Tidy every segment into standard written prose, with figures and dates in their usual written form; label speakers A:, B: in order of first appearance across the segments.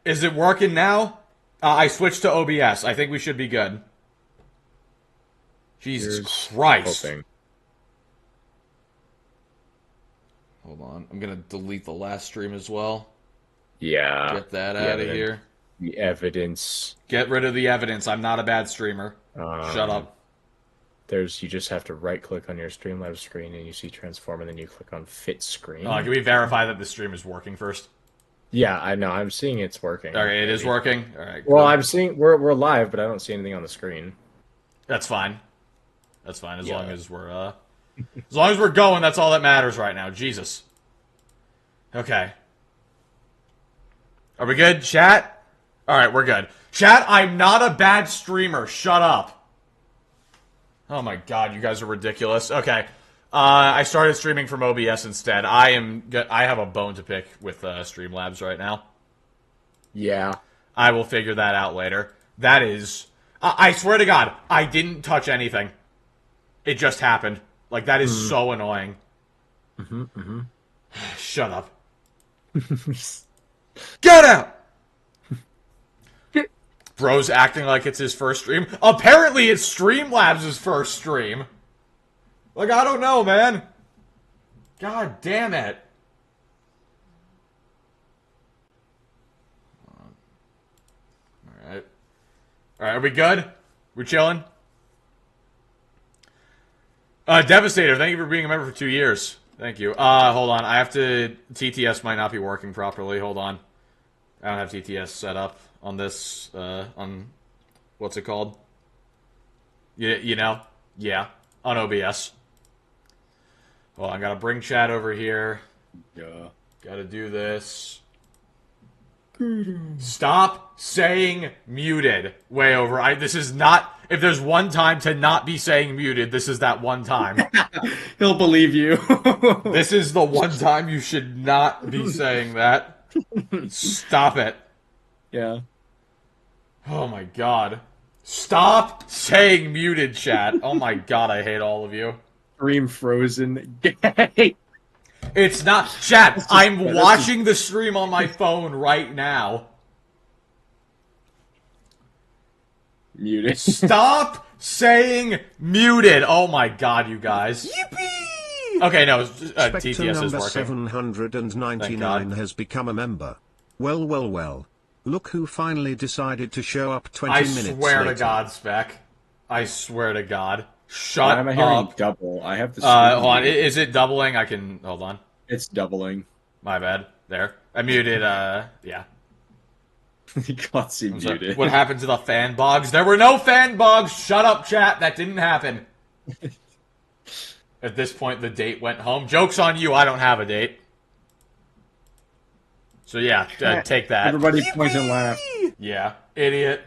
A: Is it working now? I switched to OBS. I think we should be good. Jesus
B: Here's
A: Christ.
B: hoping.
A: Hold on. I'm going to delete the last stream as well.
B: Yeah.
A: Get that out of here.
B: The evidence.
A: Get rid of the evidence. I'm not a bad streamer. Shut up.
B: You just have to right-click on your Streamlabs screen and you see transform, and then you click on fit screen.
A: Can we verify that the stream is working first?
B: Yeah, I know. I'm seeing it's working.
A: Okay, it is working. All right. Cool.
B: Well, I'm seeing we're live, but I don't see anything on the screen.
A: That's fine. That's fine as long as we're going. That's all that matters right now. Jesus. Okay. Are we good, chat? All right, we're good. Chat, I'm not a bad streamer. Shut up. Oh my god, you guys are ridiculous. Okay. I started streaming from OBS instead. I have a bone to pick with Streamlabs right now.
B: Yeah.
A: I will figure that out later. That is... I swear to God, I didn't touch anything. It just happened. Like, that is so annoying. Shut up. Get out! Bro's acting like it's his first stream. Apparently it's Streamlabs' first stream. Like, I don't know, man. God damn it. Alright. Alright, are we good? We're chilling? Devastator, thank you for being a member for 2 years. Thank you. Hold on. I have to... TTS might not be working properly. Hold on. I don't have TTS set up on this, on... What's it called? You know? Yeah. On OBS. Well, I gotta bring chat over here.
B: Yeah.
A: Gotta do this. Stop saying muted. Way over. This is not... If there's one time to not be saying muted, this is that one time.
C: He'll believe you.
A: This is the one time you should not be saying that. Stop it.
C: Yeah.
A: Oh my god. Stop saying muted, chat. Oh my god, I hate all of you.
C: Stream frozen. Gay.
A: It's not... Chat, I'm watching the stream on my phone right now.
C: Muted.
A: Stop saying muted. Oh my god, you guys. Yippee! Okay, no, TTS is
D: number
A: working.
D: 799 has become a member. Well. Look who finally decided to show up 20 minutes later.
A: I swear to God, Spec. I swear to God. Shut
C: I'm hearing
A: up.
C: double. I have to.
A: Hold on. Is it doubling? I can... Hold on.
C: It's doubling.
A: My bad. There. I muted, yeah.
C: You got see muted.
A: What happened to the fan bogs? There were no fan bogs! Shut up, chat! That didn't happen. At this point, the date went home. Joke's on you, I don't have a date. So yeah, take that.
C: Everybody point and laugh.
A: Yeah, idiot.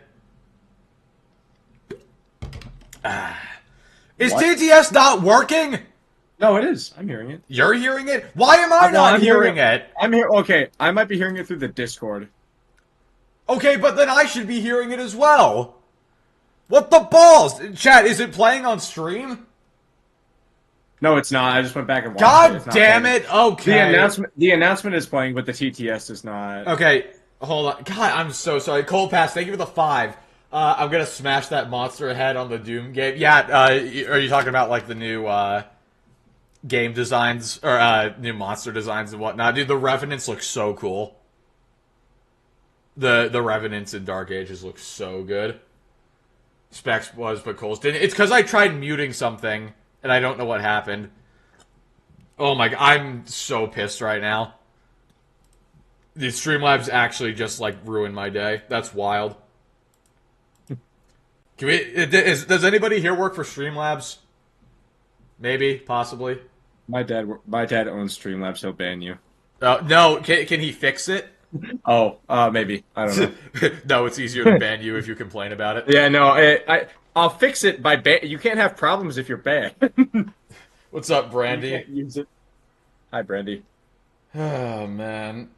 A: Is
C: What?
A: TTS not working?
C: No, it is. I'm hearing it.
A: You're hearing it? Why am I not
C: I'm
A: hearing it?
C: I'm here. Okay, I might be hearing it through the Discord.
A: Okay, but then I should be hearing it as well. What the balls? Chat, is it playing on stream?
C: No, it's not. I just went back and watched it.
A: God
C: It's not
A: damn
C: playing.
A: it. Okay.
C: The announcement is playing, but the TTS is not.
A: Okay, hold on. God, I'm so sorry. Cold Pass, thank you for the 5. I'm gonna smash that monster head on the Doom game. Yeah, are you talking about, like, the new, game designs, or, new monster designs and whatnot? Dude, the Revenants look so cool. The Revenants in Dark Ages look so good. Specs was, but Cole's didn't. It's because I tried muting something, and I don't know what happened. Oh my god, I'm so pissed right now. The Streamlabs actually just, like, ruined my day. That's wild. Can we... does anybody here work for Streamlabs? Maybe, possibly.
C: My dad owns Streamlabs. He'll ban you.
A: No, can he fix it?
C: Oh, maybe. I don't know.
A: No, it's easier to ban you if you complain about it.
C: Yeah, no, I'll fix it by ban. You can't have problems if you're banned.
A: What's up, Brandy?
C: You can't use it. Hi, Brandy.
A: Oh, man.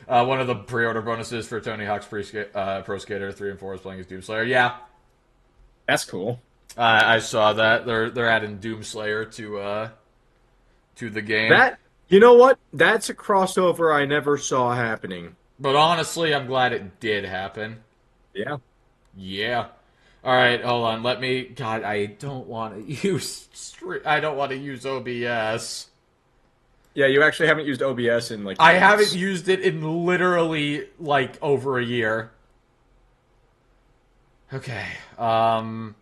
A: One of the pre-order bonuses for Tony Hawk's Pro Skater 3 and 4 is playing as Doomslayer. Yeah.
C: That's cool.
A: I saw that. They're adding Doomslayer to to the game.
C: You know what? That's a crossover I never saw happening.
A: But honestly, I'm glad it did happen.
C: Yeah.
A: Yeah. All right, hold on. Let me. God, I don't want to use. I don't want to use OBS.
C: Yeah, you actually haven't used OBS in like.
A: I
C: months.
A: haven't used it in literally like over a year. Okay.
C: Man,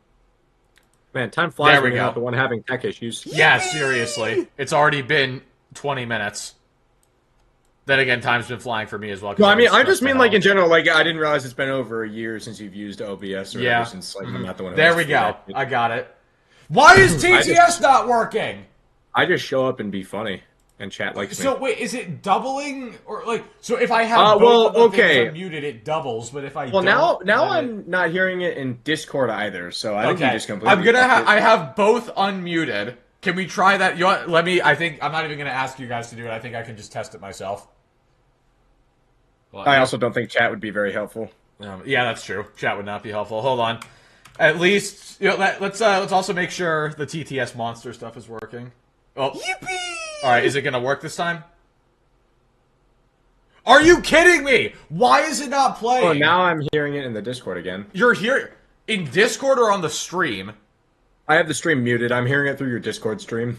C: time flies
A: There we
C: when you're
A: go.
C: not the one having tech issues.
A: Yeah, seriously. It's already been 20 minutes. Then again, time's been flying for me as well.
C: No, I mean, I
A: I'm
C: just
A: stressed
C: mean
A: the
C: like
A: hell.
C: in general. Like, I didn't realize it's been over a year since you've used OBS or
A: Yeah.
C: ever since like I'm not the one. Who
A: There
C: has
A: we
C: to do
A: go.
C: that shit.
A: I got it. Why is TTS not working?
C: I just show up and be funny, and chat likes me.
A: So wait, is it doubling or like? So if I have
C: well,
A: both of the
C: okay.
A: things unmuted, it doubles. But if I
C: Well,
A: don't,
C: now
A: then
C: I'm not hearing it in Discord either, so I think you
A: okay.
C: just completely.
A: I'm gonna.
C: fucked it.
A: I have both unmuted. Can we try that? You want, let me. I think I'm not even gonna ask you guys to do it. I think I can just test it myself.
C: I also don't think chat would be very helpful.
A: Yeah, that's true. Chat would not be helpful. Hold on. At least let's also make sure the TTS monster stuff is working. Oh, yippee! All right, is it gonna work this time? Are you kidding me? Why is it not playing?
C: Oh, now I'm hearing it in the Discord again.
A: You're here in Discord or on the stream?
C: I have the stream muted. I'm hearing it through your Discord stream,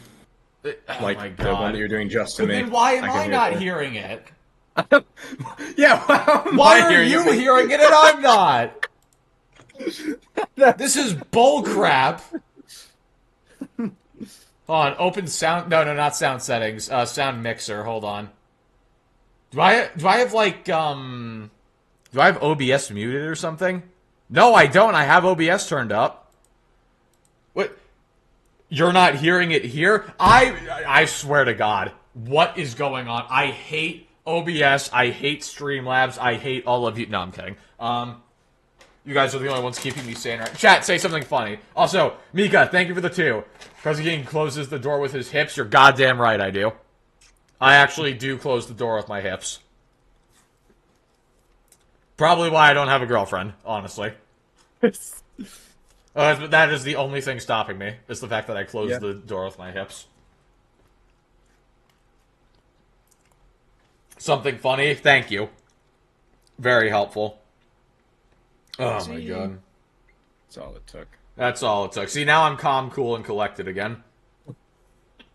A: Oh
C: like
A: my
C: the
A: God.
C: one that you're doing just to
A: But
C: me.
A: then why am
C: can
A: I
C: hear
A: not
C: it.
A: hearing it?
C: Yeah,
A: Why are you hearing it and I'm not? This is bull crap. Hold on, open sound. No, not sound settings. Sound mixer. Hold on. Do I have like do I have OBS muted or something? No, I don't. I have OBS turned up. What? You're not hearing it here? I swear to God, what is going on? I hate OBS. I hate Streamlabs. I hate all of you. No, I'm kidding. You guys are the only ones keeping me sane, right? Chat, say something funny. Also, Mika, thank you for the 2. Because King closes the door with his hips. You're goddamn right, I do. I actually do close the door with my hips. Probably why I don't have a girlfriend, honestly. That is the only thing stopping me. Is the fact that I close the door with my hips. Something funny? Thank you. Very helpful. Oh my God.
C: That's all it took.
A: That's all it took. See, now I'm calm, cool, and collected again.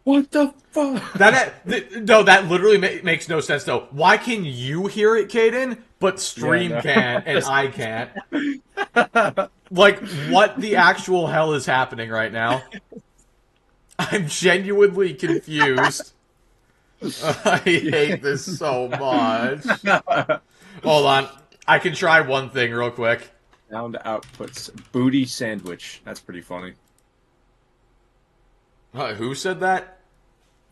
C: What the fuck?
A: No, that literally makes no sense, though. Why can you hear it, Caden, but stream can't, and I can't? Like, what the actual hell is happening right now? I'm genuinely confused. I hate this so much. Hold on. I can try one thing real quick.
C: Sound outputs booty sandwich. That's pretty funny.
A: Who said that?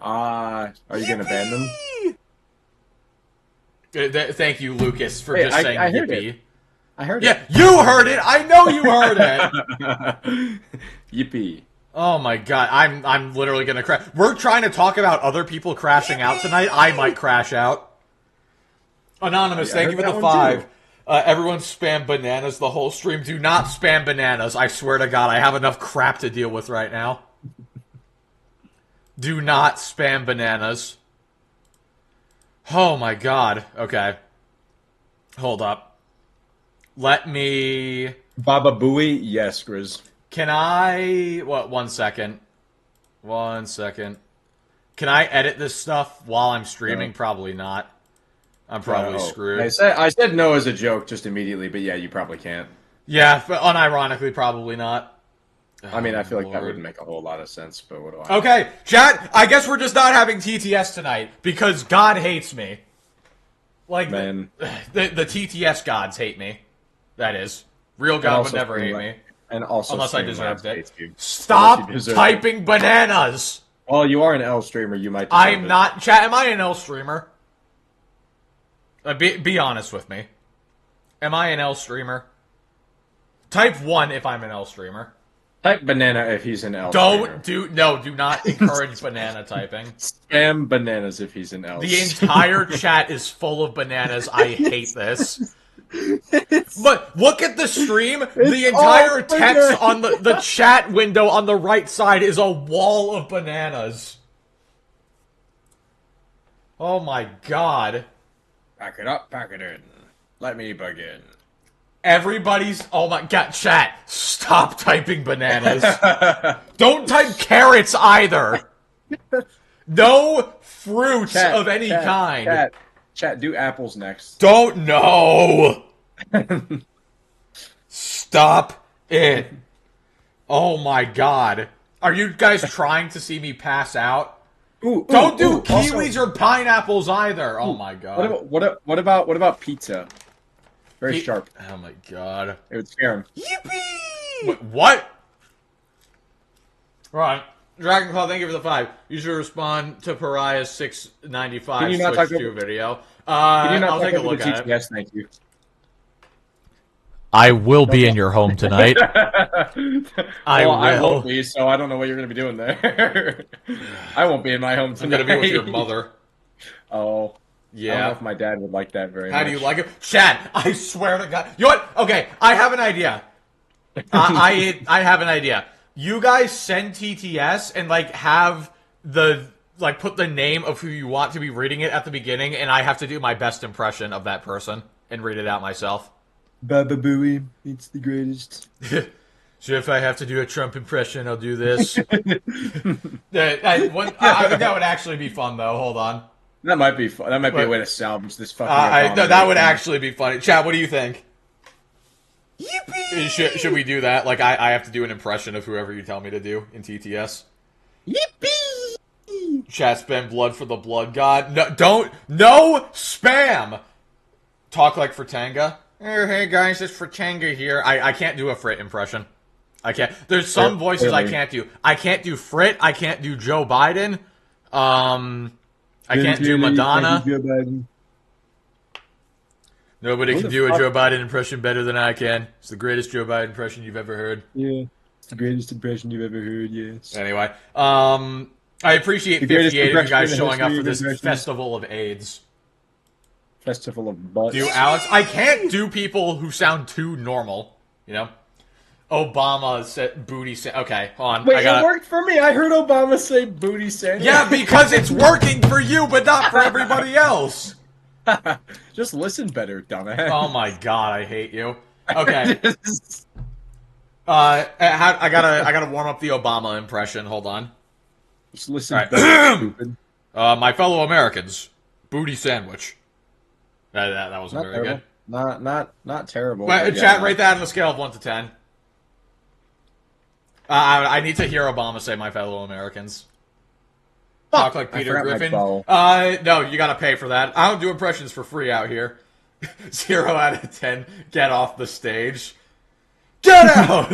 C: Are you gonna ban them?
A: Thank you, Lucas, for
C: Hey,
A: just saying
C: I heard
A: yippee.
C: it. I heard
A: Yeah, you heard it! I know you heard it!
C: it. Yippee.
A: Oh my God, I'm literally gonna crash. We're trying to talk about other people crashing out tonight. I might crash out. Anonymous, thank you for the 5. Everyone spam bananas the whole stream. Do not spam bananas. I swear to God, I have enough crap to deal with right now. Do not spam bananas. Oh my God. Okay. Hold up. Let me...
C: Baba Booey? Yes, Grizz.
A: Can I... What? 1 second. 1 second. Can I edit this stuff while I'm streaming?
C: No.
A: Probably not. I'm probably screwed.
C: I said no as a joke just immediately, but yeah, you probably can't.
A: Yeah, but unironically, probably not.
C: I mean, I feel like that
A: Lord.
C: wouldn't make a whole lot of sense, but what do I know?
A: Okay, chat, I guess we're just not having TTS tonight, because God hates me. Like,
C: Man.
A: the TTS gods hate me. That is. Real God would never hate me.
C: And also,
A: Unless I
C: Streamlabs
A: deserved it.
C: hates you.
A: Stop
C: Unless you deserve
A: typing bananas!
C: Well, you are an L streamer, you might deserve
A: I'm
C: it.
A: not... Chat, am I an L streamer? Be honest with me. Am I an L streamer? Type 1 if I'm an L streamer.
C: Type banana if he's an L streamer.
A: Do not encourage banana typing.
C: Spam bananas if he's an L.
A: The entire chat is full of bananas. I hate this. But look at the stream. The entire text on the chat window on the right side is a wall of bananas. Oh my god.
C: Pack it up, pack it in. Let me begin.
A: Everybody's... Oh my god, chat. Stop typing bananas. Don't type carrots either. No fruits of any kind.
C: Chat, do apples next.
A: Don't know. Stop it. Oh my god. Are you guys trying to see me pass out? Don't do kiwis or pineapples either. Oh my god.
C: What about pizza? Very sharp.
A: Oh my god.
C: It would scare him.
A: Yippee! What? Right. Dragon Claw, thank you for the 5. You should respond to Pariah's 695 Switch 2 video. I'll take a look at it.
C: Yes, thank you.
A: I will be in your home tonight. I
C: won't be, so I don't know what you're going to be doing there. I won't be in my home tonight.
A: I'm going to be with your mother.
C: Oh.
A: Yeah.
C: I don't know if my dad would like that very much.
A: How do you like it? Chad, I swear to God. You know what? Okay, I have an idea. I have an idea. You guys send TTS and, like, have the... Like, put the name of who you want to be reading it at the beginning, and I have to do my best impression of that person and read it out myself.
C: Baba Booey, it's the greatest.
A: So if I have to do a Trump impression, I'll do this. I think that would actually be fun, though. Hold on.
C: That might be fun. That might be a way to salvage this fucking.
A: No, that would actually be funny. Chad, what do you think? Yippee! Should we do that? Like, I have to do an impression of whoever you tell me to do in TTS.
C: Yippee!
A: Chat, spam blood for the blood god. No spam! Talk like Fratanga. Hey guys, it's Fratanga here. I can't do a Frit impression. I can't. There's some voices I can't do. I can't do Frit. I can't do Joe Biden. I can't do Madonna. Nobody can do a Joe Biden impression better than I can. It's the greatest Joe Biden impression you've ever heard.
C: Yeah, it's the greatest impression you've ever heard, yes.
A: Anyway, I appreciate 58 of you guys showing up for this Festival of AIDS.
C: Festival of Butts.
A: Do Alex? I can't do people who sound too normal, you know? Obama said booty okay, hold on.
C: Wait, it worked for me. I heard Obama say booty sandwich.
A: Yeah, because it's working for you, but not for everybody else.
C: Just listen better, dumbass.
A: Oh my god, I hate you. Okay. I gotta warm up the Obama impression. Hold on.
C: Just listen better, stupid.
A: My fellow Americans, booty sandwich. That wasn't
C: Not
A: very
C: terrible.
A: good.
C: Not terrible.
A: Chat, rate that on a scale of 1 to 10. I need to hear Obama say "my fellow Americans." Talk like Peter Griffin. No, you gotta pay for that. I don't do impressions for free out here. 0 out of 10. Get off the stage. Get out!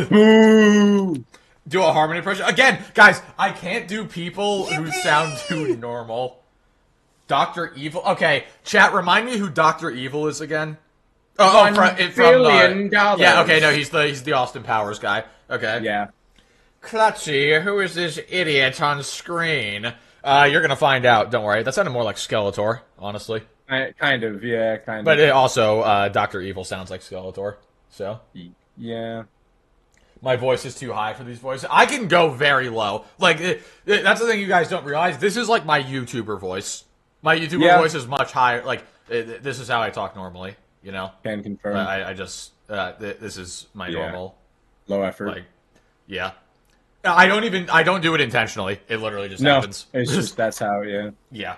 A: Do a Harmony impression. Again, guys, I can't do people who sound too normal. Dr. Evil. Okay, chat, remind me who Dr. Evil is again. From
C: $1
A: yeah, okay, no, he's the Austin Powers guy. Okay.
C: Yeah.
A: Clutchy, who is this idiot on screen? You're gonna find out, don't worry. That sounded more like Skeletor, honestly.
C: Kind of, yeah, kind of.
A: But it also, Dr. Evil sounds like Skeletor, so.
C: Yeah.
A: My voice is too high for these voices. I can go very low. Like, that's the thing you guys don't realize. This is like my YouTuber voice. My YouTuber voice is much higher. Like, this is how I talk normally, you know?
C: Can confirm.
A: I just, this is my normal.
C: Low effort.
A: Like, yeah. I don't do it intentionally. It literally just happens.
C: It's just, that's how,
A: Yeah.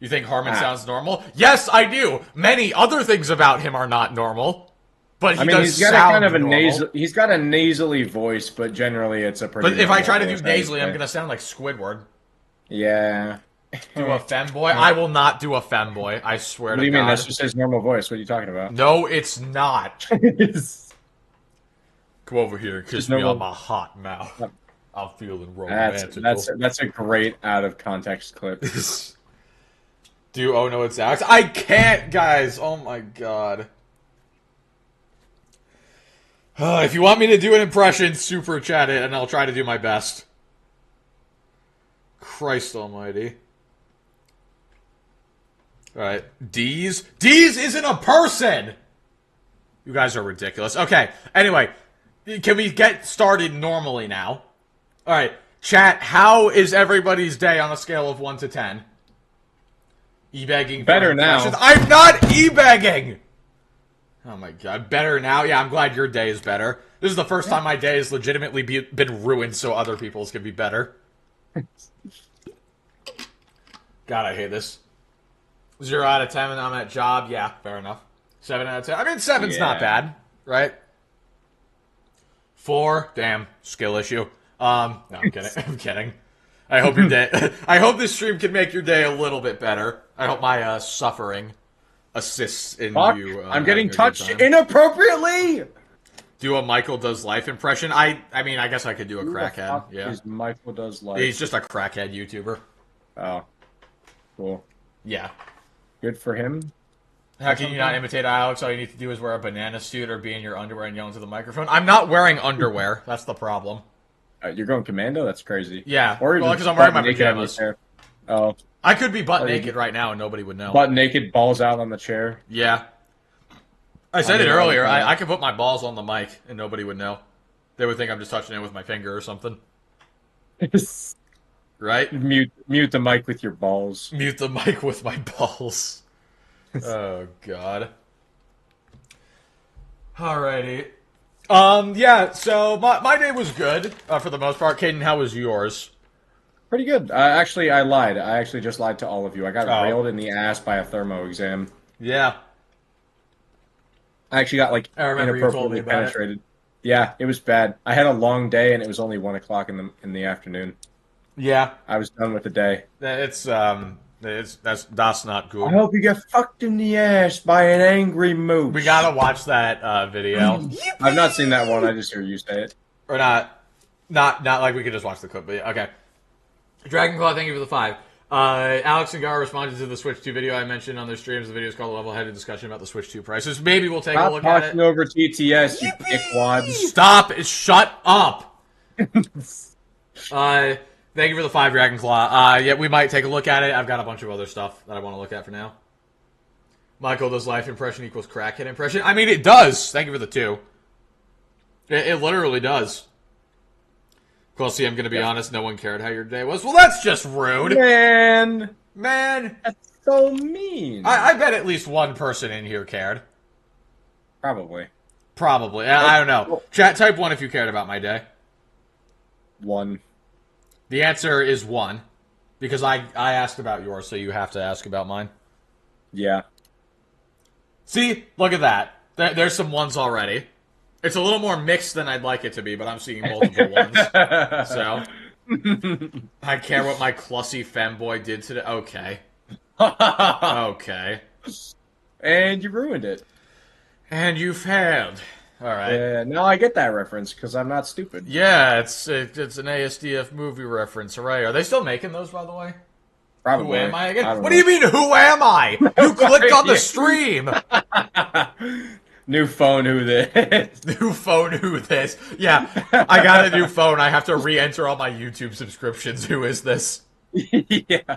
A: You think Harmon sounds normal? Yes, I do. Many other things about him are not normal. But
C: he's got a kind of a nasal. He's got a nasally voice, but generally it's a pretty.
A: But if I try to do nasally, I'm gonna sound like Squidward.
C: Yeah.
A: Do a femboy? I will not do a femboy. I swear to God.
C: What do you mean? That's just his normal voice. What are you talking about?
A: No, it's not. Come over here and kiss me on my hot mouth. I'm feeling romantic.
C: That's a great out of context clip.
A: Oh no, it's Alex. I can't, guys. Oh my God. If you want me to do an impression, super chat it, and I'll try to do my best. Christ almighty. Alright. D's isn't a person! You guys are ridiculous. Okay, anyway. Can we get started normally now? Alright. Chat, how is everybody's day on a scale of 1 to 10? E-begging.
C: Better now.
A: I'm not e-begging! Oh my god, better now? Yeah, I'm glad your day is better. This is the first time my day has legitimately been ruined so other people's can be better. God, I hate this. 0 out of 10 and I'm at job. Yeah, fair enough. 7 out of 10. I mean, 7's not bad, right? 4, damn, skill issue. No, I'm kidding. I'm kidding. I hope your day. I hope this stream can make your day a little bit better. I hope my suffering assists in you.
C: I'm getting touched inappropriately.
A: Do a Michael Does Life impression. I mean, I guess I could do a crackhead. Yeah,
C: Michael Does Life.
A: He's just a crackhead YouTuber.
C: Oh, cool.
A: Yeah.
C: Good for him.
A: How can you not imitate Alex? All you need to do is wear a banana suit or be in your underwear and yell into the microphone. I'm not wearing underwear. That's the problem.
C: You're going commando? That's crazy.
A: Yeah.
C: Or
A: well, because I'm wearing my
C: naked on
A: pajamas.
C: the chair. Oh.
A: I could be butt naked right now and nobody would know.
C: Butt naked, balls out on the chair.
A: Yeah. I said it earlier. I could put my balls on the mic and nobody would know. They would think I'm just touching it with my finger or something. Right?
C: Mute the mic with your balls.
A: Mute the mic with my balls. Oh, God. Alrighty. Yeah, so my day was good, for the most part. Caden, how was yours?
C: Pretty good. Actually, I lied. I actually just lied to all of you. I got railed in the ass by a thermo exam.
A: Yeah.
C: I actually got, like,
A: I remember you told me
C: inappropriately
A: about
C: penetrated. Yeah, it was bad. I had a long day, and it was only 1 o'clock in the afternoon.
A: Yeah.
C: I was done with the day.
A: That's not good.
C: I hope you get fucked in the ass by an angry moose.
A: We gotta watch that video.
C: I've not seen that one. I just hear you say it.
A: Or not like we could just watch the clip, but yeah, okay. Dragonclaw, thank you for the 5. Alex and Gar responded to the Switch 2 video I mentioned on their streams. The video is called a level-headed discussion about the Switch 2 prices. Maybe we'll take a look at it.
C: Stop talking over TTS, you dickwads.
A: Stop! Shut up! Thank you for the 5, Dragonclaw. Yeah, we might take a look at it. I've got a bunch of other stuff that I want to look at for now. Michael Does Life impression equals crackhead impression. I mean, it does. Thank you for the 2. It literally does. Kelsey, I'm going to be honest, no one cared how your day was. Well, that's just rude.
C: Man.
A: That's
C: so mean.
A: I bet at least one person in here cared.
C: Probably.
A: I don't know. Chat, type 1 if you cared about my day.
C: 1.
A: The answer is 1. Because I asked about yours, so you have to ask about mine.
C: Yeah.
A: See? Look at that. There's some 1s already. It's a little more mixed than I'd like it to be, but I'm seeing multiple 1s. So, I care what my clussy Fanboy did today. Okay. Okay.
C: And you ruined it.
A: And you failed. Alright.
C: Yeah, now I get that reference, because I'm not stupid.
A: Yeah, it's an ASDF movie reference. Hooray. Are they still making those, by the way?
C: Probably.
A: Who am I again?
C: What
A: do you mean, who am I? You clicked on the stream!
C: New phone, who this?
A: New phone, who this? Yeah, I got a new phone. I have to re-enter all my YouTube subscriptions. Who is this?
C: Yeah.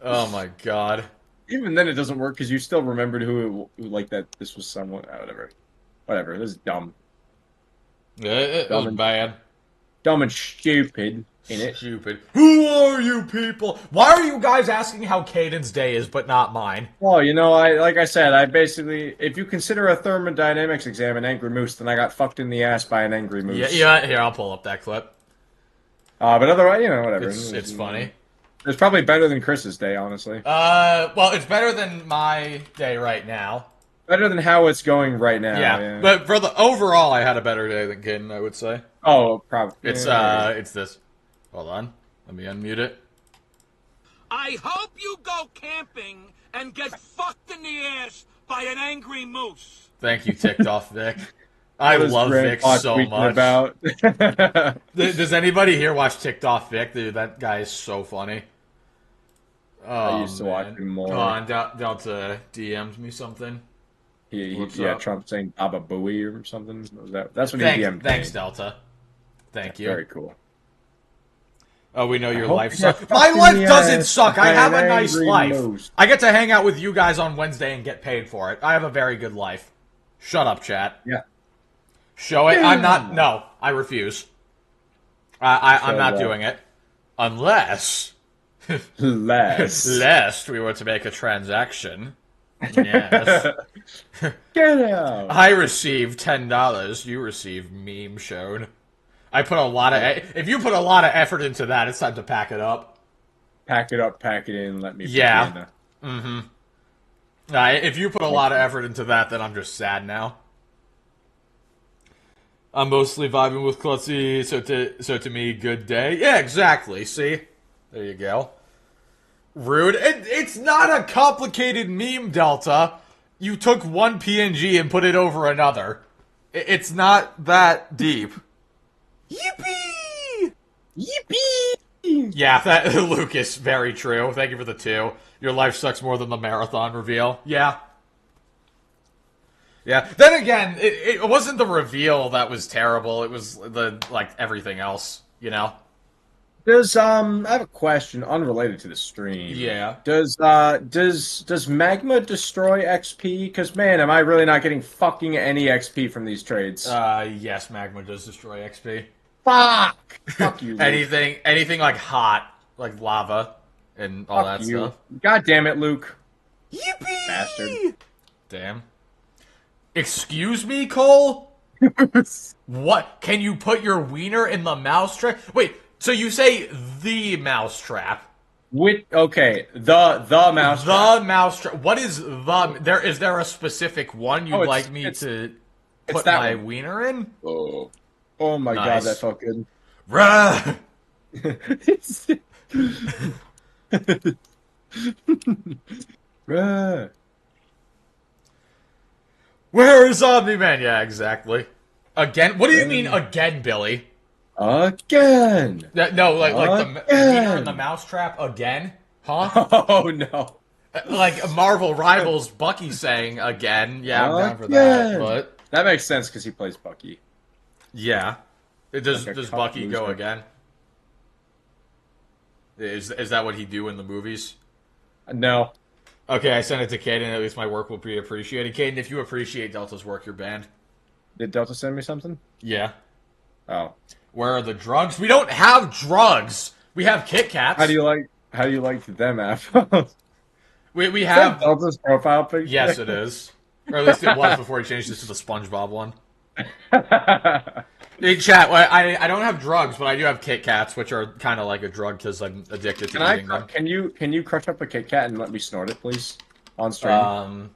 A: Oh my god.
C: Even then it doesn't work because you still remembered who like that this was someone. Whatever. This is dumb.
A: Yeah, it was bad.
C: Dumb and stupid.
A: Stupid. Who are you people? Why are you guys asking how Caden's day is, but not mine?
C: Well, you know, like I said, I basically, if you consider a thermodynamics exam an angry moose, then I got fucked in the ass by an angry moose.
A: Yeah. Here, I'll pull up that clip.
C: But otherwise, you know, whatever.
A: It's funny.
C: It's probably better than Chris's day, honestly.
A: Well, it's better than my day right now.
C: Better than how it's going right now.
A: Yeah. But for the overall, I had a better day than Caden, I would say.
C: Oh, probably.
A: It's this. Hold on. Let me unmute it.
E: I hope you go camping and get fucked in the ass by an angry moose.
A: Thank you, Ticked Off Vic. I love Vic so much. Does anybody here watch Ticked Off Vic? Dude, that guy is so funny. Oh,
C: I used to watch him more.
A: Oh, and Delta DM'd me something.
C: Yeah, Trump saying Baba Booey or something. That's what he DM'd.
A: Thanks, Delta. Thank you.
C: Very cool.
A: Oh, we know your life sucks. My life doesn't suck. I have a nice life. I get to hang out with you guys on Wednesday and get paid for it. I have a very good life. Shut up, chat.
C: Yeah.
A: Show it. I'm not. No, I refuse. I'm not doing it. Unless Lest we were to make a transaction. Yes.
C: Get out.
A: I received $10. You receive meme shown. I put a lot of... If you put a lot of effort into that, it's time to pack it up.
C: Pack it up, pack it in, let me
A: Yeah.
C: begin.
A: If you put a lot of effort into that, then I'm just sad now. I'm mostly vibing with Klutzy, so to me, good day. Yeah, exactly. See? There you go. Rude. It's not a complicated meme, Delta. You took one PNG and put it over another. It's not that deep. Yippee!
C: Yippee!
A: Yeah, that Lucas, very true. Thank you for the 2. Your life sucks more than the marathon reveal. Yeah. Yeah. Then again, it wasn't the reveal that was terrible. It was the everything else, you know?
C: Does I have a question unrelated to the stream.
A: Yeah.
C: Does magma destroy XP? Because man, am I really not getting fucking any XP from these trades?
A: Yes, magma does destroy XP.
C: Fuck you. Luke.
A: anything like hot, like lava, and all
C: Fuck
A: that
C: you.
A: stuff.
C: God damn it, Luke.
A: Yippee!
C: Bastard.
A: Damn. Excuse me, Cole? What? Can you put your wiener in the mousetrap? Wait, so you say the mousetrap?
C: Okay, the mouse.
A: The mousetrap. What is the? Is there a specific one you'd like me to put
C: that
A: my
C: one.
A: wiener in?
C: Oh my
A: Nice.
C: god, that felt good.
A: Ruh!
C: Bruh.
A: Where is Omni-Man? Yeah, exactly. Again? What do you mean again, Billy?
C: Again.
A: No, like the
C: Again.
A: wiener in the mousetrap again? Huh?
C: Oh no.
A: Like Marvel Rivals Bucky saying again. Yeah, I'm down for that.
C: Again.
A: But
C: That makes sense because he plays Bucky.
A: yeah, does
C: Like a
A: does
C: cup
A: Bucky go
C: loser.
A: again? Is that what he do in the movies?
C: No.
A: Okay, I sent it to Caden. At least my work will be appreciated. Caden, if you appreciate Delta's work, you're banned.
C: Did Delta send me something?
A: Yeah.
C: Oh.
A: Where are the drugs? We don't have drugs. We have Kit Kats.
C: How do you like them apples?
A: We have.
C: Delta's profile picture.
A: Yes, it is. Or at least it was before he changed this to the SpongeBob one. Hey, chat. Well, I don't have drugs, but I do have Kit Kats, which are kind of like a drug because I'm addicted to eating them.
C: Can you crush up a Kit Kat and let me snort it, please, on stream?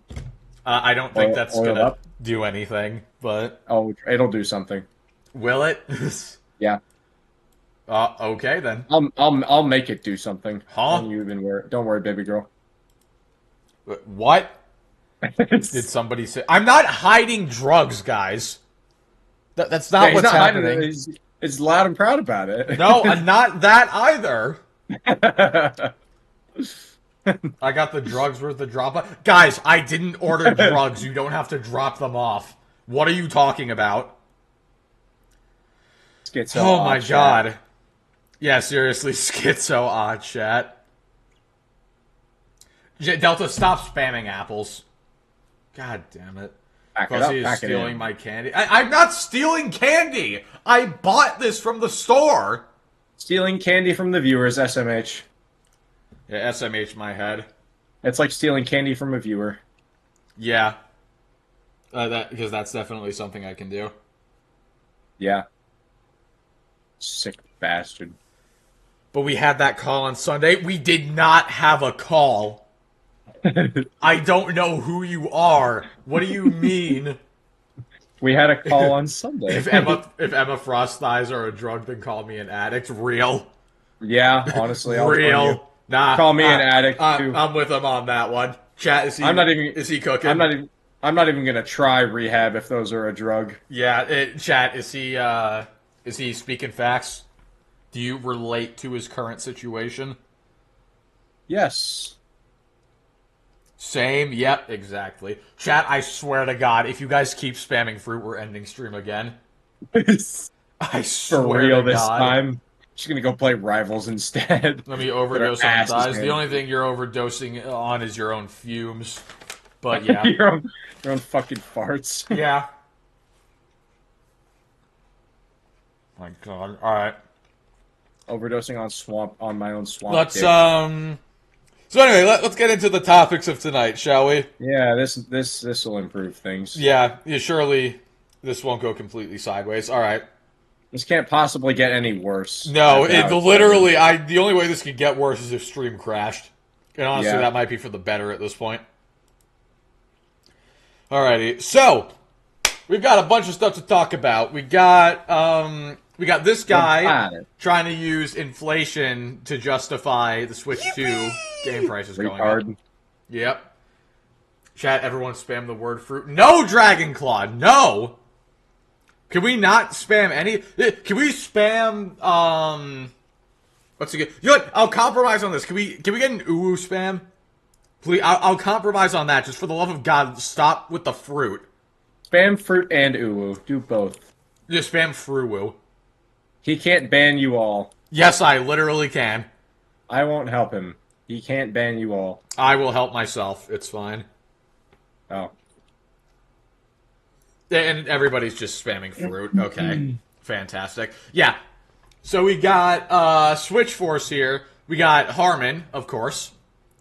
A: I don't think that's
C: oil
A: gonna
C: up?
A: do anything, but
C: Oh, it'll do something.
A: will it?
C: Yeah,
A: Okay then.
C: I'll make it do something.
A: Huh?
C: Don't worry, baby girl.
A: What did somebody say? I'm not hiding drugs, guys. That's not
C: He's
A: what's
C: not hiding
A: happening.
C: it. He's loud and proud about it.
A: No, I'm not that either. I got the drugs worth the drop. Guys, I didn't order drugs. You don't have to drop them off. What are you talking about?
C: Schizo
A: Oh my
C: odd
A: god.
C: chat.
A: Yeah, seriously, schizo odd chat. Delta, stop spamming apples. God damn it.
C: Back it up,
A: Fuzzy is
C: back it
A: stealing
C: in.
A: my candy. I'm not stealing candy! I bought this from the store!
C: Stealing candy from the viewers, SMH.
A: Yeah, SMH my head.
C: It's like stealing candy from a viewer.
A: Yeah. Because that's definitely something I can do.
C: Yeah. Sick bastard.
A: But we had that call on Sunday. We did not have a call. I don't know who you are. What do you mean?
C: We had a call on Sunday.
A: If Emma Frost thighs are a drug, then call me an addict. Real.
C: Yeah, honestly, I'll join you.
A: Real. Nah.
C: Call me an addict, too.
A: I'm with him on that one. Chat, is he?
C: I'm not even-
A: Is he cooking?
C: I'm not even gonna try rehab if those are a drug.
A: Yeah. Chat, is he speaking facts? Do you relate to his current situation?
C: Yes.
A: Same. Yep. Exactly. Chat, I swear to God, if you guys keep spamming fruit, we're ending stream again. I
C: For
A: swear
C: real
A: to
C: this
A: God.
C: time. Just gonna go play Rivals instead.
A: Let me overdose
C: Their
A: on
C: asses,
A: thighs. The
C: man.
A: only thing you're overdosing on is your own fumes. But yeah.
C: your own fucking farts. overdosing on my own swamp.
A: Let's
C: dick.
A: So anyway, let's get into the topics of tonight, shall we?
C: Yeah, this will improve things.
A: Yeah, surely this won't go completely sideways. All right.
C: This can't possibly get any worse.
A: No,
C: That's how it's
A: literally, the only way this could get worse is if stream crashed. And honestly,
C: Yeah.
A: that might be for the better at this point. Alrighty, so we've got a bunch of stuff to talk about. We got this guy trying to use inflation to justify the Switch 2 game prices going up. Yep. Chat, everyone spam the word fruit. No, Dragon Claw, no! Can we not spam any? Can we spam, what's it get? You know what? I'll compromise on this. Can we get an uwu spam? Please, I'll compromise on that. Just for the love of God, stop with the fruit.
C: Spam fruit and uwu. Do both.
A: Just spam fruwu.
C: He can't ban you all.
A: Yes, I literally can.
C: I won't help him. He can't ban you all.
A: I will help myself. It's fine.
C: Oh.
A: And everybody's just spamming fruit. Okay. Fantastic. Yeah. So we got Switch Force here. We got Harmon, of course.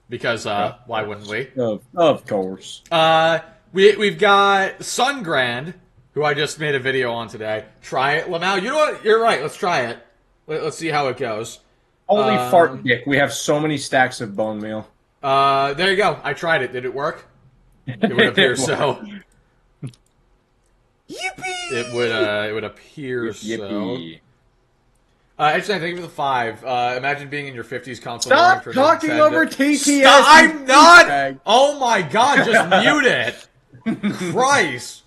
A: Because why wouldn't we?
C: Of course.
A: We've got Sungrand, who I just made a video on today. Try it, Lamau. You know what? You're right. Let's try it. Let's see how it goes.
C: Holy fart dick. We have so many stacks of bone meal.
A: There you go. I tried it. Did it work? It would appear so.
E: Yippee!
A: It would appear so. Actually, thank you for the 5. Imagine being in your 50s console.
C: Stop
A: for
C: talking
A: Nintendo.
C: over TTS.
A: Stop, I'm not.
C: Bag.
A: Oh my God! Just mute it. Christ.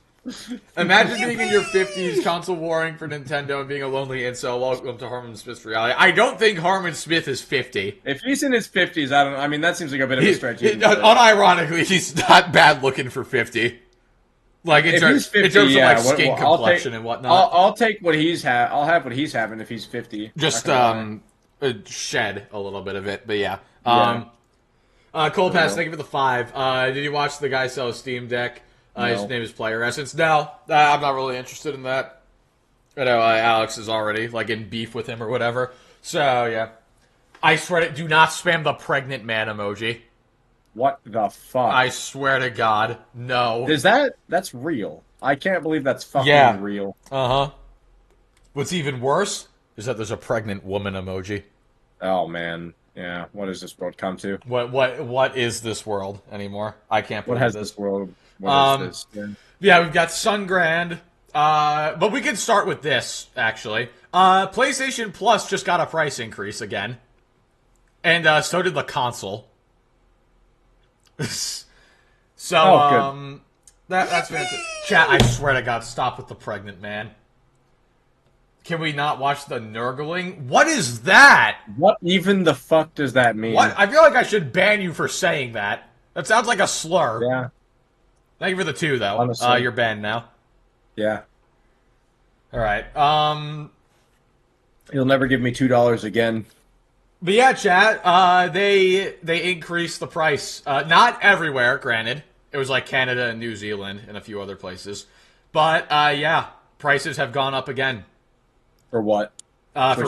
A: Imagine being in your 50s, console warring for Nintendo, and being a lonely incel. Welcome to Harmon Smith's reality. I don't think Harmon Smith is 50.
C: If he's in his 50s, I mean, that seems like a bit of a stretch.
A: Unironically, he's not bad looking for 50. Like in terms of like skin complexion and whatnot.
C: I'll take what he's I'll have what he's having if he's 50.
A: Just shed a little bit of it, but yeah. Cold Pass, thank you for the 5. Did you watch the guy sell a Steam Deck?
C: No.
A: His name is Player Essence. No, I'm not really interested in that. I know Alex is already like in beef with him or whatever. So yeah, I swear to do not spam the pregnant man emoji.
C: What the fuck?
A: I swear to God, no.
C: That's real? I can't believe that's fucking real.
A: Uh-huh. What's even worse is that there's a pregnant woman emoji.
C: Oh man. Yeah, what does this world come to?
A: What is this world anymore? I can't believe
C: What has
A: this.
C: this world? What is this?
A: Yeah, we've got Sungrand. But we can start with this, actually. PlayStation Plus just got a price increase again. And so did the console. So, that's fantastic. Chat, I swear to God, stop with the pregnant man. Can we not watch the Nurgling? What is that?
C: What even the fuck does that mean?
A: What? I feel like I should ban you for saying that. That sounds like a slur.
C: Yeah.
A: Thank you for the 2, though.
C: Honestly.
A: You're banned now.
C: Yeah.
A: Alright,
C: You'll never give me $2 again.
A: But yeah, chat, they increased the price. Not everywhere, granted. It was like Canada and New Zealand and a few other places. But, yeah, prices have gone up again.
C: For what?
A: For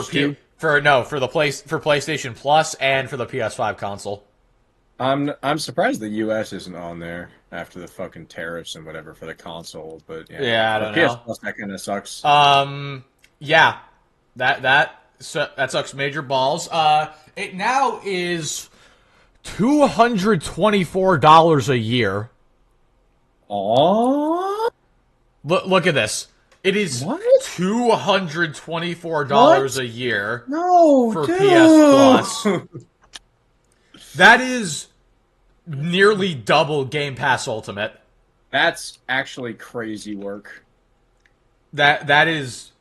A: PlayStation Plus and for the PS5 console.
C: I'm surprised the US isn't on there after the fucking tariffs and whatever for the console, but
A: yeah I don't
C: PS
A: know.
C: Plus, that kind of sucks.
A: Yeah, that sucks major balls. It now is $224 a year.
C: Aww.
A: Look at this. It is
C: What?
A: $224 a year
C: No,
A: for
C: dude.
A: PS Plus. That is nearly double Game Pass Ultimate.
C: That's actually crazy work.
A: That is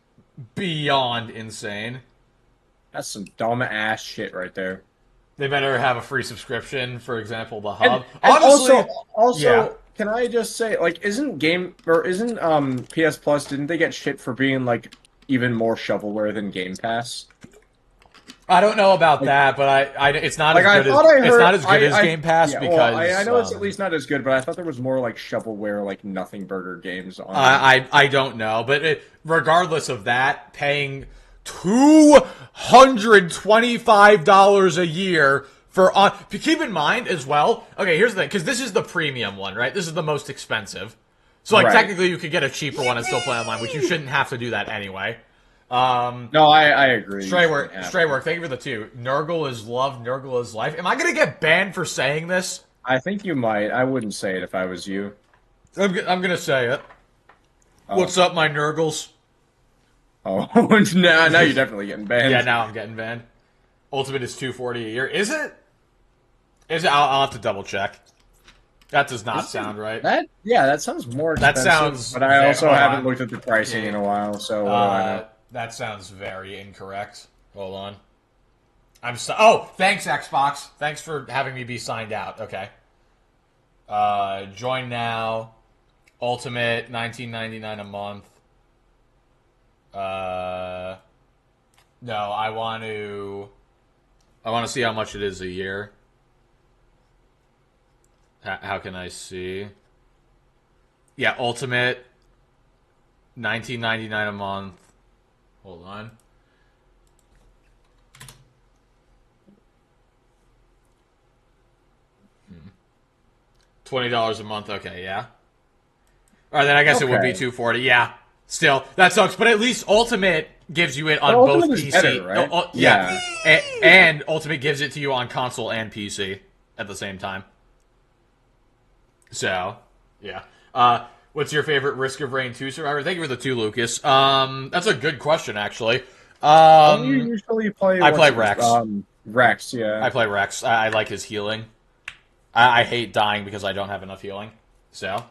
A: beyond insane.
C: That's some dumb ass shit right there.
A: They better have a free subscription, for example, the Hub.
C: And
A: Honestly,
C: also,
A: yeah.
C: Can I just say, like, isn't PS Plus? Didn't they get shit for being like even more shovelware than Game Pass?
A: I don't know about that, but it's not
C: Like,
A: as
C: I
A: good
C: thought
A: as
C: I heard,
A: it's not as good as Game Pass
C: yeah,
A: because
C: well, I know it's at least not as good, but I thought there was more like shovelware, like nothing burger games on.
A: I don't know, but regardless of that, paying $225 a year for keep in mind as well. Okay, here's the thing, because this is the premium one, right? This is the most expensive. So, like,
C: Right.
A: technically you could get a cheaper one and still play online, which you shouldn't have to do that anyway.
C: No, I agree.
A: Stray work, thank you for the 2. Nurgle is love, Nurgle is life. Am I gonna get banned for saying this?
C: I think you might. I wouldn't say it if I was you.
A: I'm gonna say it. What's up, my Nurgles?
C: Oh, now you're definitely getting banned.
A: Yeah, now I'm getting banned. Ultimate is $240 a year. Is it? Is it? I'll have to double check. That does not sound right.
C: That sounds more expensive.
A: That sounds.
C: But I also haven't looked at the pricing in a while, so what do I know?
A: That sounds very incorrect. Hold on. Oh, thanks, Xbox. Thanks for having me be signed out. Okay. Join now. Ultimate, $19.99 a month. No, I want to see how much it is a year. How can I see? Yeah, Ultimate, $19.99 a month. Hold on. $20 a month. Okay, yeah. All right, then I guess it would be $240. Yeah. Still, that sucks. But at least Ultimate gives you it on both PC.
C: Better, right?
A: Yeah. And Ultimate gives it to you on console and PC at the same time. So, yeah. What's your favorite Risk of Rain 2 survivor? Thank you for the 2, Lucas. That's a good question, actually.
C: What do you usually play?
A: I play Rex.
C: Rex, yeah.
A: I play Rex. I like his healing. I hate dying because I don't have enough healing. So,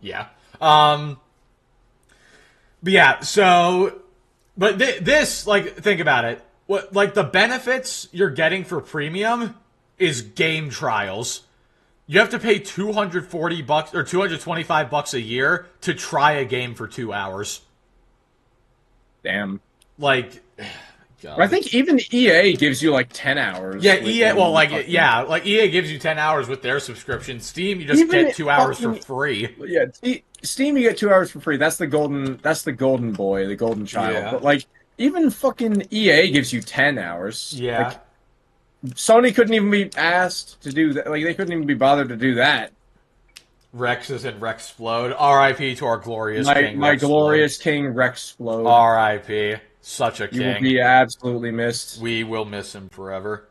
A: yeah. But yeah, so... But this, like, think about it. What, like, the benefits you're getting for premium is game trials. You have to pay $240 or $225 a year to try a game for 2 hours.
C: Damn.
A: Like, God.
C: I think even EA gives you like 10 hours.
A: Yeah, EA. Well, like EA gives you 10 hours with their subscription. Steam, you just get 2 hours for free.
C: Yeah, Steam, you get 2 hours for free. That's the golden boy, the golden child.
A: Yeah.
C: But like, even fucking EA gives you 10 hours.
A: Yeah.
C: Like, Sony couldn't even be asked to do that. Like, they couldn't even be bothered to do that.
A: Rex is in Rexplode. R.I.P. to our glorious king.
C: My glorious king Rexplode.
A: R.I.P. Such a king.
C: You will be absolutely missed.
A: We will miss him forever.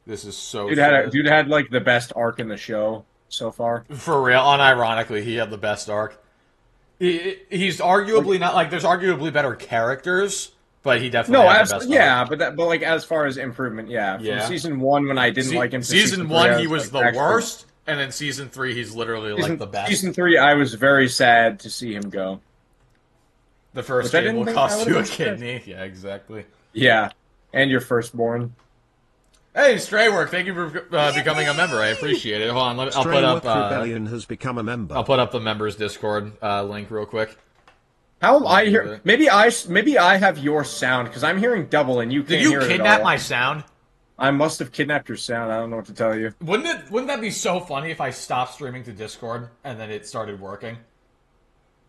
A: This is so.
C: Dude had like the best arc in the show so far.
A: For real, unironically, he had the best arc. He's arguably not like there's arguably better characters, but he definitely had the best arc.
C: but like as far as improvement, From
A: Yeah.
C: season 1 when I didn't like him. To
A: Season
C: 3,
A: 1
C: I
A: he was
C: like,
A: the worst, and then season 3 he's literally like the best.
C: Season 3 I was very sad to see him go.
A: The first
C: Which I
A: game will
C: didn't think
A: cost
C: I
A: you a
C: would've been
A: kidney. Yeah, exactly.
C: Yeah, and your firstborn.
A: Hey, Straywork, thank you for becoming a member. I appreciate it. Hold on, I'll put up.
D: Rebellion has become a member.
A: I'll put up the members Discord link real quick.
C: How am I here? Maybe I have your sound because I'm hearing double and you can't hear it at all.
A: Did you kidnap my sound?
C: I must have kidnapped your sound. I don't know what to tell you.
A: Wouldn't that be so funny if I stopped streaming to Discord and then it started working?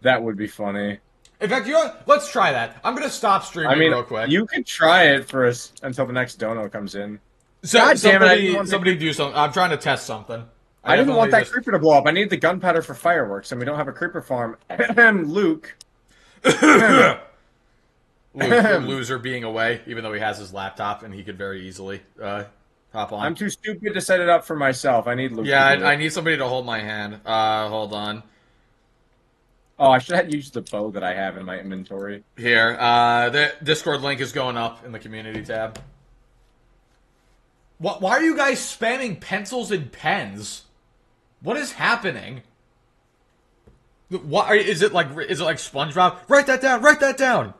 C: That would be funny.
A: In fact, let's try that. I'm gonna stop streaming real quick.
C: You could try it for us until the next dono comes in.
A: So,
C: God damn it!
A: Somebody do something. I'm trying to test something.
C: I didn't want that creeper to blow up. I need the gunpowder for fireworks, and we don't have a creeper farm. Luke.
A: Loser being away, even though he has his laptop and he could very easily hop on.
C: I'm too stupid to set it up for myself. I need Luke.
A: Yeah, I need somebody to hold my hand. Hold on.
C: Oh, I should have used the bow that I have in my inventory.
A: Here, the Discord link is going up in the community tab. Why are you guys spamming pencils and pens? What is happening? What is it like SpongeBob? Write that down. Write that down.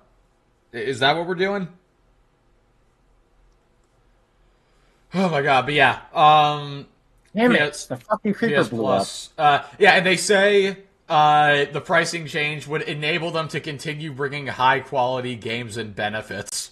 A: Is that what we're doing? Oh my god! But yeah,
C: damn it! The fucking creeper blew up.
A: Yeah, and they say the pricing change would enable them to continue bringing high quality games and benefits.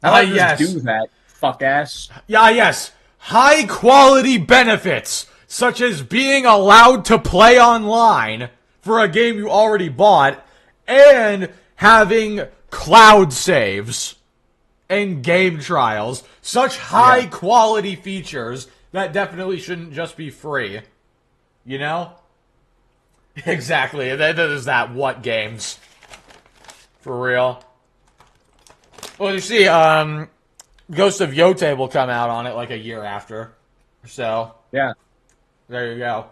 C: Yes, do that, fuck ass.
A: Yeah, yes, high quality benefits such as being allowed to play online for a game you already bought, and having cloud saves and game trials. Such high quality features that definitely shouldn't just be free. You know? Exactly. There's that. What games? For real. Well, you see, Ghost of Yote will come out on it like a year after. So,
C: Yeah.
A: there you go.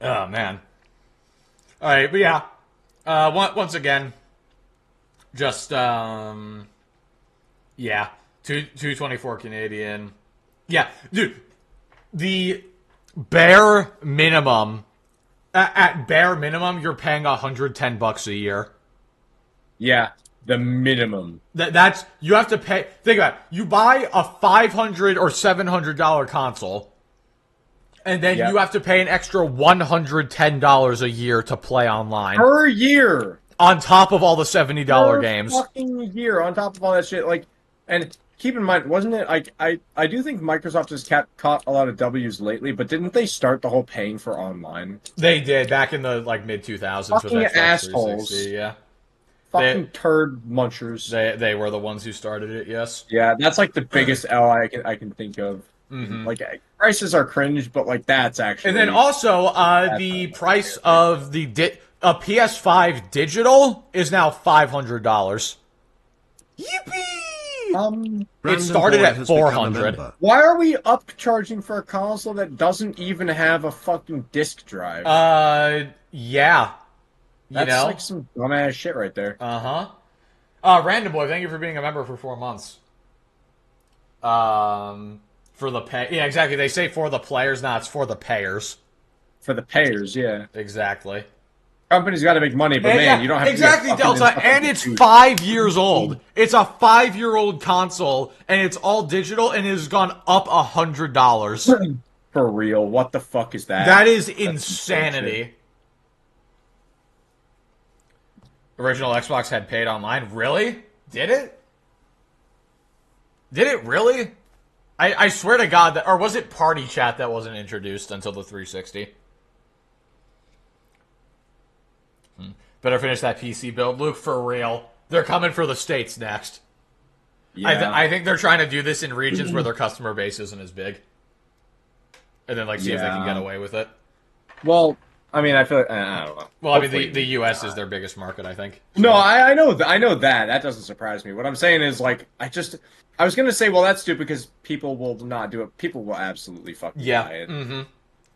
A: Oh, man. Alright, but yeah. Once again, just, yeah. 224 Canadian. Yeah, dude. The bare minimum, at bare minimum, you're paying $110 a year.
C: Yeah. The minimum.
A: That's, you have to pay, think about it. You buy a $500 or $700 console, and then you have to pay an extra $110 a year to play online.
C: Per year!
A: On top of all the $70 games.
C: Fucking year, on top of all that shit. Like, and keep in mind, wasn't it, like, I do think Microsoft has caught a lot of W's lately, but didn't they start the whole paying for online?
A: They did, back in the, like, mid-2000s.
C: Fucking
A: with Xbox
C: assholes.
A: 360, yeah.
C: Fucking turd munchers.
A: They were the ones who started it, yes.
C: Yeah, that's like the biggest L I can think of.
A: Mm-hmm.
C: Like, prices are cringe, but like that's actually.
A: And then also, the price of the a PS5 digital is now $500. Yippee! It started at $400.
C: Why are we upcharging for a console that doesn't even have a fucking disc drive?
A: Yeah.
C: That's like some dumbass shit right there.
A: Random Boy, thank you for being a member for 4 months. For the pay. Yeah, exactly. They say for the players, now it's for the payers.
C: For the payers, yeah.
A: Exactly.
C: Company's got to make money, but man, you don't have
A: exactly,
C: to
A: Delta, and it's 5 years old. It's a 5-year-old console, and it's all digital, and it has gone up $100.
C: For real, what the fuck is that?
A: That is insanity. Original Xbox had paid online. Really? Did it? Did it really? I swear to God that, or was it Party Chat that wasn't introduced until the 360? Better finish that PC build, Luke. For real, they're coming for the States next. Yeah. I think they're trying to do this in regions where their customer base isn't as big, and then like see if they can get away with it.
C: Well, I mean, I feel like, I don't know.
A: Well, hopefully, I mean, the U.S. is their biggest market, I think. So.
C: No, I know that. That doesn't surprise me. What I'm saying is, like, I was going to say, well, that's stupid because people will not do it. People will absolutely fucking buy it.
A: Mm-hmm.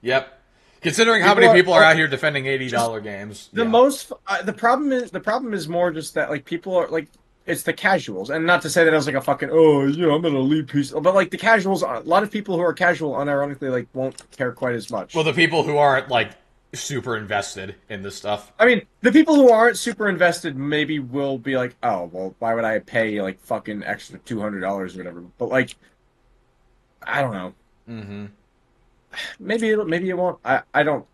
A: Yep. Considering how many people are out here defending $80 games.
C: The problem is more just that, like, people are, like, it's the casuals. And not to say that I was like a fucking, I'm an elite piece. But, like, the casuals, a lot of people who are casual, unironically, like, won't care quite as much.
A: Well, the people who aren't, like, super invested in this stuff.
C: I mean, the people who aren't super invested maybe will be like, oh, well, why would I pay, like, fucking extra $200 or whatever? But, like, I don't know.
A: Mm-hmm.
C: Maybe it won't. I don't.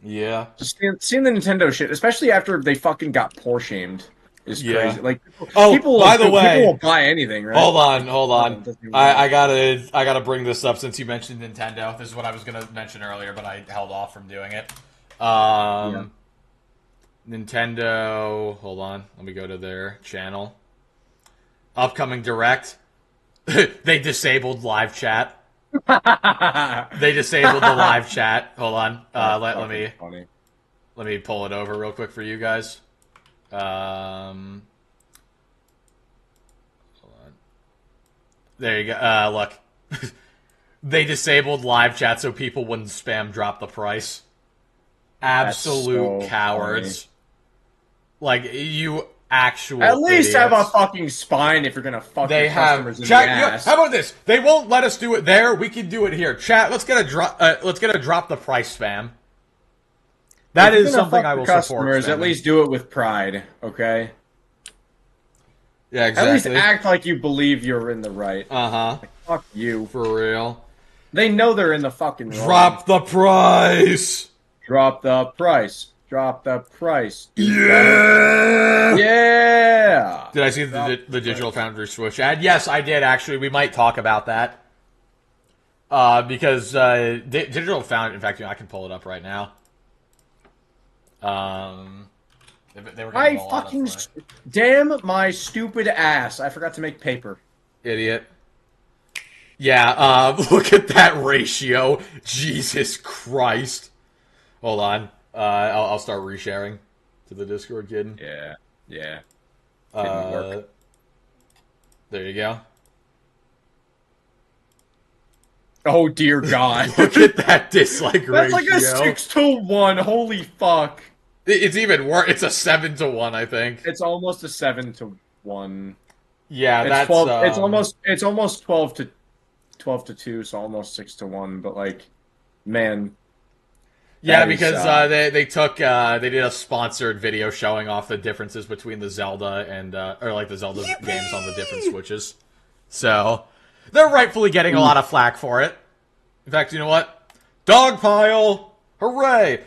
A: Yeah.
C: Just seeing the Nintendo shit, especially after they fucking got poor shamed, is crazy. Like,
A: people, by the way,
C: people will buy anything, right?
A: Hold on. I gotta bring this up since you mentioned Nintendo. This is what I was gonna mention earlier, but I held off from doing it. Nintendo. Hold on. Let me go to their channel. Upcoming Direct. They disabled live chat. They disabled the live chat. Hold on. Let me pull it over real quick for you guys. Hold on. There you go. Look. They disabled live chat so people wouldn't spam drop the price. Absolute cowards.
C: Funny.
A: Like, you actual
C: At least
A: idiots.
C: have a fucking spine if you're gonna fuck your customers in
A: chat,
C: the ass.
A: How about this? They won't let us do it there. We can do it here. Chat. Let's get a drop the price spam. That is something I will support.
C: At least do it with pride, okay?
A: Yeah, exactly.
C: At least act like you believe you're in the right. Like, fuck you.
A: For real.
C: They know they're in the fucking wrong.
A: Drop the price.
C: Drop the price. Drop the price.
A: Yeah!
C: Yeah!
A: Did I see the Digital Foundry Switch ad? Yes, I did, actually. We might talk about that. Because Digital Foundry... In fact, I can pull it up right now. They were
C: I
A: getting a lot of
C: fucking
A: flack.
C: damn my stupid ass! I forgot to make paper.
A: Idiot. Yeah, look at that ratio. Jesus Christ. Hold on. I'll start resharing to the Discord, kid.
C: Yeah, yeah. Didn't work.
A: There you go.
C: Oh dear God!
A: Look at that dislike
C: That's
A: ratio.
C: like a 6-to-1. Holy fuck!
A: It's even worse. It's a 7-to-1, I think.
C: It's almost a 7-to-1.
A: Yeah,
C: It's
A: that's
C: 12. It's almost 12-to-2, so almost 6-to-1. But like, man.
A: Yeah,
C: that is,
A: because they did a sponsored video showing off the differences between the Zelda and or like the Zelda games on the different Switches. So they're rightfully getting a lot of flack for it. In fact, you know what? Dog pile! Hooray!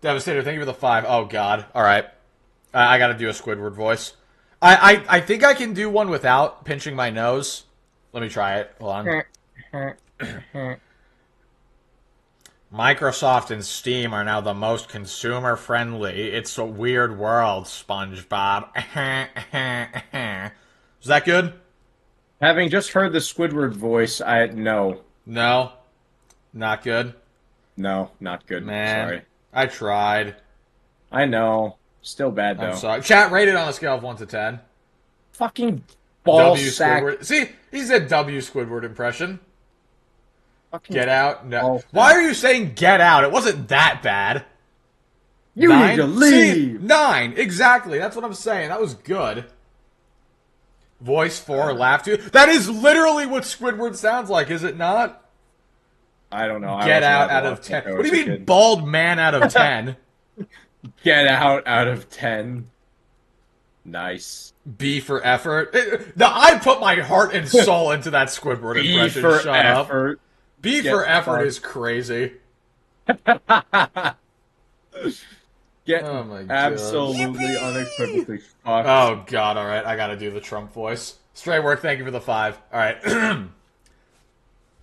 A: Devastator, thank you for the 5. Oh god. Alright. I gotta do a Squidward voice. I think I can do one without pinching my nose. Let me try it. Hold on. Microsoft and Steam are now the most consumer-friendly. It's a weird world, SpongeBob. Is that good?
C: Having just heard the Squidward voice, no,
A: No? Not good?
C: not good.
A: Man.
C: Sorry.
A: I tried.
C: I know. Still bad though.
A: I'm sorry. Chat rated on a scale of 1 to 10.
C: Fucking ball
A: W
C: sack.
A: Squidward. See, he said W Squidward impression.
C: Fucking
A: Get out? No.
C: ball
A: Why
C: sack.
A: are you saying get out? It wasn't that bad.
C: You
A: 9?
C: need to
A: See,
C: leave.
A: 9. Exactly. That's what I'm saying. That was good. Voice 4, laugh 2. That is literally what Squidward sounds like, is it not?
C: I don't know.
A: Get out of 10. What do you mean bald man out of 10?
C: Get out of 10. Nice.
A: B for effort. No, I put my heart and soul into that Squidward
C: B
A: impression.
C: for
A: Shut
C: effort.
A: up. B
C: Get
A: for effort
C: fucked.
A: is crazy.
C: Get
A: Oh my God.
C: absolutely unequivocally fucked.
A: Oh god, alright. I gotta do the Trump voice. Stray work, thank you for the 5. Alright.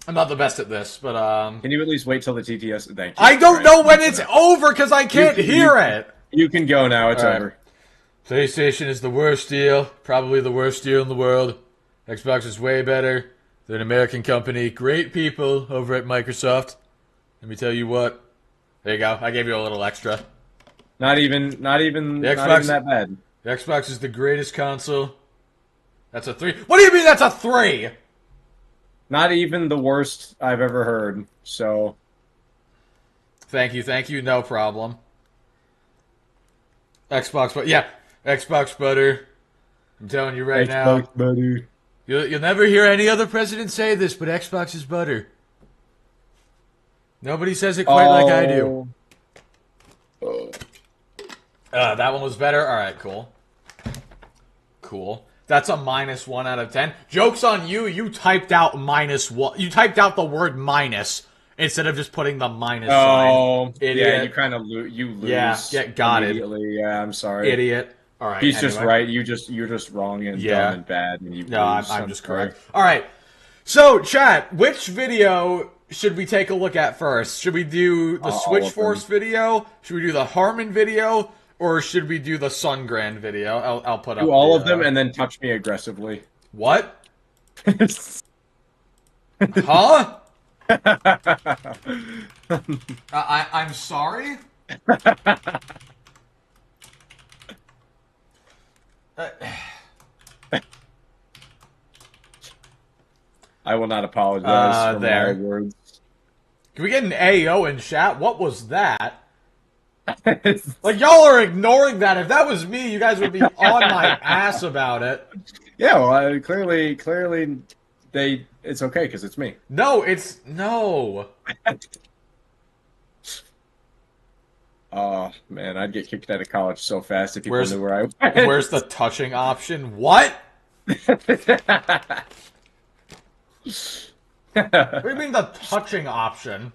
A: I'm not the best at this, but
C: Can you at least wait till the TTS? Thank you.
A: I don't
C: Right.
A: know when it's over because I can't hear it.
C: You can go now. It's
A: All right.
C: over.
A: PlayStation is the worst deal. Probably the worst deal in the world. Xbox is way better. They're an American company. Great people over at Microsoft. Let me tell you what. There you go. I gave you a little extra.
C: Not even
A: The Xbox,
C: not even that bad.
A: The Xbox is the greatest console. That's a 3. What do you mean that's a 3?
C: Not even the worst I've ever heard. So
A: Thank you, no problem. Xbox, but yeah, Xbox butter. I'm telling you right now.
C: Xbox better.
A: You'll never hear any other president say this, but Xbox is butter. Nobody says it quite like I do. That one was better. All right, cool. Cool. That's a -1 out of 10. Joke's on you. You typed out -1. You typed out the word minus instead of just putting the minus sign. Idiot.
C: Yeah, you kind of lose.
A: Yeah, got it.
C: immediately. Yeah, I'm sorry.
A: Idiot. All right.
C: He's just
A: anyway.
C: right. You're just wrong and
A: Yeah.
C: dumb and bad. And you
A: No,
C: lose.
A: I'm just
C: sorry.
A: correct. All right. So, chat, which video should we take a look at first? Should we do the
C: All
A: Switch
C: of
A: Force video? Should we do the Harmon video? Or should we do the Sungrand video? I'll put up
C: Do all
A: the,
C: of them and then touch me aggressively.
A: What? Huh? I'm sorry?
C: I will not apologize for
A: there.
C: my words.
A: Can we get an AO in chat? What was that? Like, y'all are ignoring that. If that was me, you guys would be on my ass about it.
C: Yeah, well, clearly, it's okay because it's me.
A: No, it's... No.
C: Oh man, I'd get kicked out of college so fast if people
A: Where's-
C: knew where I went.
A: Where's the touching option? What? What do you mean the touching option?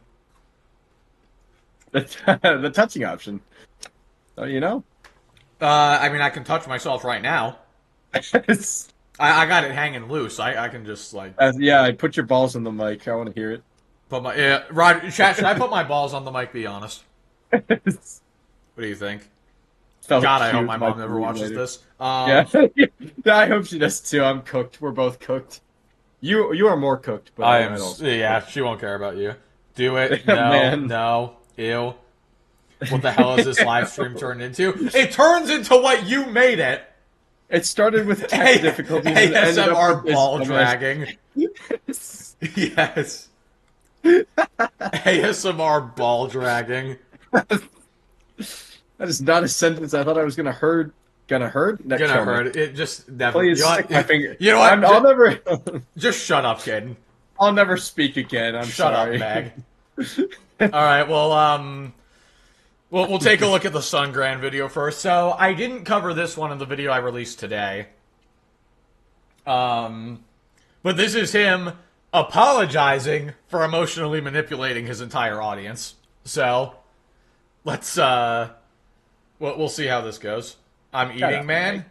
C: the touching option? Don't you know?
A: I mean, I can touch myself right now. I got it hanging loose. I can just, like...
C: Yeah, I put your balls in the mic. I want to hear it.
A: Put my... Yeah, Rod, chat, should I put my balls on the mic, be honest? What do you think?
C: Felt
A: God, I hope
C: cute
A: my
C: by
A: mom never
C: the
A: watches
C: later.
A: this.
C: Yeah. Yeah, I hope she does too. I'm cooked. We're both cooked. You are more cooked, but
A: I am.
C: I'd also
A: Yeah, she won't care about you. Do it.
C: Yeah,
A: No.
C: man.
A: No. Ew. What the hell is this live stream turned into? It turns into what you made it.
C: It started with tech difficulties and ended up
A: ASMR
C: with this
A: ball
C: dumbass-
A: dragging. Yes. ASMR ball dragging.
C: That is not a sentence I thought I was gonna hurt. Gonna hurt? That
A: Gonna
C: kill me.
A: hurt. It just never.
C: Please
A: you know
C: stick
A: what?
C: my finger.
A: You know what?
C: I'll never.
A: Just shut up, kid.
C: I'll never speak again. I'm
A: Shut
C: sorry.
A: up, Meg. All right. Well, we'll take a look at the Sungran video first. So I didn't cover this one in the video I released today. But this is him apologizing for emotionally manipulating his entire audience. So let's we'll see how this goes. I'm eating,
C: up,
A: man.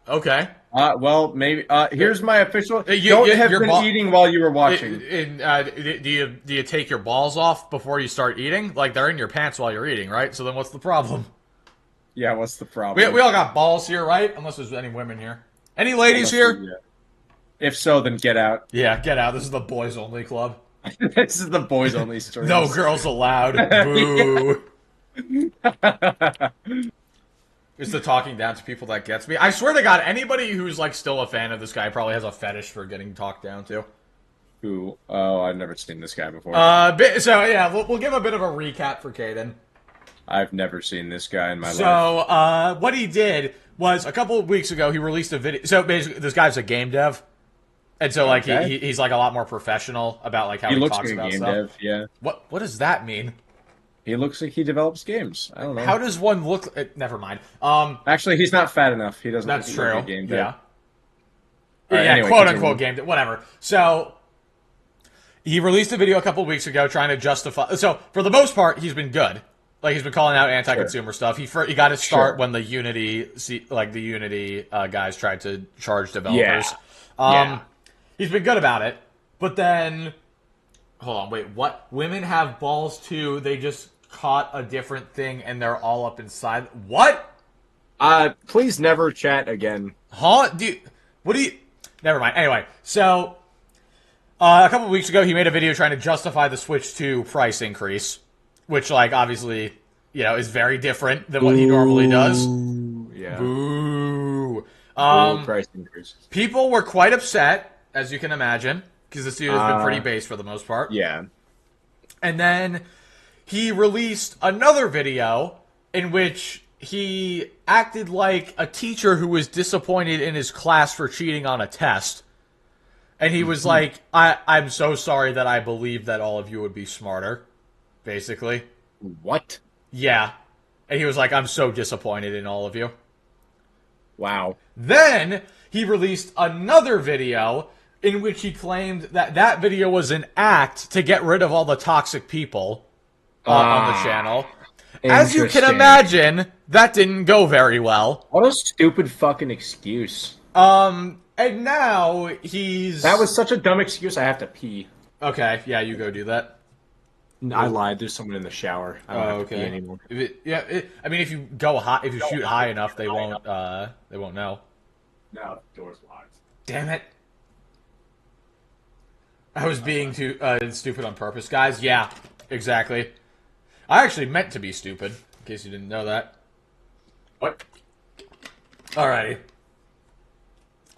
A: Okay.
C: Well, maybe. Here's my official.
A: You-
C: Don't
A: you-
C: have
A: your
C: been
A: ball-
C: eating while you were watching.
A: Do you take your balls off before you start eating? Like they're in your pants while you're eating, right? So then what's the problem?
C: Yeah, what's the problem?
A: We all got balls here, right? Unless there's any women here. Any ladies here?
C: Yeah. If so, then get out.
A: Yeah, get out. This is the boys only club.
C: This is the boys only story.
A: No girls allowed. Boo. It's the talking down to people that gets me. I swear to God, anybody who's like still a fan of this guy probably has a fetish for getting talked down to.
C: Who? Oh, I've never seen this guy before.
A: So yeah, we'll give a bit of a recap for Caden.
C: I've never seen this guy in my life.
A: So, what he did was a couple of weeks ago, he released a video. So basically, this guy's a game dev. And so, like,
C: Okay.
A: he's like a lot more professional about like how
C: He
A: he
C: looks
A: talks
C: like a
A: about
C: game
A: stuff.
C: dev. Yeah,
A: What does that mean?
C: he looks like he develops games. I don't know.
A: How does one look? Never mind.
C: Actually, he's not fat enough. He doesn't.
A: That's
C: look
A: true.
C: like a game dev.
A: Yeah.
C: All right,
A: Yeah,
C: anyway,
A: quote
C: continue.
A: unquote game dev. Whatever. So he released a video a couple of weeks ago trying to justify. So for the most part, he's been good. Like he's been calling out anti-consumer stuff. He got his start
C: Sure.
A: when the Unity guys tried to charge developers.
C: Yeah.
A: He's been good about it. But then, hold on, wait, what? Women have balls too. They just caught a different thing and they're all up inside. What?
C: Please never chat again.
A: Huh? What do you? Never mind. Anyway, so a couple of weeks ago, he made a video trying to justify the Switch 2 price increase, which, like, obviously, you know, is very different than what he normally does.
C: Yeah.
A: Boo.
C: Price increases.
A: People were quite upset, as you can imagine, because this dude has been pretty base for the most part.
C: Yeah.
A: And then he released another video in which he acted like a teacher who was disappointed in his class for cheating on a test. And he was like, I'm so sorry that I believed that all of you would be smarter, basically.
C: What?
A: Yeah. And he was like, I'm so disappointed in all of you.
C: Wow.
A: Then he released another video in which he claimed that that video was an act to get rid of all the toxic people on the channel. As you can
C: Interesting.
A: imagine, that didn't go very well.
C: What a stupid fucking excuse.
A: And now he's...
C: That was such a dumb excuse. I have to pee.
A: Okay, yeah, you go do that.
C: I lied. There's someone in the shower. I don't have to pee
A: Okay.
C: anymore.
A: I mean, if you go high, if you shoot high enough, they won't know.
C: No, the door's locked.
A: Damn it! I was being too stupid on purpose, guys. Yeah, exactly. I actually meant to be stupid, in case you didn't know that.
C: What?
A: Alrighty.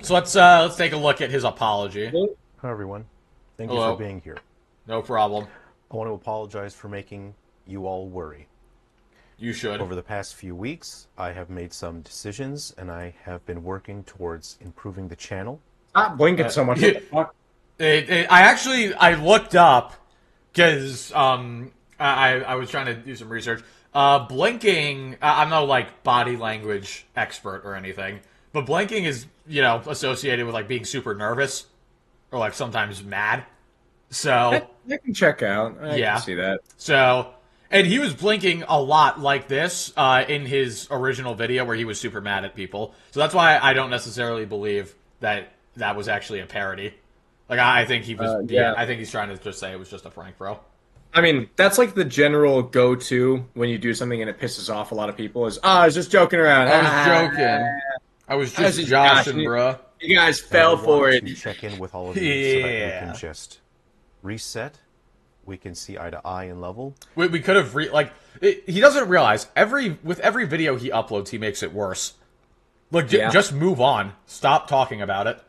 A: So let's take a look at his apology.
F: Hi, everyone. Thank
A: Hello.
F: you for being here.
A: No problem.
F: I want to apologize for making you all worry.
A: You should.
F: Over the past few weeks, I have made some decisions, and I have been working towards improving the channel.
C: Stop blinking so much. What the fuck?
A: I looked up because I was trying to do some research. Blinking. I'm no like body language expert or anything, but blinking is associated with like being super nervous or like sometimes mad. So
C: I can check out. I
A: Yeah.
C: can see that.
A: And he was blinking a lot like this in his original video where he was super mad at people. So that's why I don't necessarily believe that was actually a parody. Like I think he was.
C: Yeah.
A: I think he's trying to just say it was just a prank, bro.
C: I mean, that's like the general go-to when you do something and it pisses off a lot of people is, I was just joking around.
A: I was joking. I was just joshing, bruh.
C: You guys
F: I
C: fell
F: would
C: for
F: want
C: it.
F: to check in with all of you so that we
A: Yeah.
F: can just reset. We can see eye to eye and level.
A: We could have he doesn't realize with every video he uploads, he makes it worse. Look,
C: Yeah.
A: just move on. Stop talking about it.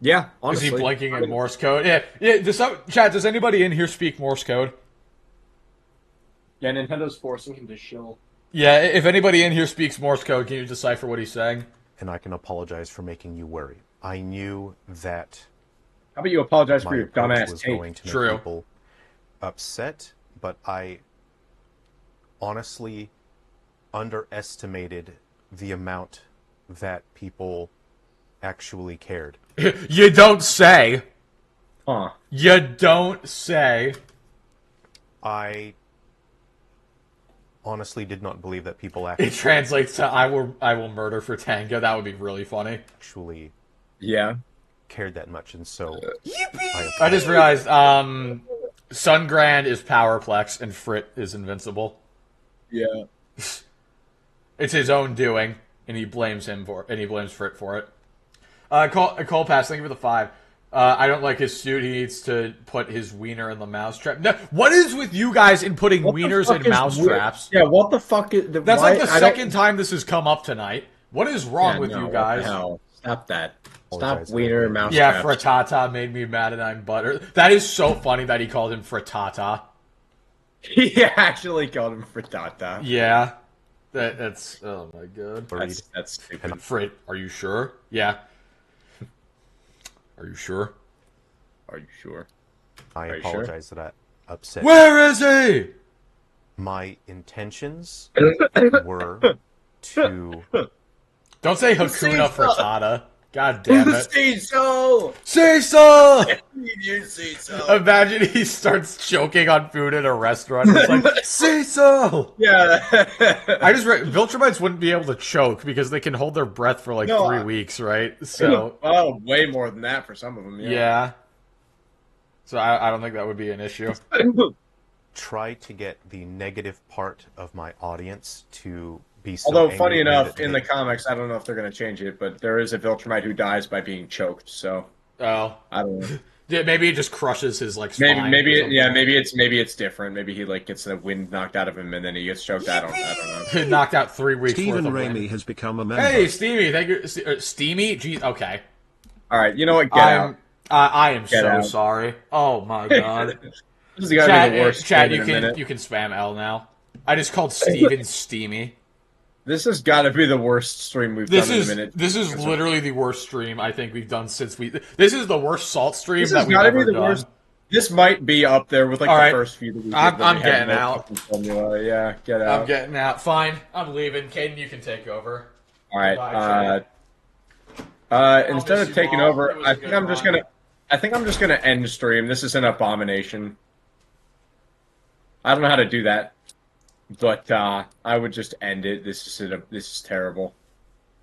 C: Yeah,
A: Is
C: honestly.
A: he blinking in Morse code? Yeah. Chat, does anybody in here speak Morse code?
C: Yeah, Nintendo's forcing him to shill.
A: Yeah, if anybody in here speaks Morse code, can you decipher what he's saying?
F: And I can apologize for making you worry. I knew that
C: How about you apologize for
F: my
C: your
F: approach
C: dumbass
F: was
C: take?
F: going to make
A: True.
F: people upset, but I honestly underestimated the amount that people actually cared.
A: You don't say.
C: Huh.
A: You don't say.
F: I honestly did not believe that people
A: It translates to I will murder for Tango. That would be really funny.
F: actually
C: Yeah.
F: cared that much, and so
A: I just realized Sungrand is Powerplex and Frit is Invincible.
C: Yeah.
A: It's his own doing, and he blames Frit for it. Cole Pass, thank you for the 5. I don't like his suit. He needs to put his wiener in the mousetrap. No, what is with you guys in putting wieners in mousetraps?
C: Yeah, what the fuck is...
A: That's like the second time this has come up tonight. What is wrong with you
C: What
A: guys?
C: the hell? Stop that. Stop
F: Apologize.
C: wiener mouse
A: Yeah,
C: traps.
A: frittata made me mad and I'm butter. That is so funny that he called him frittata.
C: He actually called him frittata.
A: Yeah. That's oh my god.
C: That's stupid.
A: Frit, are you sure? Yeah. Are you sure?
C: Are you sure?
F: I
C: Are you sure?
F: apologize that I upset.
A: Where is he?
F: My intentions were to
A: Don't say Hakuna Frittata. God damn it.
C: Say so!
A: Say so!
C: You say so.
A: Imagine he starts choking on food at a restaurant. It's like, say so!
C: Yeah.
A: I just read Viltrumites wouldn't be able to choke because they can hold their breath for like
C: No,
A: 3 weeks, right? So
C: Oh, way more than that for some of them.
A: yeah. So I don't think that would be an issue.
F: try to get the negative part of my audience to be so
C: Although,
F: angry
C: funny
F: at me
C: enough,
F: that
C: in
F: they-
C: the comics, I don't know if they're going to change it, but there is a Viltrumite who dies by being choked. So
A: Oh.
C: I don't know.
A: Yeah, maybe it just crushes his like spine.
C: Maybe
A: or something.
C: maybe it's different. Maybe he like gets the wind knocked out of him and then he gets choked. I don't know.
A: Knocked out 3 weeks
D: Stephen
A: worth of
D: Raimi
A: wind.
D: has become a member.
A: Hey, Steamy, thank you. Steamy? Jeez, okay.
C: All right, you know what? Get out.
A: I am
C: Get
A: so
C: out.
A: sorry. Oh my god.
C: This is gotta be the worst.
A: Chad,
C: stream in a minute.
A: you can spam L now. I just called Steven Steamy.
C: This has got to be the worst stream we've done in a minute.
A: This is literally the worst stream I think we've done since we. This is the worst salt stream
C: This
A: that
C: has
A: we've
C: got to
A: ever
C: be the
A: done.
C: worst. This might be up there with like
A: All
C: the
A: right.
C: first few that we did.
A: I'm
C: when we had
A: getting
C: no
A: out.
C: fucking formula. Yeah, get out.
A: I'm getting out. Fine, I'm leaving. Caden, you can take over.
C: All right.
A: Goodbye, Chad.
C: Instead
A: miss
C: of
A: you,
C: taking
A: Bob.
C: over,
A: It was
C: I
A: a
C: think
A: good
C: I'm just
A: run.
C: gonna. I think I'm just gonna end stream. This is an abomination. I don't know how to do that, but I would just end it. This is terrible.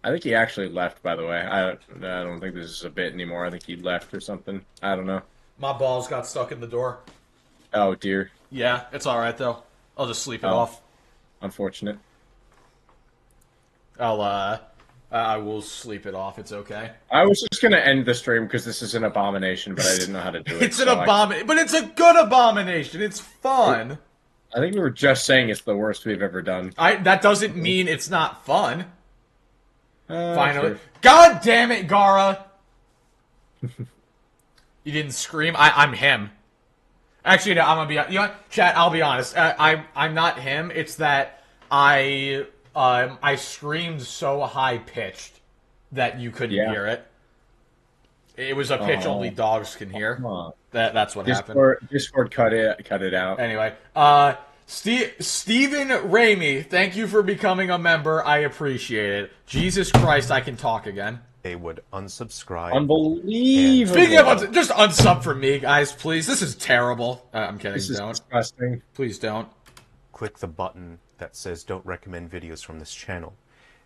C: I think he actually left. By the way, I don't think this is a bit anymore. I think he left or something. I don't know.
A: My balls got stuck in the door.
C: Oh dear,
A: Yeah, it's all right though. I'll just sleep it
C: Oh.
A: off.
C: unfortunate.
A: I will sleep it off. It's okay.
C: I was just gonna end the stream because this is an abomination, but I didn't know how to do it.
A: It's an
C: so
A: abomination, but it's a good abomination. It's fun.
C: I think we were just saying it's the worst we've ever done.
A: That doesn't mean it's not fun. Finally,
C: Sure.
A: God damn it, Gara! You didn't scream. I'm him. Actually, no. I'm gonna be. You know what, chat? I'll be honest. I'm not him. It's that I screamed so high pitched that you couldn't
C: Yeah.
A: hear it. It was a pitch only dogs can hear.
C: Come on.
A: That's what happened.
C: Discord cut it out.
A: Anyway, Stephen Raimi, thank you for becoming a member. I appreciate it. Jesus Christ, I can talk again.
F: they would unsubscribe.
C: Unbelievable.
A: Speaking of just unsub for me, guys, please. This is terrible. I'm kidding.
C: This is
A: Don't.
C: disgusting.
A: Please don't.
F: Click the button that says don't recommend videos from this channel.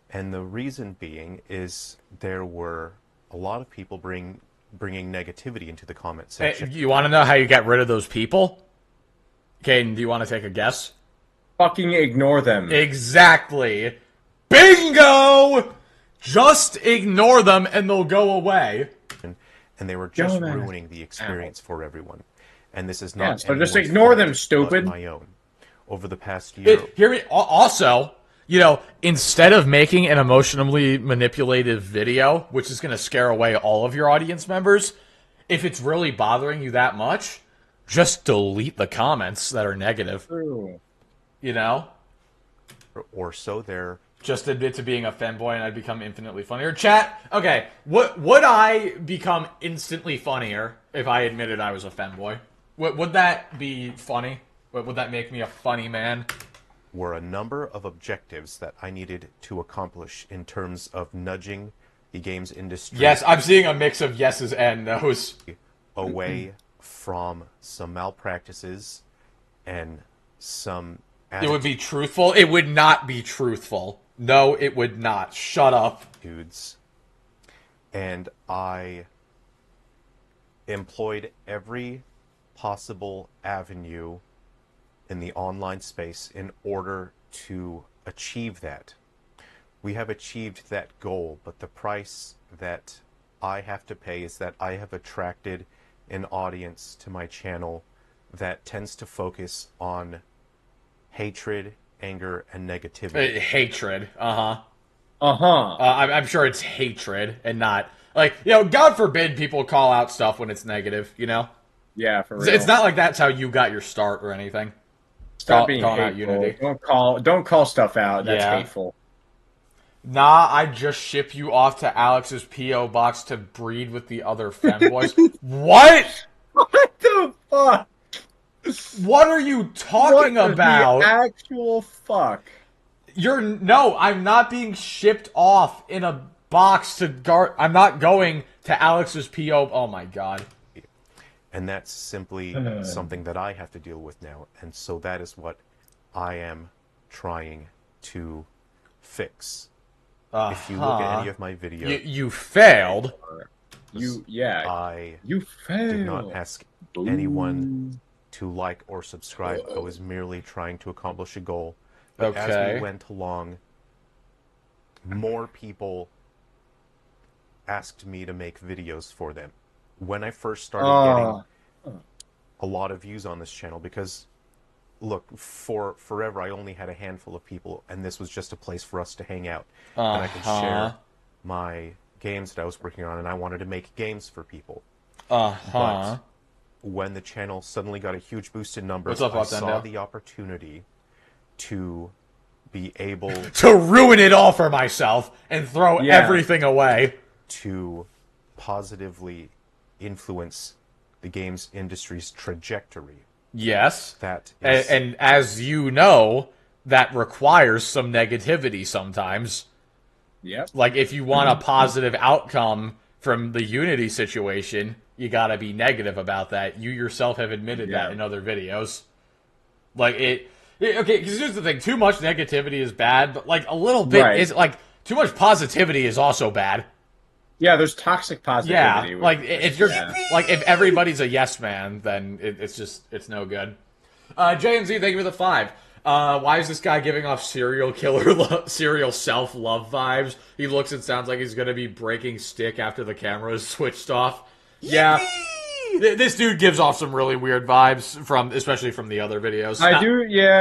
F: And the reason being is there were a lot of people bringing negativity into the comment
A: Hey,
F: section.
A: you want to know how you get rid of those people? Caden, do you want to take a guess?
C: Fucking ignore them.
A: Exactly. Bingo! Just ignore them and they'll go away.
F: And they were just ruining the experience for everyone. And this is not.
C: Yeah, so just
F: anyone's
C: ignore
F: fault,
C: them, stupid.
F: but my own. Over the past year,
A: Hear me. Also, you know, instead of making an emotionally manipulative video, which is going to scare away all of your audience members, if it's really bothering you that much, just delete the comments that are negative.
C: True.
A: You know?
F: or so they're.
A: Just admit to being a fanboy and I'd become infinitely funnier. Chat, okay, would I become instantly funnier if I admitted I was a fanboy? Would that be funny? Would that make me a funny man?
F: Were a number of objectives that I needed to accomplish in terms of nudging the games industry.
A: Yes, I'm seeing a mix of yeses and nos.
F: Away from some malpractices and some.
A: It would be truthful. It would not be truthful. No, it would not. Shut up.
F: Attitudes. And I employed every possible avenue in the online space in order to achieve that. We have achieved that goal, but the price that I have to pay is that I have attracted an audience to my channel that tends to focus on hatred, anger, and negativity.
A: Hatred. Uh-huh.
C: Uh-huh.
A: I'm sure it's hatred and not... Like, you know, God forbid people call out stuff when it's negative, you know?
C: Yeah, for real.
A: It's not like that's how you got your start or anything.
C: Stop being
A: calling out
C: hateful.
A: Unity.
C: Don't call stuff out. That's
A: Yeah.
C: hateful.
A: Nah, I'd just ship you off to Alex's P.O. box to breed with the other femboys. What?
C: What the fuck?
A: What are you talking
C: What
A: about?
C: the actual fuck?
A: No, I'm not being shipped off in a box to guard. I'm not going to Alex's P.O. Oh my god.
F: And that's simply something that I have to deal with now. And so that is what I am trying to fix. If you look at any of my videos,
A: You failed.
F: I
C: You failed.
F: did not ask anyone to like or subscribe. I was merely trying to accomplish a goal. But as
A: Okay.
F: we went along, more people asked me to make videos for them. When I first started getting a lot of views on this channel, because look, for forever I only had a handful of people, and this was just a place for us to hang out, and I could share my games that I was working on, and I wanted to make games for people. But when the channel suddenly got a huge boost in numbers,
A: What's up,
F: I saw
A: Otendo?
F: the opportunity to be able
A: To ruin it all for myself and throw everything away.
F: to positively influence the games industry's trajectory.
A: Yes.
F: That is,
A: And as you know, that requires some negativity sometimes.
C: Yep.
A: Like, if you want a positive outcome from the Unity situation, you gotta be negative about that. You yourself have admitted that in other videos. Like, okay, because here's the thing. Too much negativity is bad, but, like, a little bit is, like, too much positivity is also bad.
C: Yeah, there's toxic positivity.
A: Yeah, like, if you're, like, if everybody's a yes man, then it's no good. J&Z, thank you for the 5. Why is this guy giving off serial self-love vibes? He looks and sounds like he's gonna be breaking stick after the camera is switched off. Yeah. This dude gives off some really weird vibes, especially from the other videos.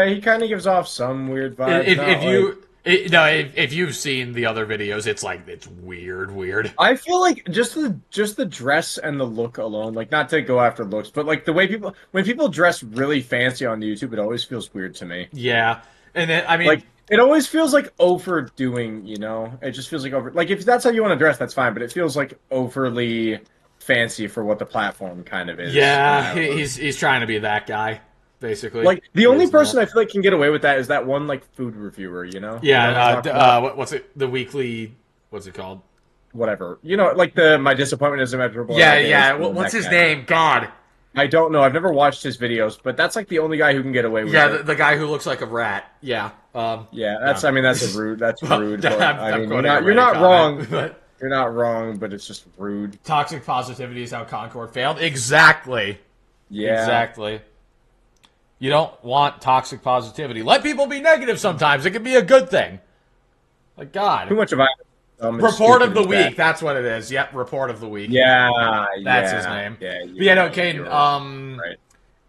C: He kind of gives off some weird vibes.
A: If you've seen the other videos, it's like, it's weird.
C: I feel like just the dress and the look alone, like, not to go after looks, but like the way when people dress really fancy on YouTube, it always feels weird to me.
A: Yeah, and then I mean,
C: like, it always feels like overdoing, you know? It just feels like like, if that's how you want to dress, that's fine, but it feels like overly fancy for what the platform kind of is.
A: yeah,
C: you know?
A: he's trying to be that guy, basically.
C: Like, the only person I feel like can get away with that is that one, like, food reviewer, you know?
A: Yeah, what's it? The weekly, what's it called?
C: Whatever. You know, like my disappointment is immeasurable.
A: Yeah. What's his name? God.
C: I don't know. I've never watched his videos, but that's like the only guy who can get away with it.
A: Yeah, the guy who looks like a rat. Yeah.
C: That's rude. That's rude. But,
A: you're
C: not wrong.
A: But
C: You're not wrong, but it's just rude.
A: Toxic positivity is how Concord failed. Exactly.
C: Yeah.
A: Exactly. You don't want toxic positivity. Let people be negative sometimes. It can be a good thing. Like, God.
C: Too much of
A: Report of the week. That's what it is. Yep, report of the week.
C: Yeah,
A: That's his name.
C: Yeah,
A: But yeah, no, Caden,
C: right.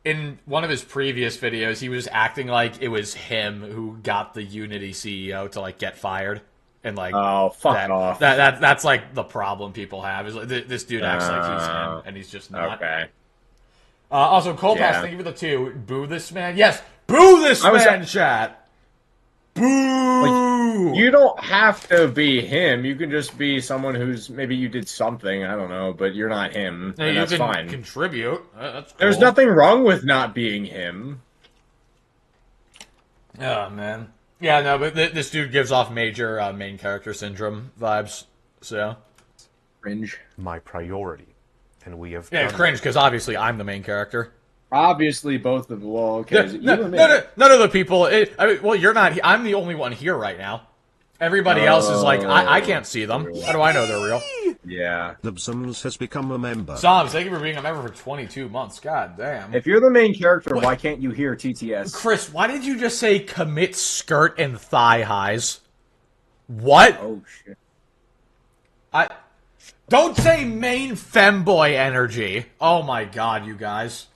A: in one of his previous videos, he was acting like it was him who got the Unity CEO to, like, get fired. And, like,
C: Oh, fuck off.
A: That's, like, the problem people have. Is like, this dude acts like he's him, and he's just not.
C: Okay.
A: Also, Colepass,
C: Yeah.
A: thank you for the 2. Boo this man. Yes, boo this man, chat. Boo!
C: Like, you don't have to be him. You can just be someone who's maybe you did something. I don't know, but you're not him.
A: Now,
C: And
A: you
C: that's
A: can
C: fine.
A: contribute. That's cool.
C: There's nothing wrong with not being him.
A: Oh, man. Yeah, no, but this dude gives off major main character syndrome vibes, so.
C: Cringe.
F: My priority. And we have
A: Yeah,
F: done
A: cringe, because obviously I'm the main character.
C: Obviously, both of well, okay.
A: None of the people. Well, you're not. I'm the only one here right now. Everybody else is like, I can't see them. How do I know they're real?
C: Yeah.
D: Libsums has become a member.
A: Psalms, thank you for being a member for 22 months. God damn.
C: If you're the main character, why can't you hear TTS?
A: Chris, why did you just say commit skirt and thigh highs? What?
C: Oh shit.
A: Don't say main femboy energy. Oh my god, you guys.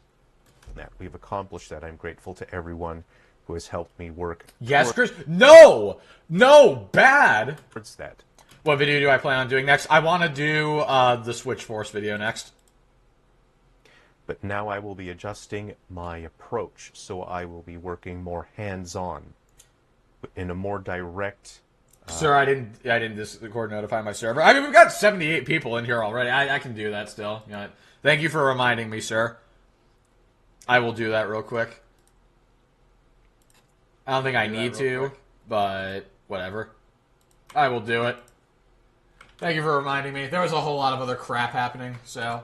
F: that. We've accomplished that. I'm grateful to everyone who has helped me work
A: Yes, Chris. No! No! Bad!
F: towards that.
A: What video do I plan on doing next? I want to do the Switch Force video next.
F: But now I will be adjusting my approach, so I will be working more hands-on, in a more direct.
A: Sir, I didn't Discord notify my server. I mean, we've got 78 people in here already. I can do that still. You know, thank you for reminding me, sir. I will do that real quick. I don't think I need to, but whatever. I will do it. Thank you for reminding me. There was a whole lot of other crap happening, so.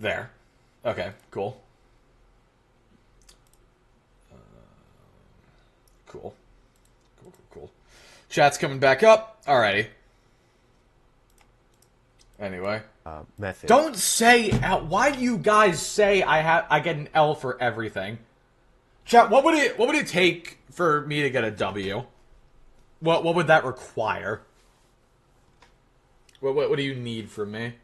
A: There. Okay, cool. Cool. Cool. Chat's coming back up. Alrighty. Anyway.
F: Method.
A: Don't say L. Why do you guys say I get an L for everything? Chat, what would it take for me to get a W? What would that require? What do you need from me?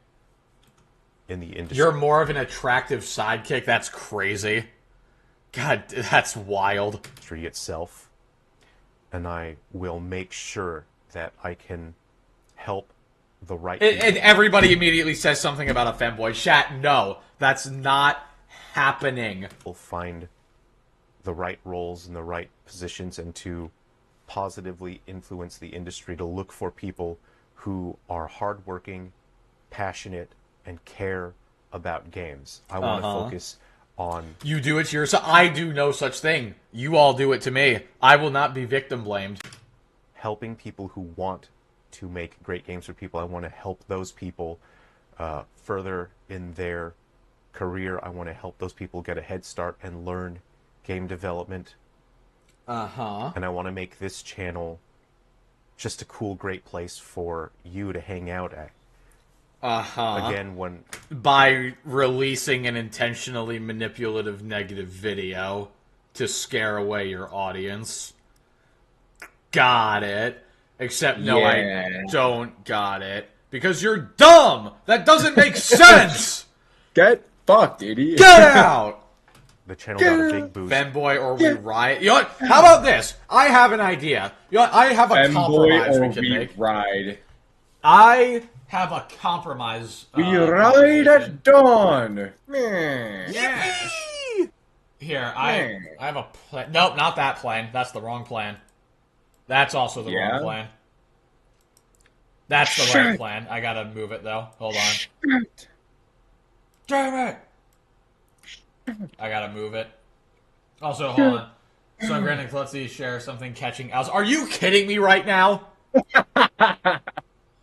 F: In the industry.
A: You're more of an attractive sidekick? That's crazy. God, that's wild.
F: Industry itself, and I will make sure that I can help the right
A: And everybody immediately says something about a femboy. Chat, no, that's not happening.
F: people find the right roles and the right positions, and to positively influence the industry to look for people who are hardworking, passionate, and care about games. I want to focus on
A: You do it to yourself. I do no such thing. You all do it to me. I will not be victim blamed.
F: helping people who want to make great games for people. I want to help those people further in their career. I want to help those people get a head start and learn game development. And I want to make this channel just a cool, great place for you to hang out at. Again, when
A: By releasing an intentionally manipulative negative video to scare away your audience. Got it. Except, no,
C: Yeah.
A: I don't got it. Because you're dumb! That doesn't make sense!
C: Get fucked, idiot.
A: Get out!
F: the channel got a big boost.
A: Fanboy or we riot. You know what? How about this? I have an idea. You know what? I have a
C: Fanboy
A: compromise
C: or
A: we can
C: we
A: make.
C: ride.
A: I have a compromise.
C: We ride
A: proposition.
C: at dawn. Meh.
A: Yes. Here, I have a plan. Nope, not that plan. That's the wrong plan. That's also the wrong plan. That's the right plan. I gotta move it though. Hold on. Damn it! I gotta move it. Also, hold on. So, Granny, let's see, share something catching owls. Are you kidding me right now?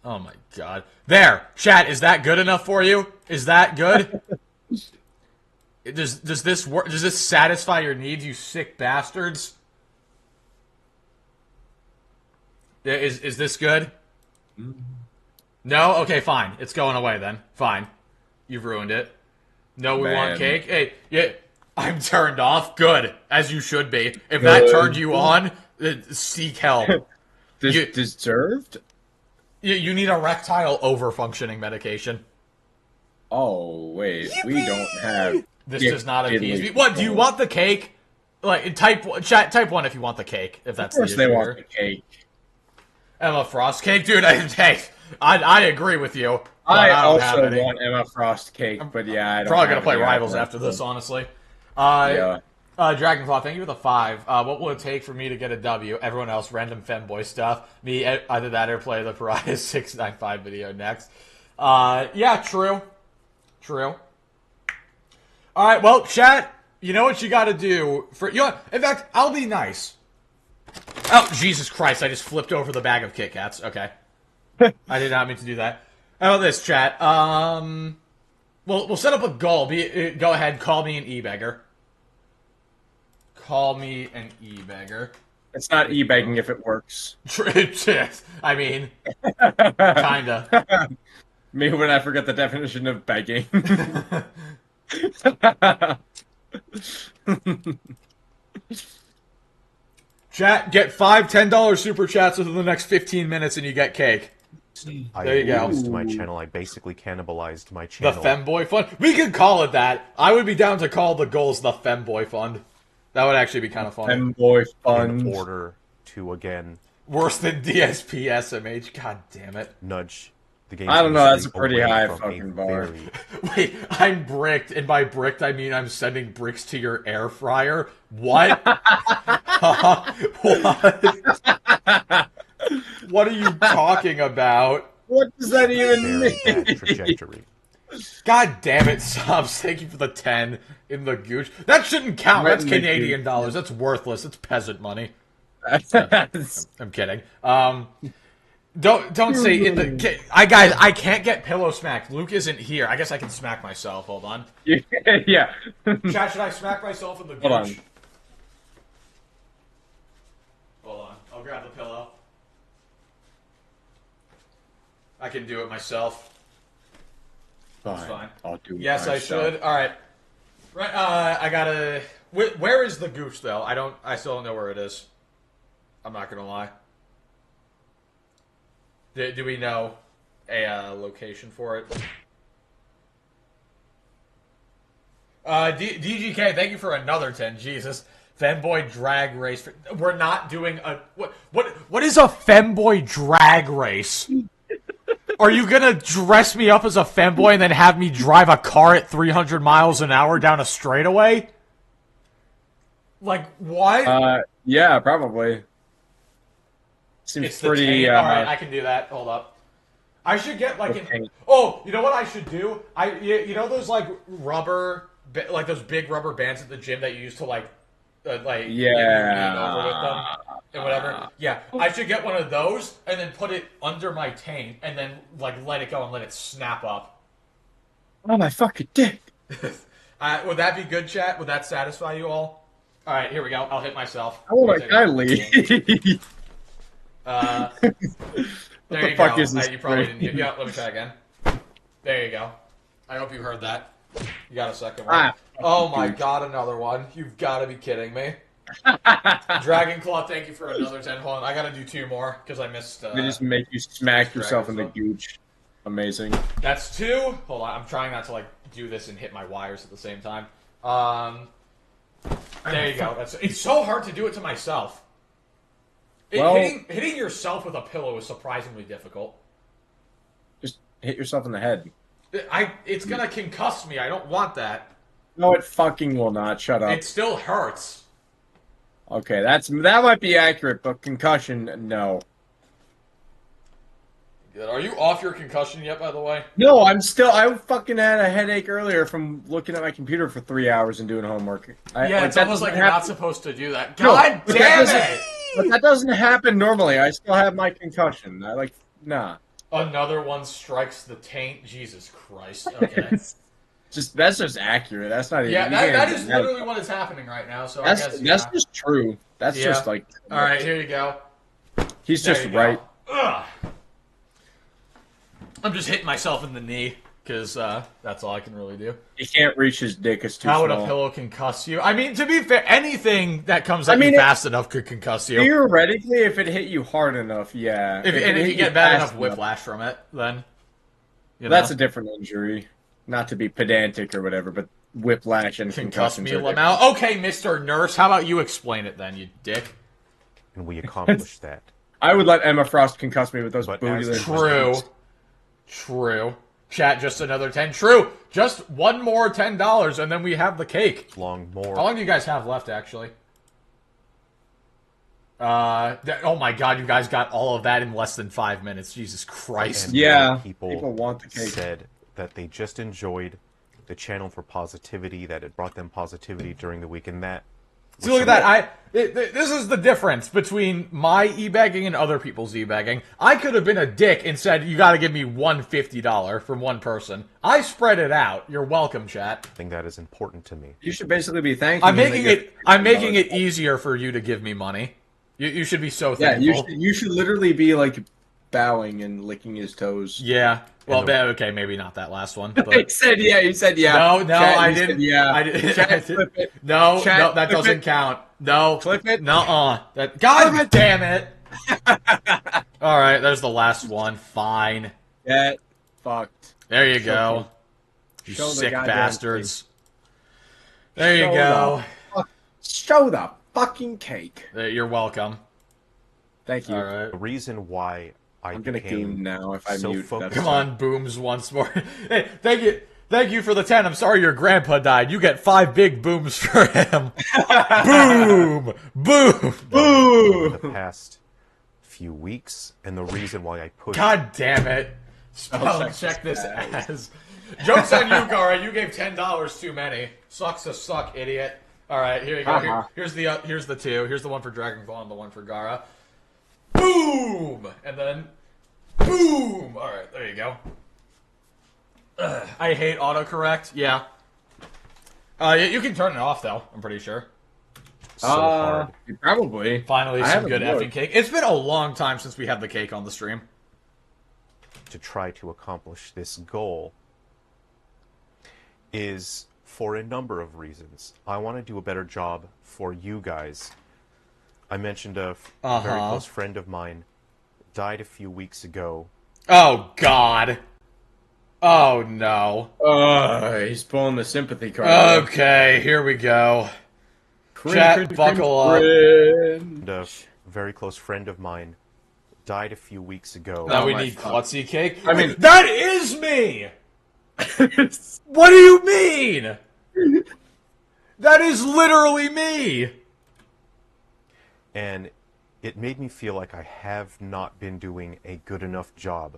A: Oh my god. There! Chat, is that good enough for you? Is that good? Does this work? Does this satisfy your needs, you sick bastards? Is this good? No? Okay, fine. It's going away then. Fine. You've ruined it. No, we want cake? Hey, yeah, I'm turned off. Good. As you should be. If that turned you on, seek help.
C: Deserved?
A: You need erectile overfunctioning medication.
C: Oh, wait. We don't have...
A: This does not appease me. What, do you want the cake? Like, type 1 if you want the cake, if that's the issue.
C: Of course they want the cake.
A: Emma Frost cake? Dude, I agree with you.
C: I also want Emma Frost cake, but yeah, I don't
A: probably going to play Rivals after this, honestly.
C: Yeah.
A: Dragonclaw, thank you for the 5. What will it take for me to get a W? Everyone else, random Fanboy stuff. Me, either that or play the Pariah 695 video next. Yeah, true. True. Alright, well, chat, you know what you gotta do for... You know, in fact, I'll be nice. Oh, Jesus Christ, I just flipped over the bag of Kit Kats. Okay. I did not mean to do that. How about this, chat? We'll set up a goal. Go ahead, call me an e-beggar. Call me an e-beggar.
C: It's not e-begging if it works.
A: I mean, kinda.
C: Me when I forget the definition of begging.
A: Chat, get 5 $10 super chats within the next 15 minutes and you get cake. There you go.
F: My channel. I basically cannibalized my channel.
A: The Femboy Fund? We could call it that. I would be down to call the goals the Femboy Fund. That would actually be kind of fun.
C: Femboy Fund.
F: In order to, again...
A: Worse than DSP SMH. God damn it.
F: Nudge the game.
C: I don't know, that's a pretty high fucking bar.
A: Wait, I'm bricked, and by bricked I mean I'm sending bricks to your air fryer? What? What? What are you talking about?
C: What does that even mean?
F: Trajectory.
A: God damn it, subs. Thank you for the 10 in the gooch. That shouldn't count. That's Canadian dollars. That's worthless. It's peasant money. I'm kidding. Don't say in the... Guys, I can't get pillow smacked. Luke isn't here. I guess I can smack myself. Hold on.
C: Yeah.
A: Chat, should I smack myself in the gooch?
C: Hold on.
A: Hold on. I'll grab the pillow. I can do it myself. It's fine.
C: I'll do it
A: yes,
C: myself.
A: I should. All right. Right. I gotta... Where is the gooch, though? I still don't know where it is. I'm not gonna lie. Do we know a location for it? DGK, thank you for another 10. Jesus. Femboy drag race. We're not doing a... What is a femboy drag race? Are you gonna dress me up as a femboy and then have me drive a car at 300 miles an hour down a straightaway? Like, what?
C: Yeah, probably. Seems
A: it's
C: pretty.
A: Alright, I can do that. Hold up. I should get like an... Oh, you know what I should do? You know those like rubber, like those big rubber bands at the gym that you use to like lean over with them and whatever. Yeah, I should get one of those and then put it under my taint and then like let it go and let it snap up.
C: Oh my fucking dick!
A: Would that be good, chat? Would that satisfy you all? All right, here we go. I'll hit myself.
C: I want a guy leave.
A: There you go. You probably didn't. Yeah, let me try again. There you go. I hope you heard that. You got a second one. Oh my god, another one. You've got to be kidding me. Dragonclaw, thank you for another 10. Hold on, I got to do 2 more because I missed...
C: They just make you smack yourself in the gooch. Amazing.
A: That's 2. Hold on, I'm trying not to like do this and hit my wires at the same time. There you go. It's so hard to do it to myself. Hitting yourself with a pillow is surprisingly difficult.
C: Just hit yourself in the head.
A: It's gonna concuss me. I don't want that.
C: No, it fucking will not. Shut up.
A: It still hurts.
C: Okay, that might be accurate, but concussion, no.
A: Are you off your concussion yet, by the way?
C: No, I fucking had a headache earlier from looking at my computer for 3 hours and doing homework.
A: It's almost like you're not supposed to do that. God damn it!
C: But that doesn't happen normally. I still have my concussion. Nah.
A: Another one strikes the taint. Jesus Christ. Okay.
C: That's just accurate. That's not even...
A: Yeah, that is literally what is happening right now, so I guess...
C: That's just true. That's just like...
A: Alright, here you go.
C: He's just right.
A: Ugh. I'm just hitting myself in the knee, because that's all I can really do.
C: He can't reach his dick. It's too
A: How
C: small.
A: would a pillow concuss you? I mean, to be fair, anything that comes at you fast enough could concuss you.
C: Theoretically, if it hit you hard enough, yeah.
A: If you get bad enough whiplash from it, then...
C: That's a different injury. Not to be pedantic or whatever, but whiplash and
A: Concuss
C: concussions
A: me,
C: are different.
A: Lamau. Okay, Mr. Nurse, how about you explain it then, you dick?
F: And we accomplished that.
C: I would let Emma Frost concuss me with those
F: But
C: boogyless.
A: True. Chat, just another 10. True. Just one more $10, and then we have the cake. How long do you guys have left, actually? Oh my god, you guys got all of that in less than 5 minutes. Jesus Christ.
F: And
C: Yeah,
F: people
C: want the cake.
F: said that they just enjoyed the channel for positivity, that it brought them positivity during the week, and that...
A: See, look at that. This is the difference between my e-bagging and other people's e-bagging. I could have been a dick and said, you gotta give me $150 from one person. I spread it out. You're welcome, chat.
F: I think that is important to me.
C: You should basically be thanking
A: I'm
C: him
A: making it easier for you to give me money. You should be so thankful.
C: You should literally be like bowing and licking his toes.
A: Yeah. Well, okay, maybe not that last one. But...
C: He said yeah. You said yeah.
A: No,
C: Chat,
A: I
C: you
A: didn't.
C: said yeah.
A: I didn't.
C: Chat, flip it.
A: No,
C: Chat,
A: no, that
C: flip
A: doesn't
C: it.
A: count. No.
C: Flip it.
A: Nuh-uh. God damn it. All right, there's the last one. Fine.
C: Get fucked.
A: There you go. You
C: Show the
A: sick
C: goddamn
A: bastards. There you go.
C: Show the fucking cake.
A: You're welcome.
C: Thank you.
A: All right.
F: The reason why
C: I'm gonna goon now if I
F: so
C: mute.
F: focused
A: Come on, Booms, once more. Hey, thank you for the 10. I'm sorry your grandpa died. You get 5 big booms for him. Boom! Boom!
F: the past few weeks, and the reason why I pushed...
A: God damn it. Spell check this as. Joke's on you, Gara. You gave $10 too many. Sucks to suck, idiot. Alright, here you go. Here's the 2. Here's the one for Dragonfall and the one for Gara. Boom! And then... Boom! Alright, there you go. I hate autocorrect. Yeah. You can turn it off, though. I'm pretty sure.
F: So hard
C: Probably.
A: Finally, some good effing cake. It's been a long time since we had the cake on the stream.
F: to try to accomplish this goal is for a number of reasons. I want to do a better job for you guys. I mentioned a very close friend of mine died a few weeks ago.
A: Oh, God. Oh, no.
C: He's pulling the sympathy card.
A: Okay, here we go. Chat, buckle up.
F: And a very close friend of mine died a few weeks ago.
A: Now we need klutzy cake.
C: I mean,
A: that is me! What do you mean? That is literally me!
F: And it made me feel like I have not been doing a good enough job.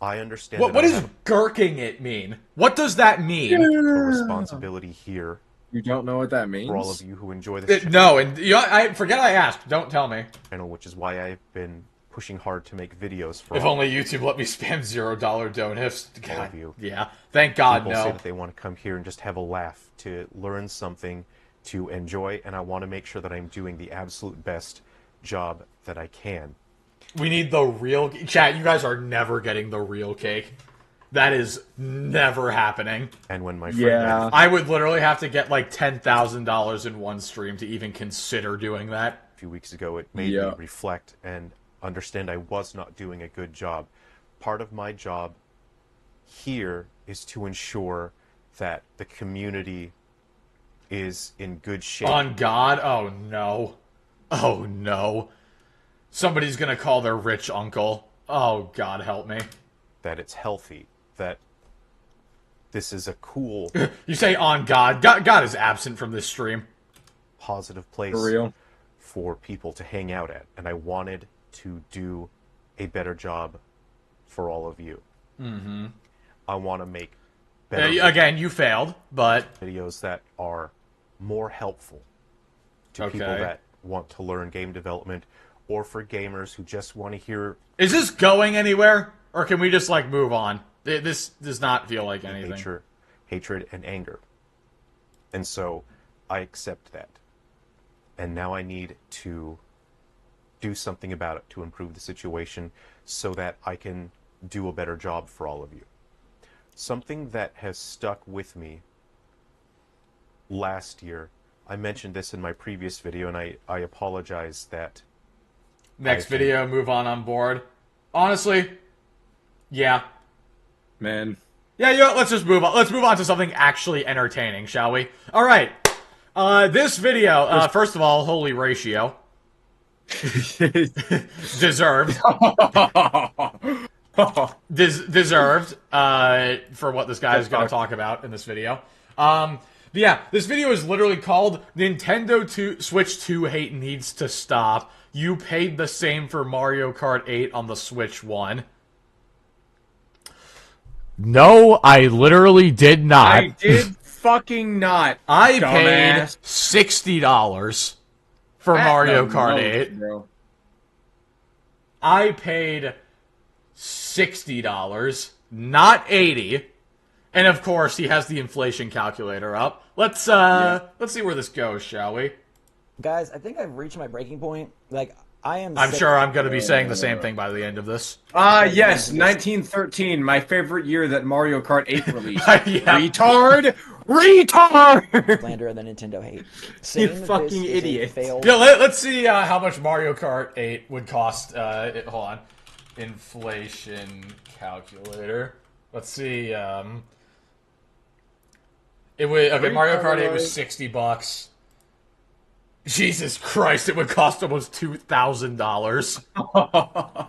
F: I understand
A: What does gurking it mean? What does that mean?
F: a responsibility here
C: You don't know what that means?
F: for all of you who enjoy this
A: No, and I forget I asked. Don't tell me.
F: channel, which is why I've been pushing hard to make videos for
A: If
F: all
A: only YouTube let me spam $0 donations. God,
F: of you.
A: yeah. Thank God,
F: People say
A: no.
F: that they want to come here and just have a laugh, to learn something, to enjoy, and I want to make sure that I'm doing the absolute best job that I can.
A: We need the real... Chat, you guys are never getting the real cake. That is never happening.
F: And when my friend
A: I would literally have to get like $10,000 in one stream to even consider doing that.
F: a few weeks ago, it made me reflect and understand I was not doing a good job. Part of my job here is to ensure that the community is in good shape.
A: On God? Oh, no. Oh, no. Somebody's gonna call their rich uncle. Oh, God help me.
F: That it's healthy. That this is a cool,
A: You say on God. God is absent from this stream.
F: positive place
C: For real?
F: for people to hang out at. And I wanted to do a better job for all of you. Mm-hmm. I want to make better
A: Again, you failed, but...
F: videos that are more helpful to people that want to learn game development, or for gamers who just want to hear
A: Is this going anywhere? Or can we just, like, move on? This does not feel like anything.
F: hatred and anger. And so I accept that. And now I need to do something about it to improve the situation so that I can do a better job for all of you. Something that has stuck with me last year, I mentioned this in my previous video, and I apologize that...
A: Next video, move on board. Honestly, yeah.
C: Man.
A: Yeah, let's just move on. Let's move on to something actually entertaining, shall we? All right. This video, first of all, holy ratio. Deserved. Deserved for what this guy is going to talk about in this video. But yeah, this video is literally called Nintendo Switch 2 Hate Needs to Stop. You paid the same for Mario Kart 8 on the Switch 1. No, I literally did not.
C: I did fucking not.
A: I paid
C: dumbass.
A: $60 for Mario Kart 8.
C: Bro.
A: I paid $60, not $80. And of course, he has the inflation calculator up. Let's see where this goes, shall we?
G: Guys, I think I've reached my breaking point. Like, I'm
A: sure I'm going to be saying the same thing by the end of this.
C: Yes, 1913, my favorite year that Mario Kart 8 released.
A: Yeah.
C: Retard!
G: Slander and the Nintendo hate.
C: You fucking idiot.
A: Yeah, let's see how much Mario Kart 8 would cost. Hold on. Inflation calculator. Let's see. Mario Kart 8 was $60. Jesus Christ, it would cost almost $2,000.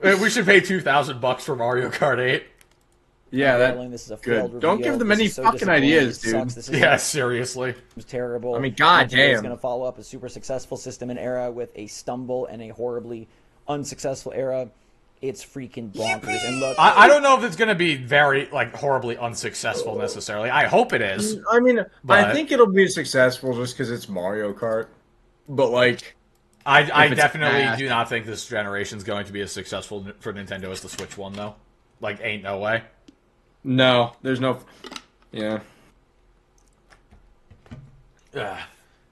A: We should pay $2,000 for Mario Kart 8.
C: Yeah,
G: this is a
C: good. Don't give them any fucking ideas, dude.
A: Yeah, seriously.
G: It was terrible.
C: I mean, goddamn.
G: It's going to follow up a super successful system and era with a stumble and a horribly unsuccessful era. It's freaking bonkers. And look,
A: I don't know if it's going to be very, horribly unsuccessful necessarily. I hope it is.
C: I mean,
A: but
C: I think it'll be successful just because it's Mario Kart. But,
A: I definitely do not think this generation's going to be as successful for Nintendo as the Switch one, though. Ain't no way.
C: No, there's no... Yeah.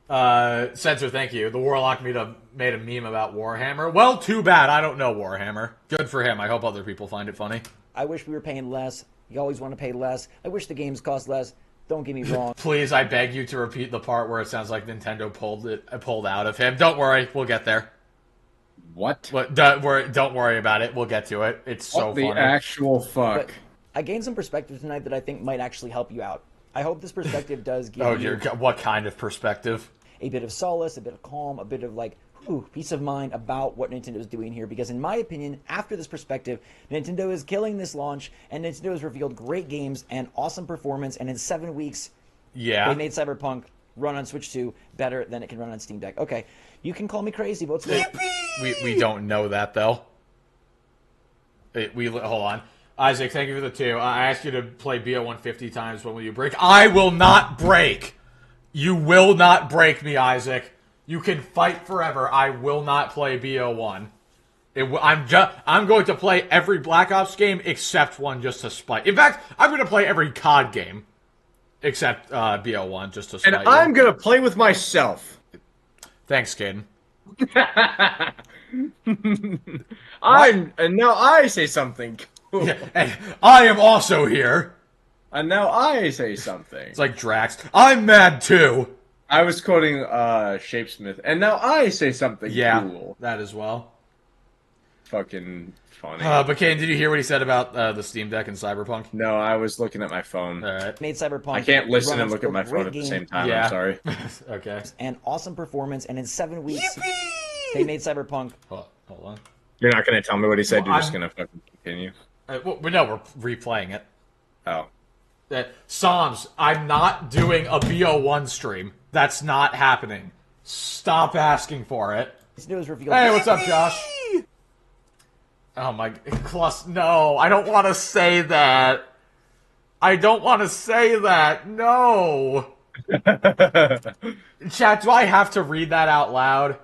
A: Censor, thank you. The Warlock made a meme about Warhammer. Well, too bad. I don't know Warhammer. Good for him. I hope other people find it funny.
G: I wish we were paying less. You always want to pay less. I wish the games cost less. Don't get me wrong.
A: Please, I beg you to repeat the part where it sounds like Nintendo pulled out of him. Don't worry. We'll get there.
C: What?
A: Don't worry about it. We'll get to it. It's so funny.
C: What the actual fuck?
G: But I gained some perspective tonight that I think might actually help you out. I hope this perspective does give you...
A: What kind of perspective?
G: A bit of solace, a bit of calm, a bit of peace of mind about what Nintendo is doing here. Because in my opinion, after this perspective, Nintendo is killing this launch, and Nintendo has revealed great games and awesome performance, and in 7 weeks, they made Cyberpunk run on Switch 2 better than it can run on Steam Deck. Okay, you can call me crazy, but what's good?
A: We don't know that, though. Hold on. Isaac, thank you for the 2. I asked you to play BO1 50 times. When will you break? I will not break! You will not break me, Isaac. You can fight forever. I will not play BO1. I'm going to play every Black Ops game except one just to spite. In fact, I'm going to play every COD game except BO1 just to spite.
C: And I'm going to play with myself.
A: Thanks, Caden.
C: And now I say something.
A: Yeah, and I am also here.
C: And now I say something.
A: It's like Drax. I'm mad too.
C: I was quoting Shapesmith, and now I say something cool.
A: That as well.
C: Fucking funny.
A: But Kane, did you hear what he said about the Steam Deck and Cyberpunk?
C: No, I was looking at my phone.
A: All right.
G: Made Cyberpunk.
C: I can't listen and look at my phone at the same time.
A: Yeah.
C: I'm sorry.
A: Okay.
G: And awesome performance, and in 7 weeks, they made Cyberpunk.
A: Hold on.
C: You're not going to tell me what he said. You're just going to fucking continue.
A: No, we're replaying it.
C: Oh.
A: Psalms, I'm not doing a BO1 stream. That's not happening. Stop asking for it. Hey, what's up, Josh? Oh my... No, I don't want to say that. I don't want to say that. No. Chat, do I have to read that out loud?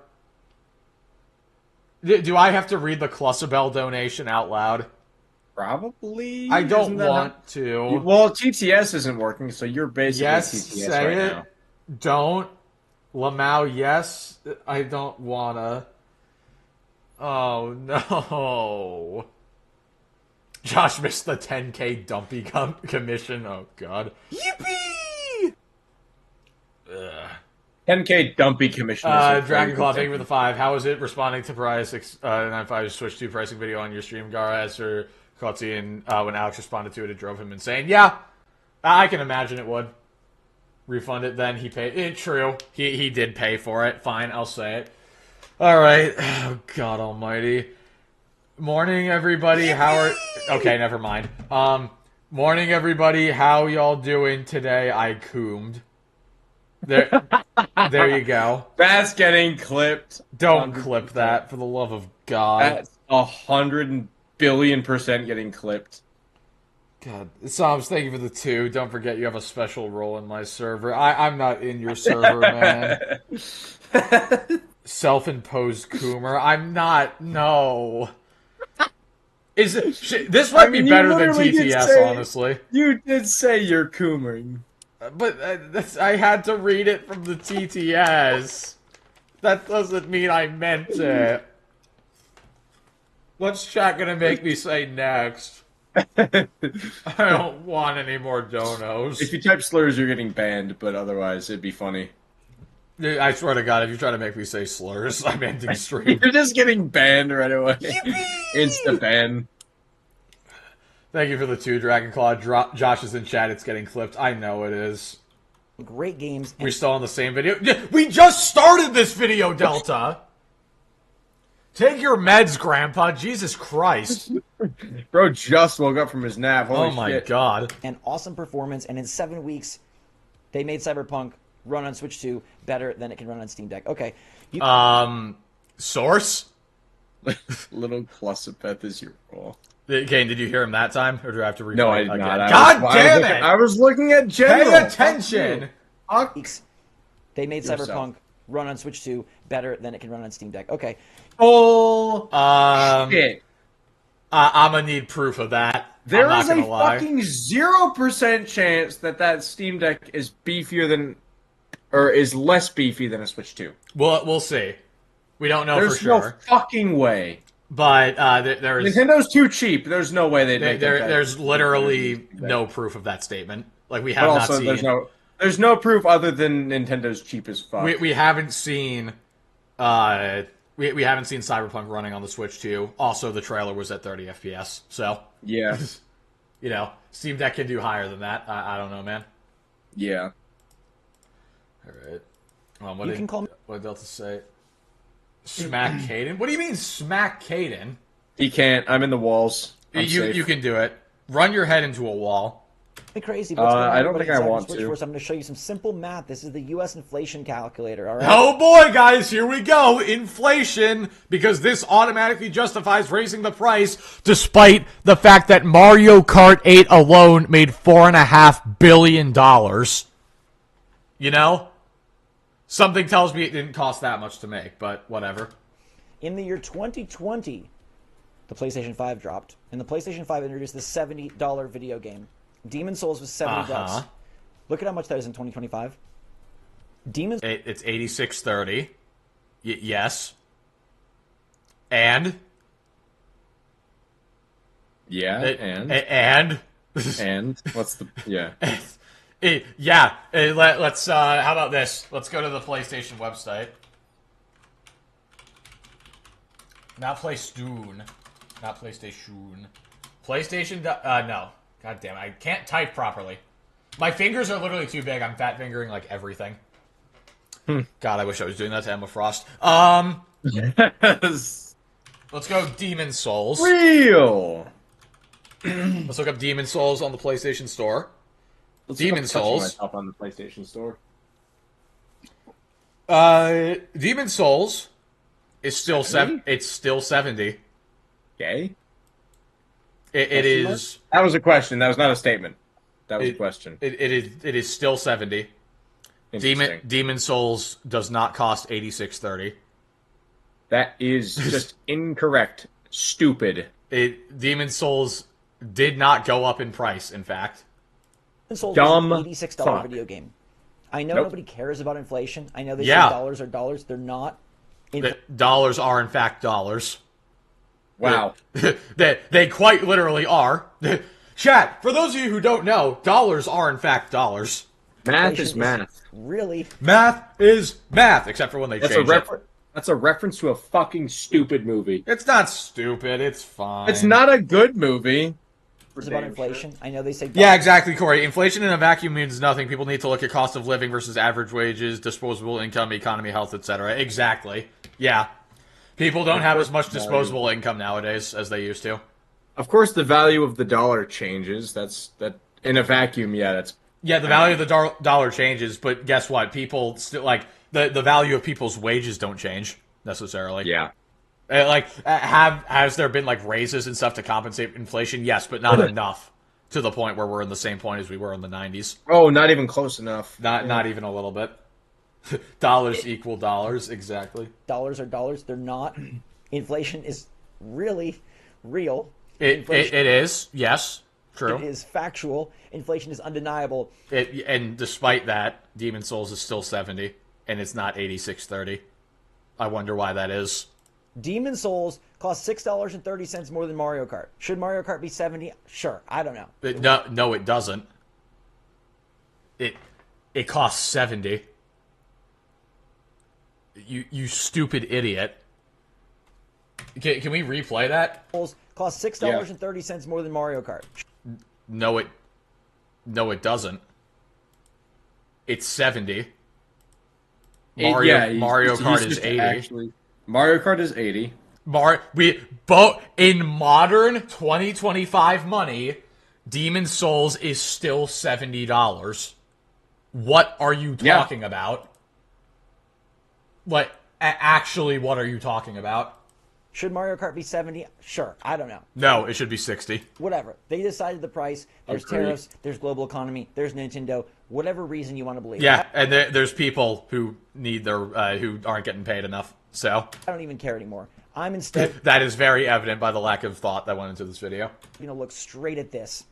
A: Do I have to read the Clussabell donation out loud?
C: Probably.
A: I don't want to.
C: Well, TTS isn't working, so you're basically TTS
A: say
C: right
A: it.
C: now.
A: Don't. Lamau, yes. I don't wanna. Oh, no. Josh missed the 10K dumpy commission. Oh god.
G: Yippee!
A: Ugh.
C: 10K dumpy commission.
A: Dragon Claw, thank you for the 5. How is it responding to Price 95 Switch 2 pricing video on your stream, Gara? As for Klutzy, and when Alex responded to it, it drove him insane. Yeah, I can imagine it would. Refund it then. He paid. True. He did pay for it. Fine, I'll say it. All right. Oh, God almighty. Morning, everybody. How are... Okay, never mind. Morning, everybody. How y'all doing today? I coomed. There you go.
C: That's getting clipped.
A: Don't clip that, for the love of God.
C: That's 100 billion% getting clipped.
A: God, Psalms, thank you for the 2. Don't forget you have a special role in my server. I'm not in your server, man. Self-imposed coomer. I'm not. No. This might be better than TTS, honestly.
C: You did say you're coomering.
A: But I had to read it from the TTS. That doesn't mean I meant it. What's chat gonna make me say next? I don't want any more donos.
C: If you type slurs, you're getting banned, but otherwise, it'd be funny.
A: I swear to God, if you try to make me say slurs, I'm ending stream.
C: You're just getting banned right away. Insta ban.
A: Thank you for the 2, Dragonclaw. Josh is in chat. It's getting clipped. I know it is.
G: Great games.
A: We're still on the same video. We just started this video, Delta. Take your meds, Grandpa. Jesus Christ.
C: Bro just woke up from his nap. Holy
A: oh my
C: shit.
A: God.
G: An awesome performance, and in 7 weeks, they made Cyberpunk run on Switch 2 better than it can run on Steam Deck. Okay.
A: Source?
C: Little Clusipeth is your role.
A: Kane, did you hear him that time? Or do I have to replay
C: No, I
A: it
C: did
A: again?
C: not.
A: God damn it!
C: I was looking at general.
A: Pay attention!
G: Weeks, they made Cyberpunk run on Switch 2 better than it can run on Steam Deck. Okay.
C: Oh, shit.
A: I'm gonna need proof of that.
C: There
A: I'm
C: is
A: not
C: a
A: gonna lie.
C: fucking 0% chance that Steam Deck is beefier than, or is less beefy than a Switch 2.
A: We'll see. We don't know
C: There's
A: for sure.
C: no fucking way.
A: But there's
C: Nintendo's too cheap. There's no way they'd make that.
A: there's literally no proof of that statement. Like we have
C: But
A: not
C: also,
A: seen.
C: there's no proof other than Nintendo's cheap as fuck.
A: We haven't seen. We haven't seen Cyberpunk running on the Switch 2. Also, the trailer was at 30 FPS. So
C: Yeah.
A: you know, Steam Deck can do higher than that. I don't know, man.
C: Yeah.
A: All right. What
G: You can call me.
A: What did Delta say? Smack Caden? What do you mean smack Caden?
C: He can't. I'm in the walls. I'm safe.
A: You can do it. Run your head into a wall.
G: Crazy. What's going on,
C: I don't
G: everybody?
C: think I
G: Inside
C: want
G: Switch
C: to.
G: Force. I'm going to show you some simple math. This is the U.S. inflation calculator. All right.
A: Oh boy, guys, here we go. Inflation, because this automatically justifies raising the price, despite the fact that Mario Kart 8 alone made $4.5 billion. You know? Something tells me it didn't cost that much to make, but whatever.
G: In the year 2020, the PlayStation 5 dropped, and the PlayStation 5 introduced the $70 video game. Demon's Souls was $70 bucks. Look at how much that is in 2025.
A: It's 86.30. Yes. And
C: Yeah.
A: and
C: And what's the
A: let's how about this? Let's go to the PlayStation website. Not PlayStation. Not PlayStation. PlayStation. No. God damn it! I can't type properly. My fingers are literally too big. I'm fat fingering like everything. God, I wish I was doing that to Emma Frost.
C: Yes.
A: Let's go Demon Souls.
C: Real.
A: Let's look up Demon Souls on the PlayStation Store.
C: Let's
A: Demon
C: stop touching
A: Souls.
C: myself on the PlayStation Store.
A: Demon Souls is still it's still 70.
C: Okay.
A: It is.
C: That was a question. That was not a statement. That was a question.
A: It is still 70.
C: Interesting.
A: Demon Souls does not cost 86.30.
C: That is just incorrect. Stupid.
A: Demon Souls did not go up in price. In fact,
G: Demon's Souls
C: Dumb
G: was an $86
C: fuck.
G: video game. I know
C: Nope.
G: nobody cares about inflation. I know they say
A: Yeah.
G: dollars are dollars. They're not.
A: dollars are in fact dollars.
C: Wow.
A: They quite literally are. Chat, for those of you who don't know, dollars are in fact dollars.
C: Math is
G: Inflation
C: math.
G: Really?
A: Math is math, except for when they change it.
C: That's a reference to a fucking stupid movie.
A: It's not stupid. It's fine.
C: It's not a good movie.
G: It's about inflation. I know they say.
A: Yeah, exactly, Corey. Inflation in a vacuum means nothing. People need to look at cost of living versus average wages, disposable income, economy, health, etc. Exactly. Yeah. People don't have as much disposable income nowadays as they used to.
C: Of course, the value of the dollar changes. That's in a vacuum. Yeah, that's.
A: Yeah, the value of the dollar changes, but guess what? People still like the value of people's wages don't change necessarily.
C: Yeah.
A: Has there been like raises and stuff to compensate inflation? Yes, but not enough to the point where we're in the same point as we were in the 90s.
C: Oh, not even close enough.
A: Not even a little bit. Dollars equal dollars, exactly.
G: Dollars are dollars. They're not. Inflation is really real.
A: It is, yes, true.
G: It is factual. Inflation is undeniable.
A: And despite that, Demon Souls is still 70, and it's not 86.30. I wonder why that is.
G: Demon Souls costs $6.30 more than Mario Kart. Should Mario Kart be 70? Sure, I don't know.
A: No, it doesn't. It costs 70. You stupid idiot. Can we replay that?
G: Costs $6.30 more than Mario Kart.
A: No, it doesn't. It's 70. Mario Kart is 80.
C: Mario Kart is 80.
A: In modern 2025 money, Demon Souls is still $70. What are you talking about? What actually? What are you talking about?
G: Should Mario Kart be 70? Sure, I don't know.
A: No, it should be 60.
G: Whatever. They decided the price. There's tariffs. There's global economy. There's Nintendo. Whatever reason you want to believe.
A: Yeah, and there's people who need their who aren't getting paid enough. So
G: I don't even care anymore. I'm instead.
A: That is very evident by the lack of thought that went into this video.
G: Look straight at this.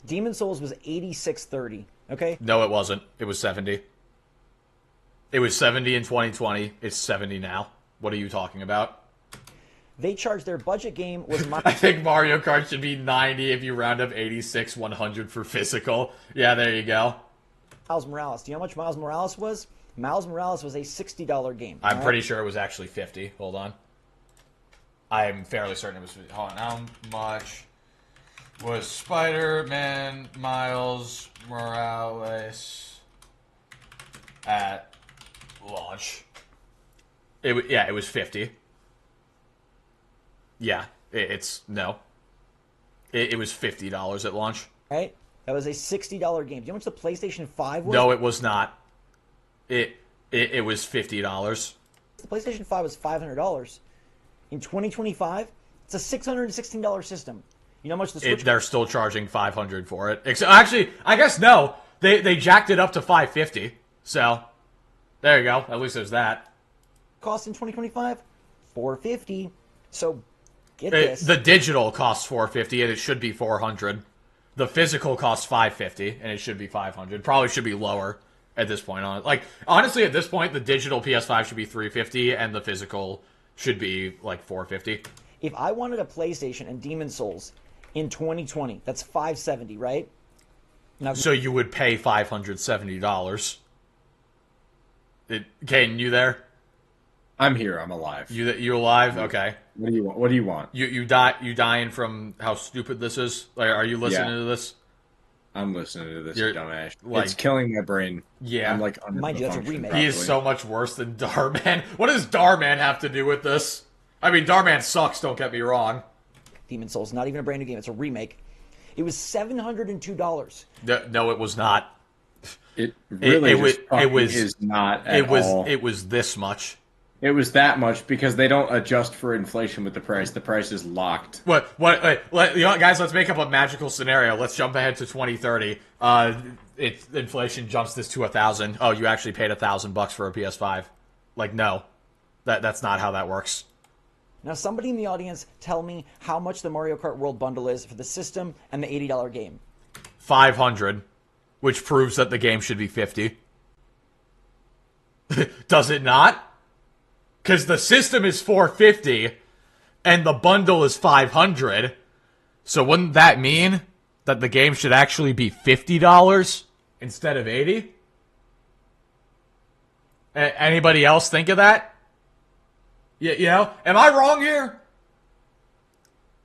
G: Demon Souls was $86.30. Okay.
A: No, it wasn't. It was 70. It was 70 in 2020. It's 70 now. What are you talking about?
G: They charged their budget game was.
A: I think Mario Kart should be 90 if you round up 86, 100 for physical. Yeah, there you go.
G: Miles Morales. Do you know how much Miles Morales was? Miles Morales was a $60 game.
A: I'm pretty sure it was actually 50. Hold on. I'm fairly certain it was 50. Hold on. How much was Spider-Man Miles Morales at launch? It was 50. Yeah, it was $50 at launch.
G: Right? That was a $60 game. Do you know how much the PlayStation 5 was?
A: No, it was not. It was $50.
G: The PlayStation 5 was $500. In 2025, it's a $616 system. You know how much the Switch?
A: They're still charging $500 for it. Actually, I guess no. They jacked it up to $550. So there you go. At least there's that.
G: Cost in 2025, $450. So get this.
A: The digital costs $450 and it should be $400. The physical costs $550 and it should be $500. Probably should be lower at this point on it. Like honestly, at this point, the digital PS5 should be $350 and the physical should be like $450.
G: If I wanted a PlayStation and Demon Souls in 2020, that's $570, right? Now,
A: so you would pay $570. Caden, you there?
C: I'm here. I'm alive.
A: You alive? Okay.
C: What do you want? What do you want?
A: You dying from how stupid this is? Like, are you listening to this?
C: I'm listening to this, you dumbass.
A: Like,
C: it's killing my brain.
A: Yeah.
C: I'm like,
G: mind you, that's a remake.
A: He is so much worse than Darman. What does Darman have to do with this? I mean, Darman sucks, don't get me wrong.
G: Demon Souls, not even a brand new game. It's a remake. It was $702.
A: No, it was not.
C: It really is not at all.
A: It was this much.
C: It was that much because they don't adjust for inflation with the price. The price is locked.
A: Guys, let's make up a magical scenario. Let's jump ahead to 2030. Inflation jumps this to 1,000. Oh, you actually paid $1,000 for a PS5. Like, no. That's not how that works.
G: Now, somebody in the audience tell me how much the Mario Kart World Bundle is for the system and the $80 game.
A: $500, which proves that the game should be $50. Does it not? Because the system is $450, and the bundle is $500. So wouldn't that mean that the game should actually be $50 instead of $80? Anybody else think of that? Yeah, you know, am I wrong here?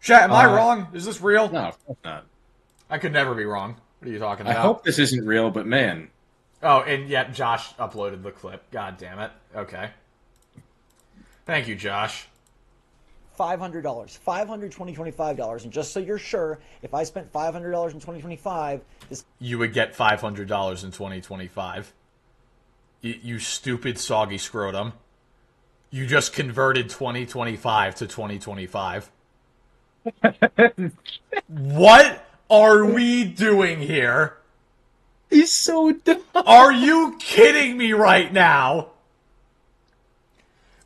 A: Chat, am I wrong? Is this real?
C: No, of course not.
A: I could never be wrong. What are you talking
C: I
A: about?
C: hope this isn't real, but man.
A: Oh, and yeah, Josh uploaded the clip. God damn it. Okay. Thank you, Josh.
G: $500, $525, and just so you're sure, if I spent $500 in 2025, this
A: You would get $500 in 2025. You stupid soggy scrotum. You just converted 2025 to 2025. What are we doing here?
C: He's so dumb.
A: Are you kidding me right now?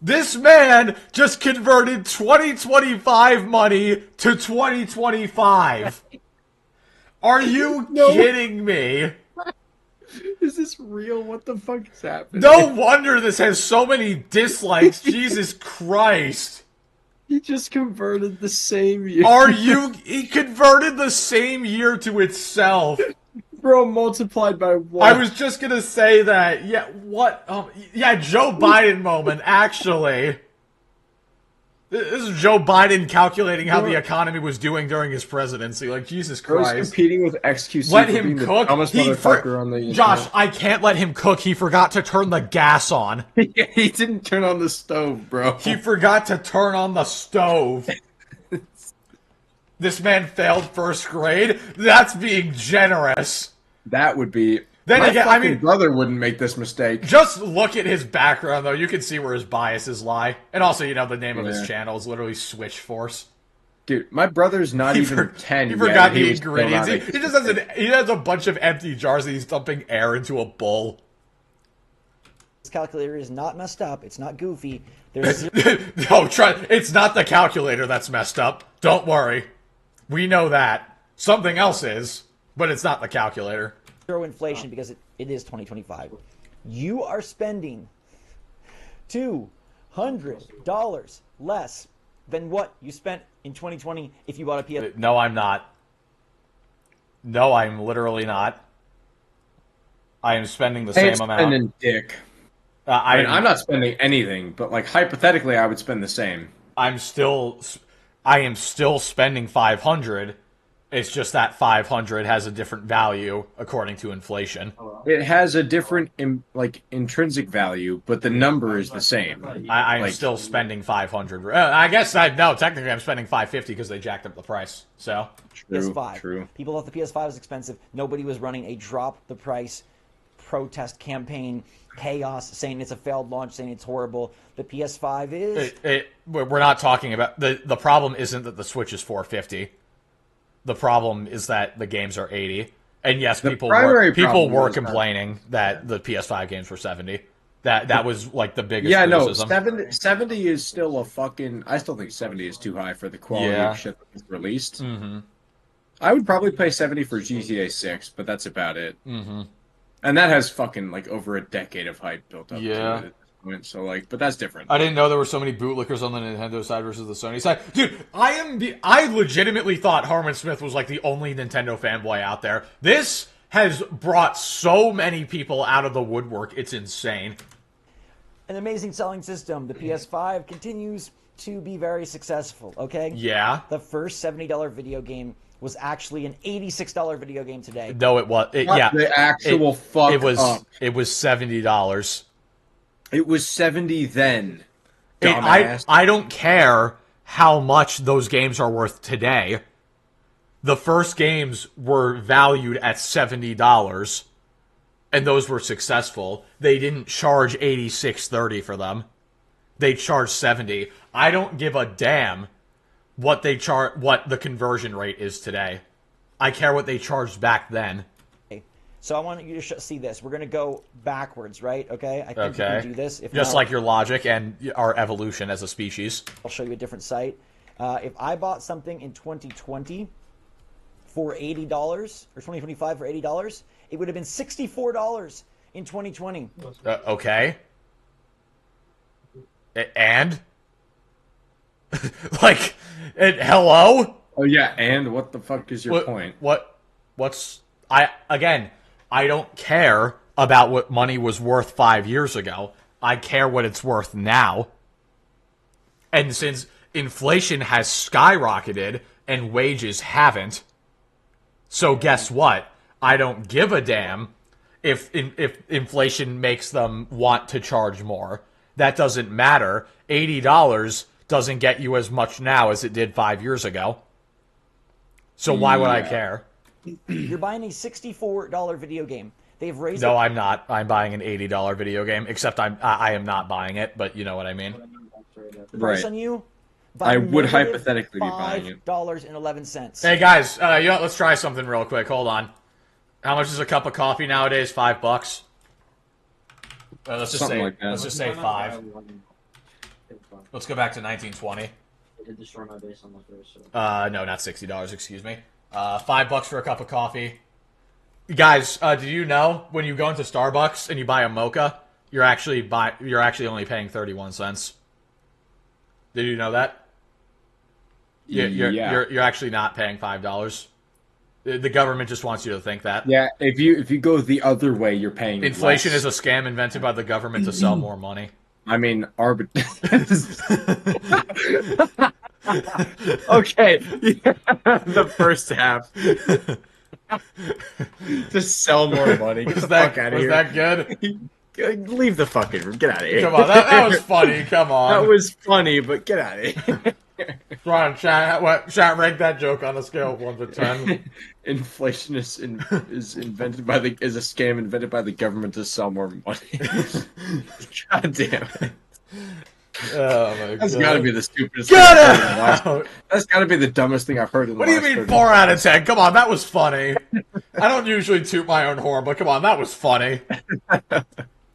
A: This man just converted 2025 money to 2025. Are you kidding me?
C: Is this real? What the fuck is happening?
A: No wonder this has so many dislikes. Jesus Christ.
C: He just converted the same year.
A: He converted the same year to itself.
C: Bro, multiplied by 1.
A: I was just gonna say that. Yeah, what? Yeah, Joe Biden moment, actually. This is Joe Biden calculating how the economy was doing during his presidency. Like, Jesus Christ.
C: Bro's competing with XQC.
A: Let
C: for
A: him
C: being the
A: cook.
C: dumbest motherfucker on the internet.
A: Josh, I can't let him cook. He forgot to turn the gas on.
C: He didn't turn on the stove, bro.
A: He forgot to turn on the stove. This man failed first grade? That's being generous.
C: That would be...
A: Then
C: My
A: again,
C: fucking brother wouldn't make this mistake.
A: Just look at his background, though. You can see where his biases lie. And also, you know, the name of his channel is literally Switch Force.
C: Dude, my brother's not even 10
A: He
C: yet.
A: forgot the
C: was still
A: ingredients.
C: not
A: He just has a bunch of empty jars and he's dumping air into a bowl.
G: calculator is not messed up. It's not goofy. There's
A: No, it's not the calculator that's messed up. Don't worry. We know that. Something else is, but it's not the calculator.
G: zero inflation because it is 2025. You are spending $200 less than what you spent in 2020 if you bought a PS.
A: No, I'm not. No, I'm literally not. I am spending the same amount.
C: Spending dick. I mean,
A: I'm
C: I'm not spending anything, but like hypothetically, I would spend the same.
A: I am still spending 500. It's just that 500 has a different value according to inflation.
C: It has a different intrinsic value, but the number is the same.
A: I'm still spending 500. I guess technically I'm spending 550 because they jacked up the price. So
G: PS5.
C: True.
G: People thought the PS5 was expensive. Nobody was running a drop the price protest campaign, chaos, saying it's a failed launch, saying it's horrible. The PS5 is.
A: We're not talking about the problem. Isn't that the Switch is 450? The problem is that the games are 80. And yes, people were complaining that the PS5 games were 70. That was like the biggest criticism.
C: 70 is still a fucking... I still think 70 is too high for the quality of shit that was released.
A: Mm-hmm.
C: I would probably pay 70 for GTA 6, but that's about it.
A: Mm-hmm.
C: And that has fucking like over a decade of hype built up to it at this point. So like, but that's different.
A: I didn't know there were so many bootlickers on the Nintendo side versus the Sony side. Dude, I legitimately thought Harmon Smith was like the only Nintendo fanboy out there. This has brought so many people out of the woodwork. It's insane.
G: An amazing selling system. The PS5 continues to be very successful, okay?
A: Yeah.
G: The first $70 video game was actually an $86 video game today.
A: No, it was.
C: The actual fuck
A: It was
C: up.
A: $70.
C: It was 70 then. Dumbass.
A: I don't care how much those games are worth today. The first games were valued at $70, and those were successful. They didn't charge $86.30 for them. They charged $70. I don't give a damn what the conversion rate is today. I care what they charged back then.
G: So I want you to see this. We're going to go backwards, right? Okay? I think we can do this. If
A: Just
G: not,
A: like your logic and our evolution as a species.
G: I'll show you a different site. If I bought something in 2020 for $80, or 2025 for $80, it would have been $64 in 2020.
A: Okay. And? Like, hello?
C: Oh yeah, and what the fuck is your point?
A: I don't care about what money was worth 5 years ago. I care what it's worth now. And since inflation has skyrocketed and wages haven't, so guess what? I don't give a damn if inflation makes them want to charge more. That doesn't matter. $80 doesn't get you as much now as it did 5 years ago. So why would I care?
G: You're buying a $64 video game. They've raised.
A: No, I'm not. I'm buying an $80 video game. Except I am not buying it, but you know what I mean.
G: The price
C: Right.
G: on you.
C: I would hypothetically be buying it.
G: $5.11.
A: Hey guys, let's try something real quick. Hold on. How much is a cup of coffee nowadays? $5. Let's just
C: Something
A: say
C: like that.
A: let's just say 5. Let's go back to 1920. No, not $60. Excuse me. $5 for a cup of coffee. Guys, do you know when you go into Starbucks and you buy a mocha, you're actually only paying 31 cents? Did you know that? You're actually not paying $5. The government just wants you to think that.
C: Yeah, if you go the other way, you're paying.
A: Inflation
C: less.
A: is a scam invented by the government to sell more money.
C: I mean, okay, the first half. Just sell more money. Get the fuck out of here.
A: Was that good?
C: Leave the fucking room. Get out of here.
A: Come on, that was funny. Come on.
C: That was funny, but get out of here.
A: Come on, chat, rank that joke on a scale of 1 to 10.
C: Inflation is invented by is a scam invented by the government to sell more money. God damn it.
A: Oh my god.
C: That's gotta be the stupidest
A: Get
C: thing I've heard in the last.
A: out!
C: That's gotta be the dumbest thing I've heard in the
A: What do you
C: last
A: mean
C: 30
A: 4 out of 10? Come on, that was funny. I don't usually toot my own horn, but come on, that was funny.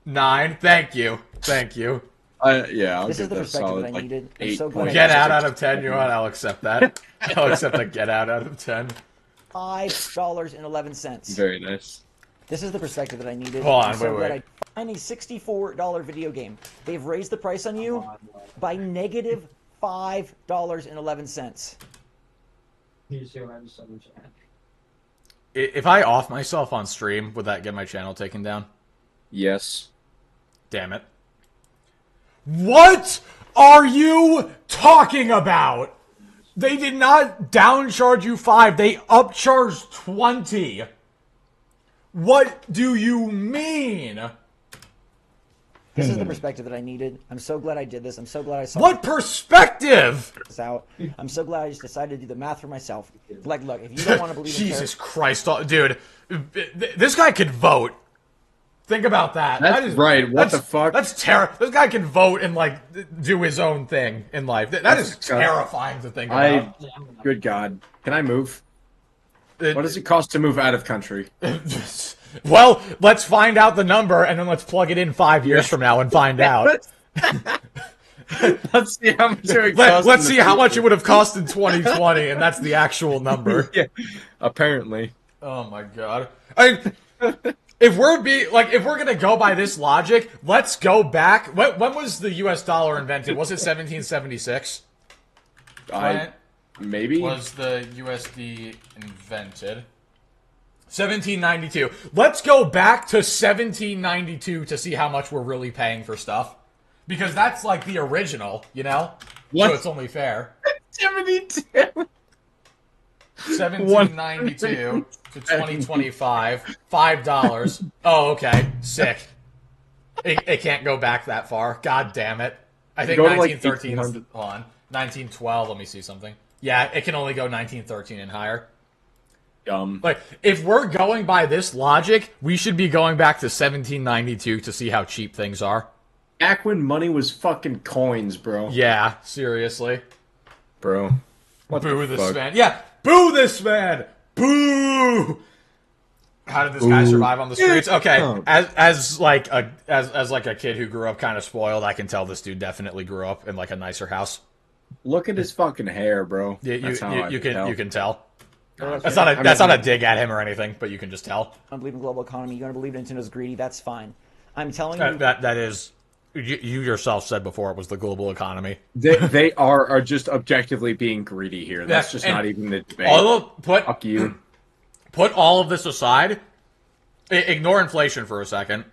A: 9. Thank you. Thank you.
C: Yeah, I'll
G: This is
C: give
G: the
C: that
G: perspective
C: solid
G: that I
C: like
G: needed. I'm
C: 8
G: so glad I
C: points.
A: Get out of 10, you know what? I'll accept that. I'll accept a get out of 10.
G: $5.11.
C: Very nice.
G: This is the perspective that I needed.
A: Hold on,
G: I'm so
A: wait.
G: glad I find a $64 video game. They've raised the price on you by negative $5.11.
A: If I off myself on stream, would that get my channel taken down?
C: Yes.
A: Damn it. What are you talking about? They did not downcharge you 5. They upcharged 20. What do you mean?
G: This is the perspective that I needed. I'm so glad I did this. I'm so glad I saw
A: What perspective?
G: this out. I'm so glad I just decided to do the math for myself. Like, look, if you don't want to believe in
A: Jesus Christ, dude. This guy could vote. Think about that.
C: That's right. What the fuck?
A: That's terrible. This guy can vote and, like, do his own thing in life. That is terrifying to think about.
C: Good God. Can I move?
A: What
C: What does it cost to move out of country?
A: Well, let's find out the number, and then let's plug it in 5 years from now and find out.
C: Let's see how much it would cost.
A: Let's see how much it would have cost in 2020, and that's the actual number.
C: Yeah, apparently.
A: Oh my god! If we're gonna go by this logic, let's go back. When was the U.S. dollar invented? Was it 1776?
C: Maybe.
A: Was the USD invented? 1792. Let's go back to 1792 to see how much we're really paying for stuff. Because that's like the original, you know?
C: What?
A: So it's only fair.
C: 72.
A: 1792 to 2025. $5. Oh, okay. Sick. It can't go back that far. God damn it. I think
C: Go to, like,
A: 1913 is...
C: 1800.
A: Hold on. 1912. Let me see something. Yeah, it can only go 1913 and higher. Like, if we're going by this logic, we should be going back to 1792 to see how cheap things are.
C: Back when money was fucking coins, bro.
A: Yeah, seriously.
C: Bro. What
A: Boo
C: the
A: this
C: fuck?
A: man. Yeah, boo this man. Boo. How did this guy survive on the streets? Okay,
C: Oh.
A: as like a kid who grew up kind of spoiled, I can tell this dude definitely grew up in like a nicer house.
C: Look at his fucking hair, bro.
A: You
C: That's how I
A: you
C: tell.
A: can tell.
G: That's
A: That's not a dig at him or anything, but you can just tell.
G: I don't believe in global economy. You don't believe Nintendo's greedy. That's fine. I'm telling you.
A: That is you yourself said before it was the global economy.
C: They are just objectively being greedy here. That's just not even the debate. Fuck you.
A: Put all of this aside. Ignore inflation for a second.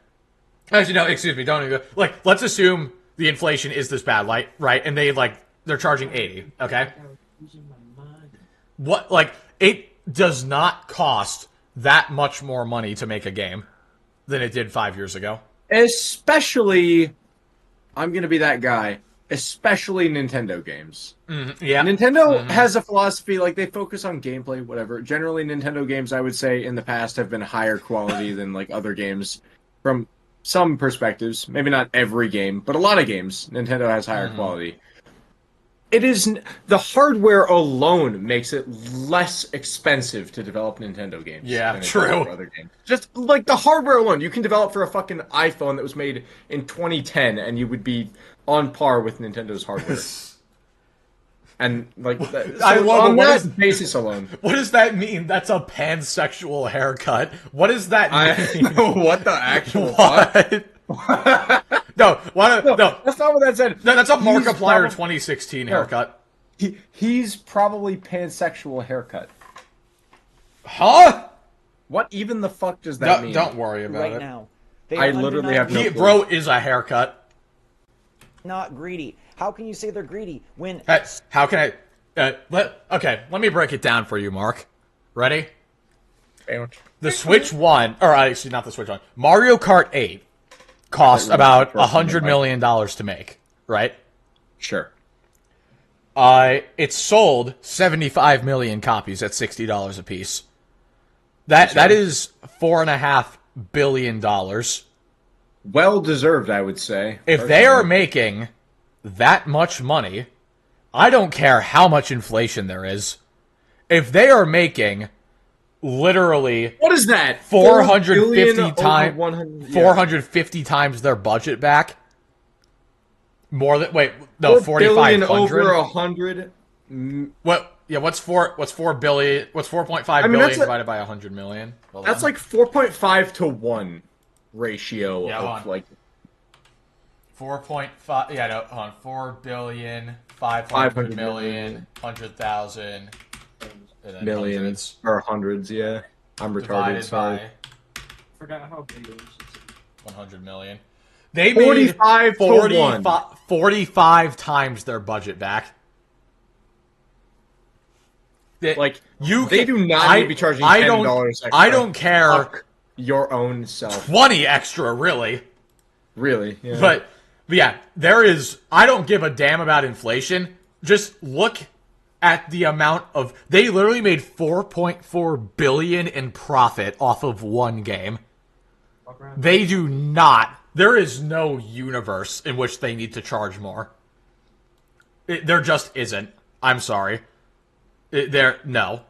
A: Actually, no, excuse me. Don't even go. Like, let's assume the inflation is this bad, right? And they're charging 80. Okay. What? Like, it does not cost that much more money to make a game than it did 5 years ago.
C: Especially, I'm gonna be that guy. Especially Nintendo games.
A: Yeah.
C: Nintendo has a philosophy, like, they focus on gameplay, whatever. Generally, Nintendo games, I would say, in the past have been higher quality than, like, other games from some perspectives. Maybe not every game, but a lot of games, Nintendo has higher quality. It is... The hardware alone makes it less expensive to develop Nintendo games.
A: Yeah,
C: than it does
A: true.
C: for other games. Just, like, the hardware alone. You can develop for a fucking iPhone that was made in 2010, and you would be on par with Nintendo's hardware. And, like,
A: I love
C: on
A: it.
C: that basis alone.
A: What does that mean? That's a pansexual haircut. What does that mean?
C: What the actual
A: What? No, no,
C: that's not what that said.
A: no, that's a
C: He's
A: Markiplier
C: probably-
A: 2016 haircut.
C: He's probably pansexual haircut.
A: Huh?
C: What even the fuck does that mean?
A: Don't worry about
G: Right
A: it.
G: now. They
C: I
G: are
C: literally have no
A: He,
C: clue.
A: bro is a haircut.
G: not greedy. How can you say they're greedy when
A: How can I? Let me break it down for you, Mark. Ready? The Switch 1, or actually not the Switch 1, Mario Kart 8 cost about $100 million to make, right?
C: Sure.
A: It sold 75 million copies at $60 a piece. That is $4.5 billion.
C: Well deserved, I would say.
A: If they are making that much money, I don't care how much inflation there is. If they are making literally
C: What is that?
A: 450 times
C: 100,
A: 450 times their budget back. More than
C: 4 billion
A: 4,500.
C: over 100.
A: What? Yeah, what's 4 billion? What's 4.5 billion
C: that's
A: divided by 100 million? Hold
C: That's
A: on.
C: like 4.5 to 1 ratio
A: Yeah,
C: of
A: hold on.
C: like
A: 4.5. Yeah, no, hold on. 4 billion, 500
C: 500
A: million, 100,000, and then
C: millions
A: hundreds
C: or hundreds. Yeah, I'm retarded.
A: divided
C: Sorry.
A: by
H: Forgot how big it was.
A: 100 million. They made
C: 45 to 1.
A: 45 times their budget back.
C: Like
A: You
C: they
A: can-
C: do not
A: I-
C: need to be charging
A: I
C: $10
A: don't-
C: extra.
A: I don't care.
C: Fuck your own self.
A: 20 extra, really.
C: Really? Yeah.
A: But yeah, there is. I don't give a damn about inflation. Just look at the amount of. They literally made 4.4 billion in profit off of one game. They do not. There is no universe in which they need to charge more. There just isn't. I'm sorry. No.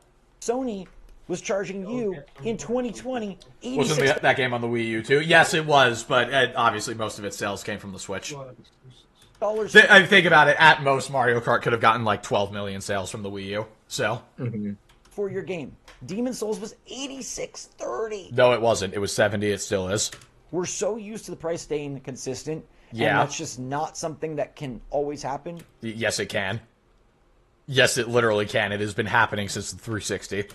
G: Sony was charging you in 2020
A: Wasn't
G: $86
A: that game on the Wii U too? Yes, it was, but obviously most of its sales came from the Switch. I think about it. At most, Mario Kart could have gotten like 12 million sales from the Wii U. So
G: for your game. Demon's Souls was $86.30.
A: no, it wasn't. It was 70. It still is.
G: We're so used to the price staying consistent.
A: Yeah.
G: And that's just not something that can always happen.
A: Yes, it can. Yes, it literally can. It has been happening since the 360.
G: For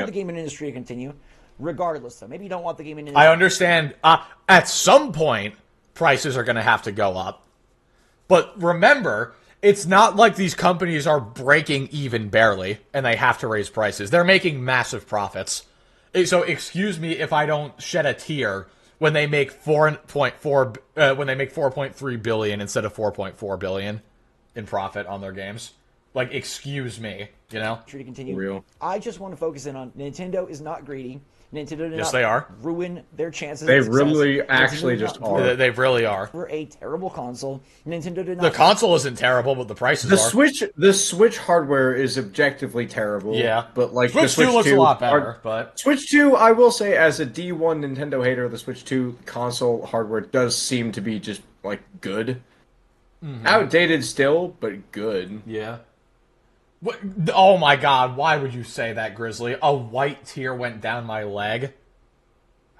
G: the gaming industry to continue. Regardless, though. Maybe you don't want the gaming industry.
A: I understand. At some point, prices are going to have to go up. But remember, it's not like these companies are breaking even barely and they have to raise prices. They're making massive profits. So excuse me if I don't shed a tear when they make 4.3 billion instead of 4.4 billion in profit on their games. Like, excuse me, you know?
G: To continue.
C: Real.
G: I just want to focus in on Nintendo is not greedy. Nintendo did
A: Yes,
G: not
A: they are.
G: ruin their chances.
C: They
G: of success.
C: really
G: Nintendo
C: actually
G: did
C: just
G: not
C: are.
A: They really are.
G: For a terrible console, Nintendo did not.
A: The console isn't terrible, but the prices
C: The
A: are.
C: Switch hardware is objectively terrible.
A: Yeah.
C: But like
A: Switch
C: the Switch
A: 2 looks
C: 2
A: a lot better, but...
C: Switch 2, I will say, as a D1 Nintendo hater, the Switch 2 console hardware does seem to be just, like, good. Outdated still, but good.
A: Yeah. What? Oh my god, why would you say that, Grizzly? A white tear went down my leg.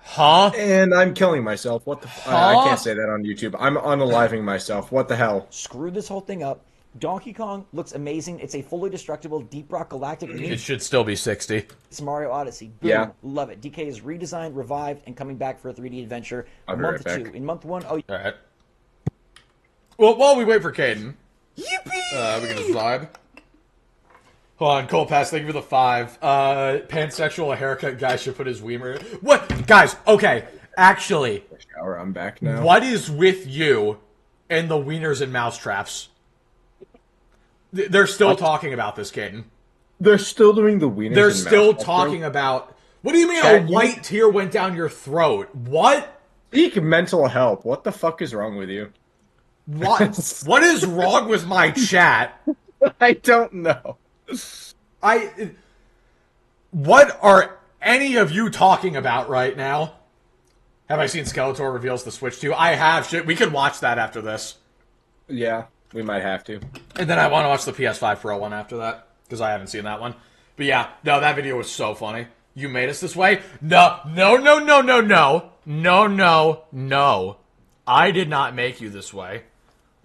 A: Huh?
C: And I'm killing myself. What the? I can't say that on YouTube. I'm unaliving myself. What the hell?
G: Screw this whole thing up. Donkey Kong looks amazing. It's a fully destructible Deep Rock Galactic
A: It should still be 60.
G: It's Mario Odyssey. Boom.
C: Yeah.
G: Love it. DK is redesigned, revived, and coming back for a 3D adventure.
C: I'll be
G: Month
C: right
G: 2.
C: back.
G: In month 1, oh,
A: All right. Well, while we wait for Caden, yippee! We can just vibe. Hold on, Cole Pass, thank you for the 5. Pansexual haircut guy should put his Weimer. What? Guys, okay. Actually,
C: Shower, I'm back now.
A: what is with you and the wieners and mousetraps? They're still talking about this, Caden.
C: They're still doing the wieners.
A: They're
C: and
A: still
C: mouth
A: talking about... What do you mean
C: Chat,
A: a white tear went down your throat? What?
C: Seek mental help. What the fuck is wrong with you?
A: What? What is wrong with my chat?
C: I don't know.
A: What are any of you talking about right now? Have I seen Skeletor reveals the Switch 2? I have. Shit, we could watch that after this.
C: Yeah, we might have to.
A: And then I want to watch the PS5 Pro one after that, because I haven't seen that one. But yeah, no, that video was so funny. You made us this way? No. No. I did not make you this way.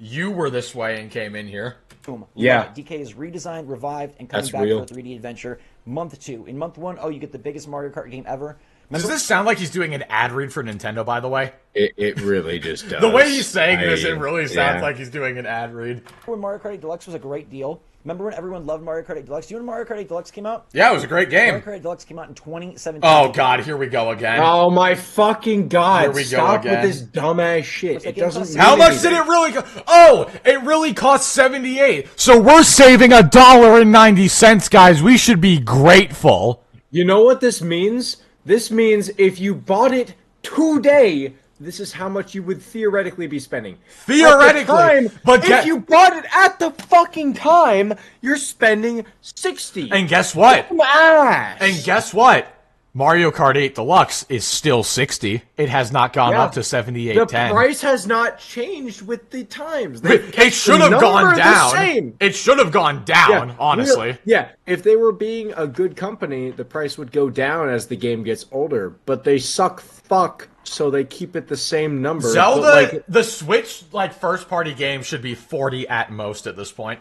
A: You were this way and came in here.
G: boom.
C: Yeah.
G: DK is redesigned, revived, and coming
C: That's
G: back
C: real.
G: for a 3D adventure. Month 2. In month 1, oh, you get the biggest Mario Kart game ever.
A: Does this sound like he's doing an ad read for Nintendo, by the way?
C: It really just does.
A: The way he's saying this, it really sounds
C: yeah.
A: like he's doing an ad read.
G: When Mario Kart 8 Deluxe was a great deal. Remember when everyone loved Mario Kart 8 Deluxe? Do you know when Mario Kart 8 Deluxe came out?
A: Yeah, it was a great game.
G: Mario Kart 8 Deluxe came out in 2017.
A: Oh, God, here we go again.
C: Oh my fucking god!
A: Here we go
C: Stop
A: again.
C: with this dumbass shit.
G: Like
C: It doesn't.
G: it
C: Mean
A: How much did
C: anything.
A: it really cost? Oh, it really cost 78. So we're saving $1.90, guys. We should be grateful.
C: You know what this means? This means if you bought it today, this is how much you would theoretically be spending.
A: Theoretically,
C: At the time,
A: but
C: if you bought it at the fucking time, you're spending 60.
A: And guess what?
C: Ash.
A: And guess what? Mario Kart 8 Deluxe is still 60. It has not gone
C: Yeah.
A: up to
C: The
A: 78.10.
C: price has not changed with the times.
A: It should have gone down.
C: Same.
A: It should have gone down, honestly.
C: Yeah, if they were being a good company, the price would go down as the game gets older. But they suck fuck, so they keep it the same number.
A: Zelda,
C: But, like,
A: the Switch, first-party game should be 40 at most at this point.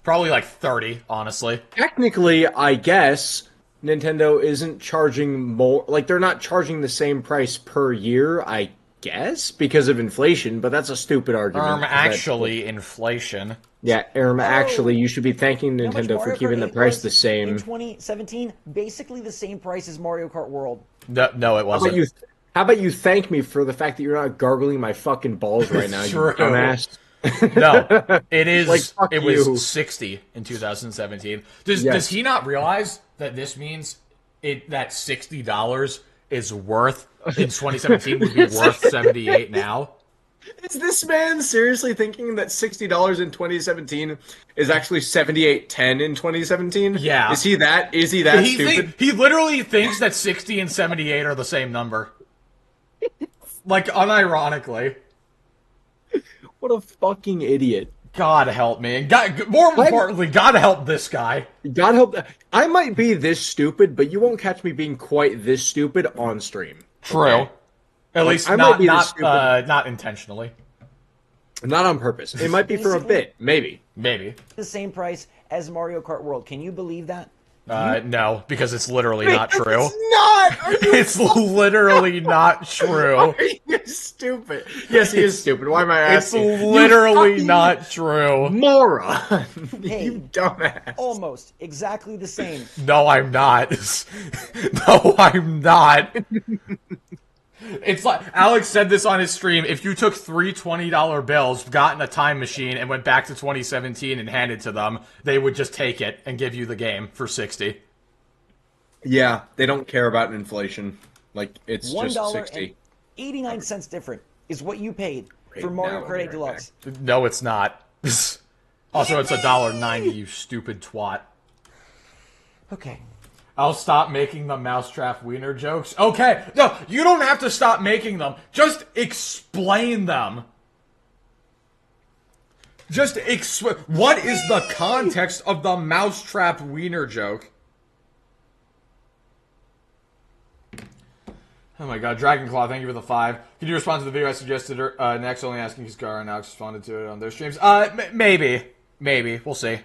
A: Probably 30, honestly.
C: technically, I guess Nintendo isn't charging more. Like, they're not charging the same price per year, I guess, because of inflation. But that's a stupid argument.
A: Actually, inflation.
C: Yeah, actually, you should be thanking
G: You know how much
C: Nintendo for
G: Mario
C: keeping
G: Kart
C: the
G: 8
C: price
G: was
C: the same.
G: In 2017, basically the same price as Mario Kart World.
A: No, it
C: How
A: wasn't.
C: about you thank me for the fact that you're not gargling my fucking balls right now, you
A: True.
C: dumbass?
A: No, it is.
C: Like, fuck
A: it
C: you.
A: was 60 in 2017. Does
C: Yes.
A: he not realize that this means that $60 is worth in 2017 would be worth 78 now?
C: Is this man seriously thinking that $60 in 2017 is actually 78.10 in 2017?
A: Yeah.
C: Is he that stupid?
A: He literally thinks that 60 and 78 are the same number. Unironically.
C: What a fucking idiot.
A: God help me. And more importantly, God help this guy.
C: God help. I might be this stupid, but you won't catch me being quite this stupid on stream.
A: True.
C: Okay?
A: At least
C: I might be this
A: not intentionally.
C: Not on purpose. It might be for a bit, maybe.
A: Maybe.
G: The same price as Mario Kart World. Can you believe that?
A: No, because it's literally not true.
C: It's not! Are you
A: It's literally not true.
C: You're stupid. Yes, he is stupid. Why am I
A: It's
C: asking?
A: literally
C: You fucking
A: not true.
C: moron.
G: Hey.
C: You dumbass.
G: Almost. Exactly the same.
A: No, I'm not. No, I'm not. It's like Alex said this on his stream. If you took three $20 bills, got in a time machine, and went back to 2017 and handed to them, they would just take it and give you the game for 60.
C: Yeah, they don't care about inflation. Like, it's just
G: $1.89 different is what you paid for Mario
C: now,
G: Kart 8
C: right
G: Deluxe.
A: No, it's not. Also, it's $1.90, you stupid twat.
G: Okay.
A: I'll stop making the mousetrap wiener jokes. Okay, no, you don't have to stop making them. Just explain them. What is the context of the mousetrap wiener joke? Oh my god, Dragonclaw, thank you for the 5. Could you respond to the video I suggested next, only asking Kiskara and Alex responded to it on their streams? Maybe. Maybe. We'll see.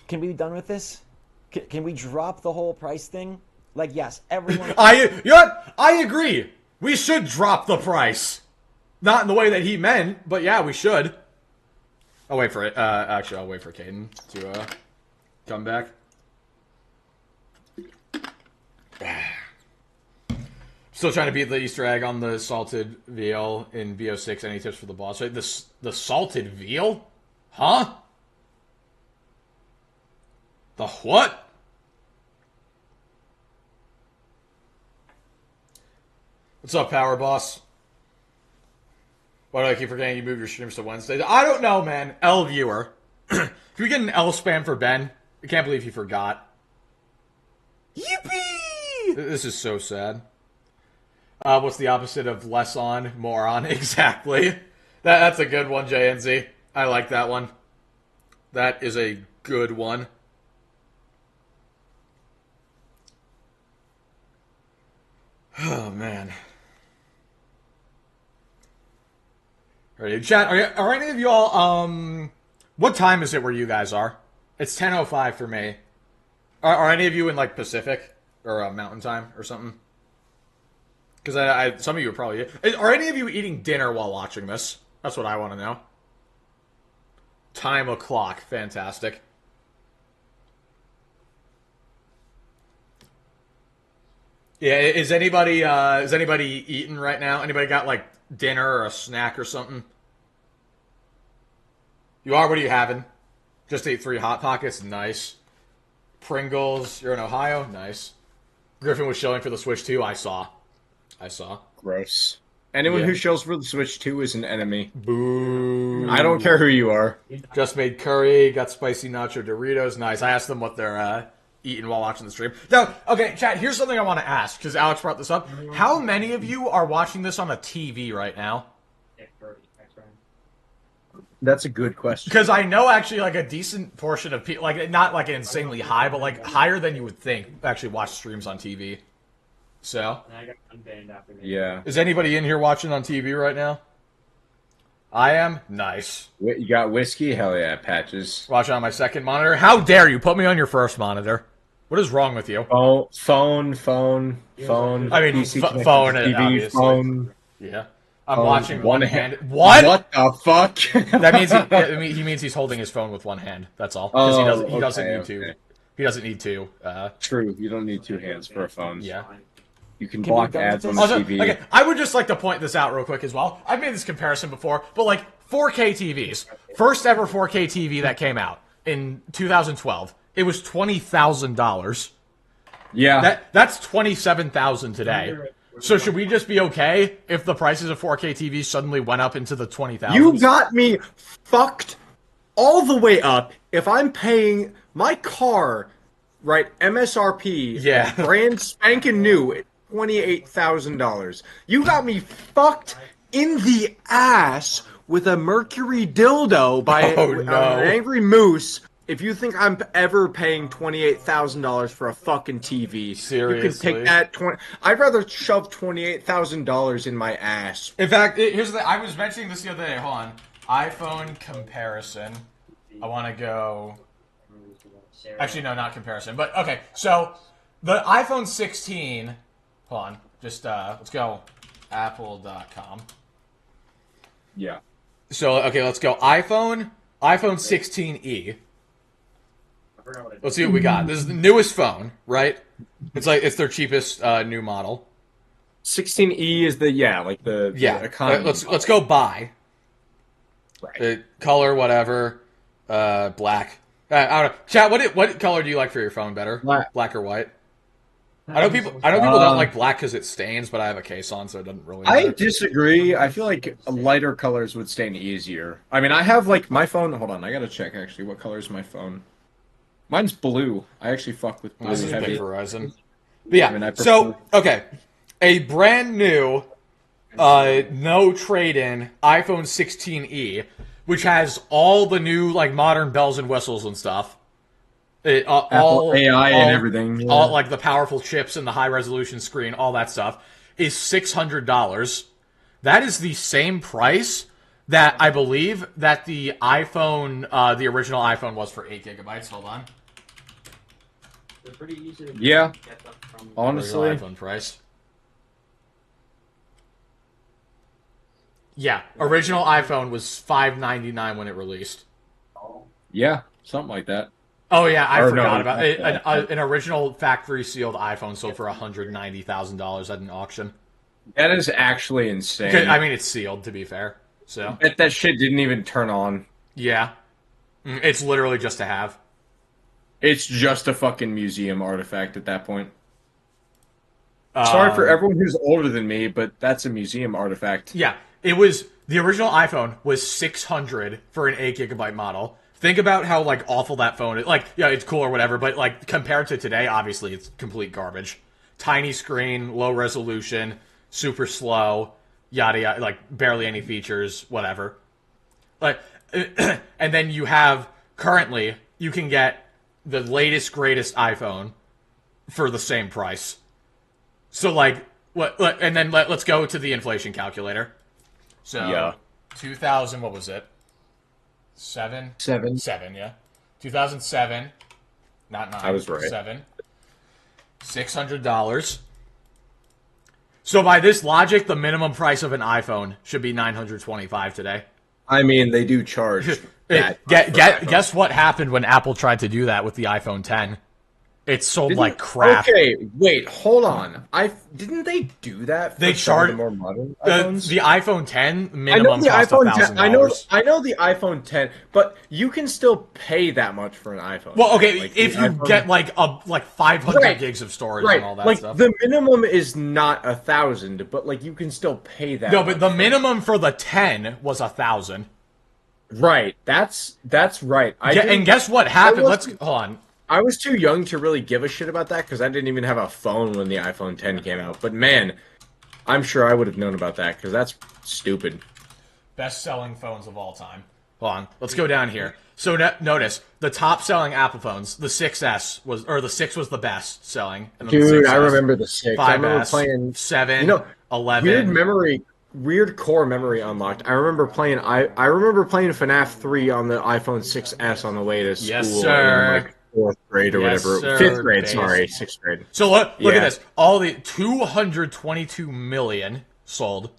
G: Can we be done with this? Can we drop the whole price thing? Like, yes, everyone...
A: You know what? I agree. We should drop the price. Not in the way that he meant, but yeah, we should. I'll wait for it. Actually, I'll wait for Caden to come back. Still trying to beat the Easter egg on the salted veal in VO6. Any tips for the boss fight? The salted veal? Huh? The what? What's up, Power Boss? Why do I keep forgetting you move your streams to Wednesdays? I don't know, man. L viewer. Can we get an L spam for Ben? I can't believe he forgot. Yippee! This is so sad. What's the opposite of less on? More on. Exactly. That's a good one, JNZ. I like that one. That is a good one. Oh, man. Ready? Chat, are any of y'all, what time is it where you guys are? It's 10:05 for me. Are any of you in, like, Pacific? Or Mountain Time or something? Because some of you are probably... Are any of you eating dinner while watching this? That's what I want to know. Time o'clock. Fantastic. Yeah, is anybody eating right now? Anybody got, like, dinner or a snack or something? You are? What are you having? Just ate 3 Hot Pockets? Nice. Pringles. You're in Ohio? Nice. Griffin was showing for the Switch 2. I saw.
C: Gross. Anyone who shows for the Switch 2 is an enemy.
A: Boo.
C: I don't care who you are.
A: Just made curry, got spicy nacho Doritos. Nice. I asked them what they're eating while watching the stream. Now, okay, chat, here's something I want to ask, because Alex brought this up. How many of you are watching this on a TV right now?
C: That's a good question.
A: Because I know actually like a decent portion of people, like not like insanely high, but like higher than you would think, actually watch streams on TV. So,
C: yeah.
A: Is anybody in here watching on TV right now? I am. Nice.
C: You got whiskey? Hell yeah, Patches.
A: Watching on my second monitor. How dare you put me on your first monitor? What is wrong with you?
C: Oh, phone.
A: I mean,
C: PC
A: phone,
C: TV,
A: obviously.
C: phone.
A: Yeah. I'm watching one hand.
C: What? What the fuck?
A: That means he means he's holding his phone with one hand. That's all. Because he doesn't need to. He doesn't need to.
C: True. You don't need 2 hands for a phone.
A: Yeah.
C: You can block ads on the
A: also,
C: TV.
A: Okay, I would just like to point this out real quick as well. I've made this comparison before, but like 4K TVs, first ever 4K TV that came out in 2012, it was $20,000.
C: Yeah,
A: that's $27,000 today. So should we just be okay if the prices of 4K TVs suddenly went up into the $20,000?
C: You got me fucked all the way up. If I'm paying my car, right, MSRP,
A: yeah,
C: brand spanking new, $28,000. You got me fucked in the ass with a Mercury dildo by an angry moose. If you think I'm ever paying $28,000 for a fucking TV,
A: seriously,
C: you can take that I'd rather shove $28,000 in my ass.
A: In fact, here's the thing. I was mentioning this the other day. Hold on. iPhone comparison. I want to go. Actually, no, not comparison. But okay, so the iPhone 16. Hold on. Just let's go. Apple.com.
C: Yeah.
A: So okay, let's go. iPhone 16e. Let's see what we got. This is the newest phone, right? It's their cheapest new model.
C: 16e is the the economy.
A: Let's go buy.
C: Right.
A: The color, whatever. Black. I don't know. Chat. What color do you like for your phone better? Black or white? I know people don't like black because it stains, but I have a case on, so it doesn't really matter.
C: I disagree. I feel like lighter colors would stain easier. I mean, I have like my phone. Hold on, I gotta check actually. What color is my phone? Mine's blue. I actually fuck with blue.
A: This is
C: heavy.
A: big Verizon. But yeah.
C: I mean,
A: So okay, a brand new, no trade-in iPhone 16e, which has all the new like modern bells and whistles and stuff. All
C: AI and everything. Yeah.
A: All like the powerful chips and the high resolution screen, all that stuff. is $600. That is the same price that I believe that the iPhone, the original iPhone was for 8 gigabytes. Hold on.
H: They're pretty easy to
C: Yeah.
H: get them from.
C: Honestly,
A: Original iPhone price. Yeah, original iPhone was $599 when it released.
C: yeah, something like that.
A: Oh yeah, I
C: Or
A: forgot
C: no,
A: about it.
C: yeah.
A: An original factory sealed iPhone sold for $190,000 at an auction.
C: That is actually insane.
A: I mean, it's sealed to be fair. So
C: that shit didn't even turn on.
A: yeah, it's literally just to have.
C: It's just a fucking museum artifact at that point. Sorry for everyone who's older than me, but that's a museum artifact.
A: Yeah, it was the original iPhone was $600 for an 8 gigabyte model. Think about how like awful that phone is. Like, yeah, it's cool or whatever, but like compared to today, obviously it's complete garbage. Tiny screen, low resolution, super slow, yada yada, like barely any features, whatever. Like, and then you have currently you can get the latest greatest iPhone for the same price. So like what? And then let's go to the inflation calculator. So
C: Yeah.
A: 2000, what was it? Seven, yeah. 2007, not 9.
C: I was right.
A: 7. $600. So by this logic, the minimum price of an iPhone should be $925 today.
C: I mean, they do charge that.
A: Guess what happened when Apple tried to do that with the iPhone 10? It sold like crap.
C: Okay, wait, hold on. Didn't they do that? For
A: They
C: some of
A: charge
C: the more modern
A: the
C: iPhones.
A: iPhone 10
C: I know
A: minimum
C: the
A: cost
C: iPhone 10.
A: $1,000.
C: I know the iPhone 10, but you can still pay that much for an iPhone.
A: Well, okay,
C: Like,
A: if
C: the
A: you
C: iPhone-
A: get like 500
C: Right.
A: gigs of storage
C: right,
A: and all that
C: like
A: stuff.
C: the minimum is not 1,000, but like you can still pay that.
A: No,
C: much
A: but the
C: for-
A: minimum for the 10 was 1,000.
C: Right, that's right.
A: And guess what happened? Let's
C: wasn't-
A: hold on.
C: I was too young to really give a shit about that because I didn't even have a phone when the iPhone 10 came out. But man, I'm sure I would have known about that because that's stupid.
A: Best-selling phones of all time. Hold on. Let's go down here. So notice the top-selling Apple phones. The 6S was, or the 6 was the best-selling. And then the
C: Dude,
A: 6S,
C: I remember the 6. I remember
A: 5S,
C: playing
A: 7,
C: You know,
A: 11.
C: Weird core memory unlocked. I remember playing. I remember playing FNAF 3 on the iPhone 6S on the way to school.
A: Yes,
C: in
A: sir.
C: like 4th grade or
A: Yes,
C: whatever.
A: sir,
C: 5th grade.
A: base.
C: Sorry, 6th grade.
A: So look
C: Yeah.
A: at this. All the 222 million sold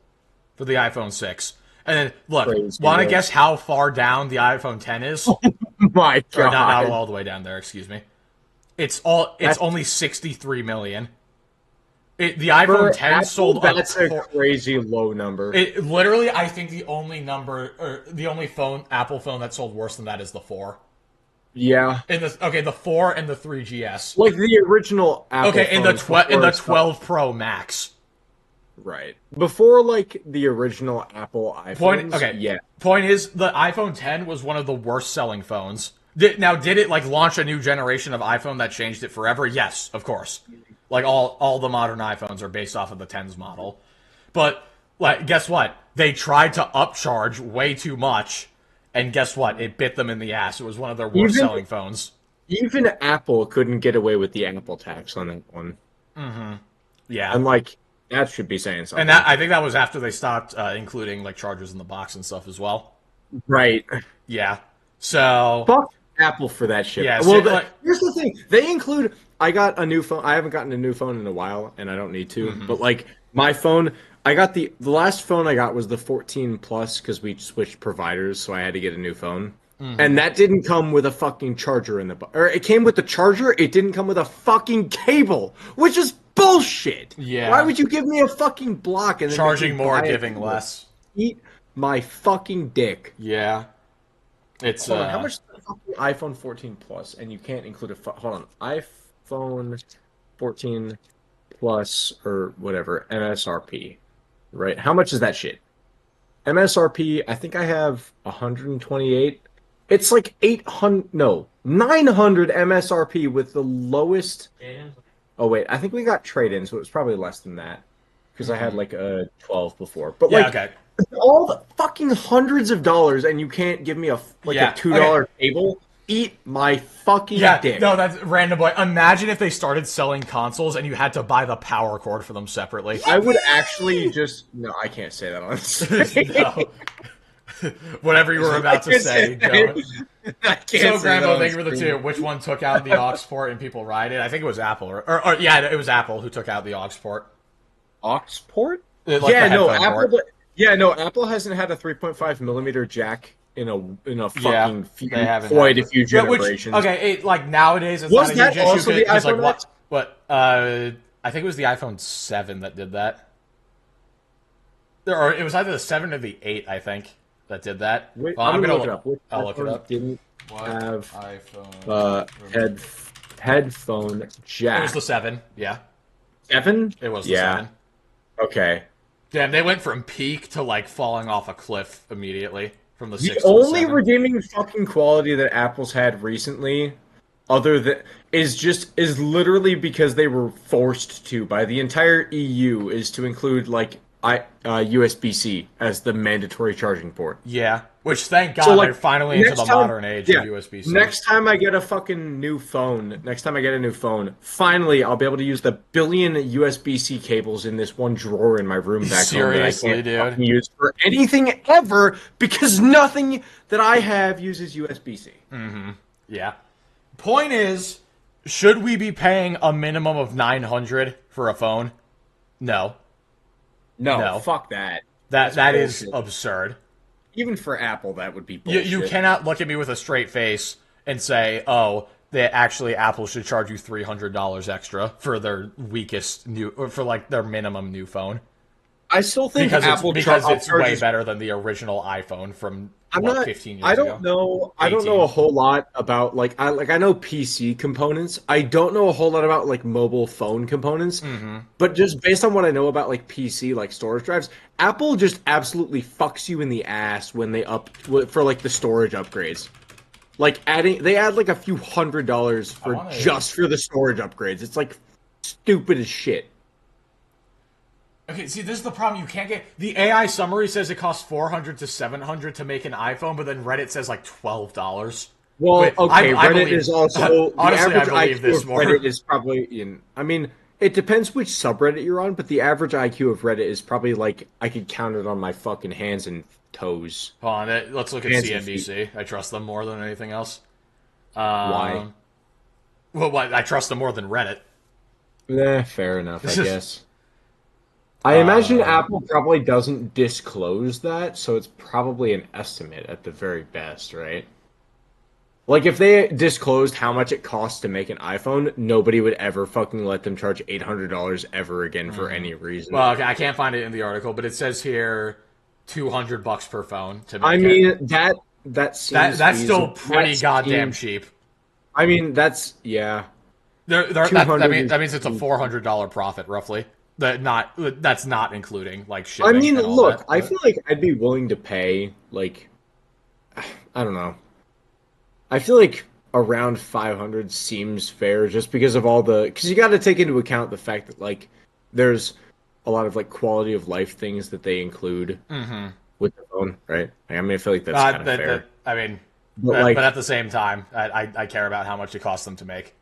A: for the iPhone 6. And then look,
C: Crazy,
A: want to
C: right?
A: guess how far down the iPhone 10 is?
C: My
A: Or
C: God.
A: not all the way down there, excuse me. It's only 63 million. The iPhone
C: For
A: 10
C: Apple,
A: sold
C: that's a
A: up.
C: crazy low number.
A: It literally, I think the only Apple phone that sold worse than that is the 4.
C: Yeah.
A: The 4 and the 3GS.
C: Like the original Apple
A: Okay, and the
C: phones before
A: 12 Pro Max.
C: Right. Before like the original Apple iPhones. Yeah.
A: Point is, the iPhone 10 was one of the worst selling phones. Did it like launch a new generation of iPhone that changed it forever? Yes, of course. Like all the modern iPhones are based off of the 10's model. But like, guess what? They tried to upcharge way too much, and guess what? It bit them in the ass. It was one of their worst selling phones.
C: Even Apple couldn't get away with the Apple tax on that one.
A: Yeah.
C: And like that should be saying something.
A: And I think that was after they stopped including like chargers in the box and stuff as well.
C: Right.
A: Yeah. So
C: Fuck Apple for that shit.
A: Yeah,
C: well,
A: so, like-
C: here's the thing. They include. I got a new phone. I haven't gotten a new phone in a while, and I don't need to. But like my phone, I got the last phone I got was the 14 Plus because we switched providers, so I had to get a new phone. And that didn't come with a fucking charger in the or it came with the charger. It didn't come with a fucking cable, which is bullshit.
A: Yeah.
C: Why would you give me a fucking block and then make
A: charging
C: me
A: more,
C: buy a
A: giving
C: cable?
A: less.
C: Eat my fucking dick.
A: Yeah. It's
C: Hold on, how much is the fucking iPhone 14 Plus? And you can't include a hold on, iPhone 14 Plus or whatever MSRP, right? How much is that shit? MSRP, I think I have 128. It's like 900 MSRP with the lowest. Oh wait, I think we got trade-in, so it was probably less than that because I had like a 12 before. But
A: yeah,
C: like
A: okay.
C: all the fucking hundreds of dollars, and you can't give me a $2 cable. eat my fucking
A: Yeah,
C: dick.
A: no, that's random boy. Imagine if they started selling consoles and you had to buy the power cord for them separately.
C: I would actually just no. I can't say that on stream.
A: No. Whatever you were about to say, don't.
C: I can't
A: So,
C: say that
A: Grambo,
C: on
A: thank you for the
C: stream.
A: two. Which one took out the aux port and people ride it? I think it was Apple, or yeah, it was Apple who took out the aux port.
C: Aux port?
A: Like
C: yeah,
A: the
C: no,
A: headphone
C: Apple.
A: port.
C: Yeah, no, Apple hasn't had a 3.5 millimeter jack in a fucking
A: they haven't
C: quite
A: had
C: a few
A: it. Yeah, which-
C: generations.
A: okay, like nowadays, it's
C: Was
A: not a
C: that
A: huge issue
C: also the
A: because like
C: iPhone
A: what?
C: X?
A: What? I think it was the iPhone 7 that did that. Or it was either the 7 or the 8, I think, that did that.
C: Wait,
A: Well,
C: I'm gonna look it up. Which
A: I'll look it
C: iPhone
A: up.
C: Didn't
A: What
C: have
A: iPhone?
C: headphone jack.
A: It was the 7. Yeah,
C: 7?
A: it was the
C: Yeah.
A: 7.
C: Okay.
A: Damn, they went from peak to like falling off a cliff immediately from the 6
C: The
A: to the
C: only
A: 7.
C: redeeming fucking quality that Apple's had recently, other than is literally because they were forced to by the entire EU, is to include like USB-C as the mandatory charging port.
A: Yeah, which thank God
C: So, like,
A: they're finally into
C: next
A: the
C: time-
A: modern age
C: yeah,
A: of USB-C.
C: Next time I get a fucking new phone, finally I'll be able to use the billion USB-C cables in this one drawer in my room back
A: Seriously,
C: home that I
A: dude.
C: can't fucking use for anything ever because nothing that I have uses USB-C.
A: Yeah. Point is, should we be paying a minimum of $900 for a phone? No. No.
C: Fuck that.
A: That is
C: bullshit.
A: absurd.
C: Even for Apple, that would be
A: You,
C: bullshit.
A: you cannot look at me with a straight face and say, oh, that actually Apple should charge you $300 extra for their weakest new, or for like their minimum new phone.
C: I still think
A: Because
C: Apple
A: it's way
C: charges
A: better than the original iPhone from
C: I'm
A: what,
C: not.
A: 15 years
C: I
A: ago.
C: don't know. I don't
A: 18.
C: know a whole lot about I know PC components. I don't know a whole lot about like mobile phone components.
A: Mm-hmm.
C: But just based on what I know about like PC like storage drives, Apple just absolutely fucks you in the ass when they for like the storage upgrades. Like they add like a few $100 for just for the storage upgrades. It's like stupid as shit.
A: Okay, see, this is the problem. You can't get the AI summary says it costs $400 to $700 to make an iPhone, but then Reddit says like $12.
C: Well,
A: Wait,
C: okay,
A: I
C: Reddit
A: believe-
C: is also
A: honestly,
C: the average
A: I believe
C: IQ
A: this
C: of
A: more.
C: Reddit is probably in. I mean, it depends which subreddit you're on, but the average IQ of Reddit is probably like I could count it on my fucking hands and toes.
A: Hold on, let's look at
C: Hands and
A: CNBC. I trust them more than anything else.
C: Why?
A: Well, I trust them more than Reddit.
C: Fair enough, I guess. I imagine Apple probably doesn't disclose that, so it's probably an estimate at the very best, right? Like, if they disclosed how much it costs to make an iPhone, nobody would ever fucking let them charge $800 ever again for any reason.
A: Well, okay, I can't find it in the article, but it says here $200 per phone to make
C: I
A: it.
C: mean, that seems
A: That's still
C: feasible.
A: pretty
C: That
A: goddamn
C: seems-
A: cheap.
C: I mean, that's, yeah.
A: That
C: 200
A: means it's a $400 profit roughly. That's not including like
C: I
A: shipping.
C: mean,
A: and all
C: look,
A: that,
C: I
A: but-
C: feel like I'd be willing to pay, like, I don't know. I feel like around 500 seems fair just because of all because you got to take into account the fact that, like, there's a lot of, like, quality of life things that they include with the phone, right? I mean, I feel like that's kind of fair.
A: I mean,
C: But,
A: but at the same time, I care about how much it costs them to make.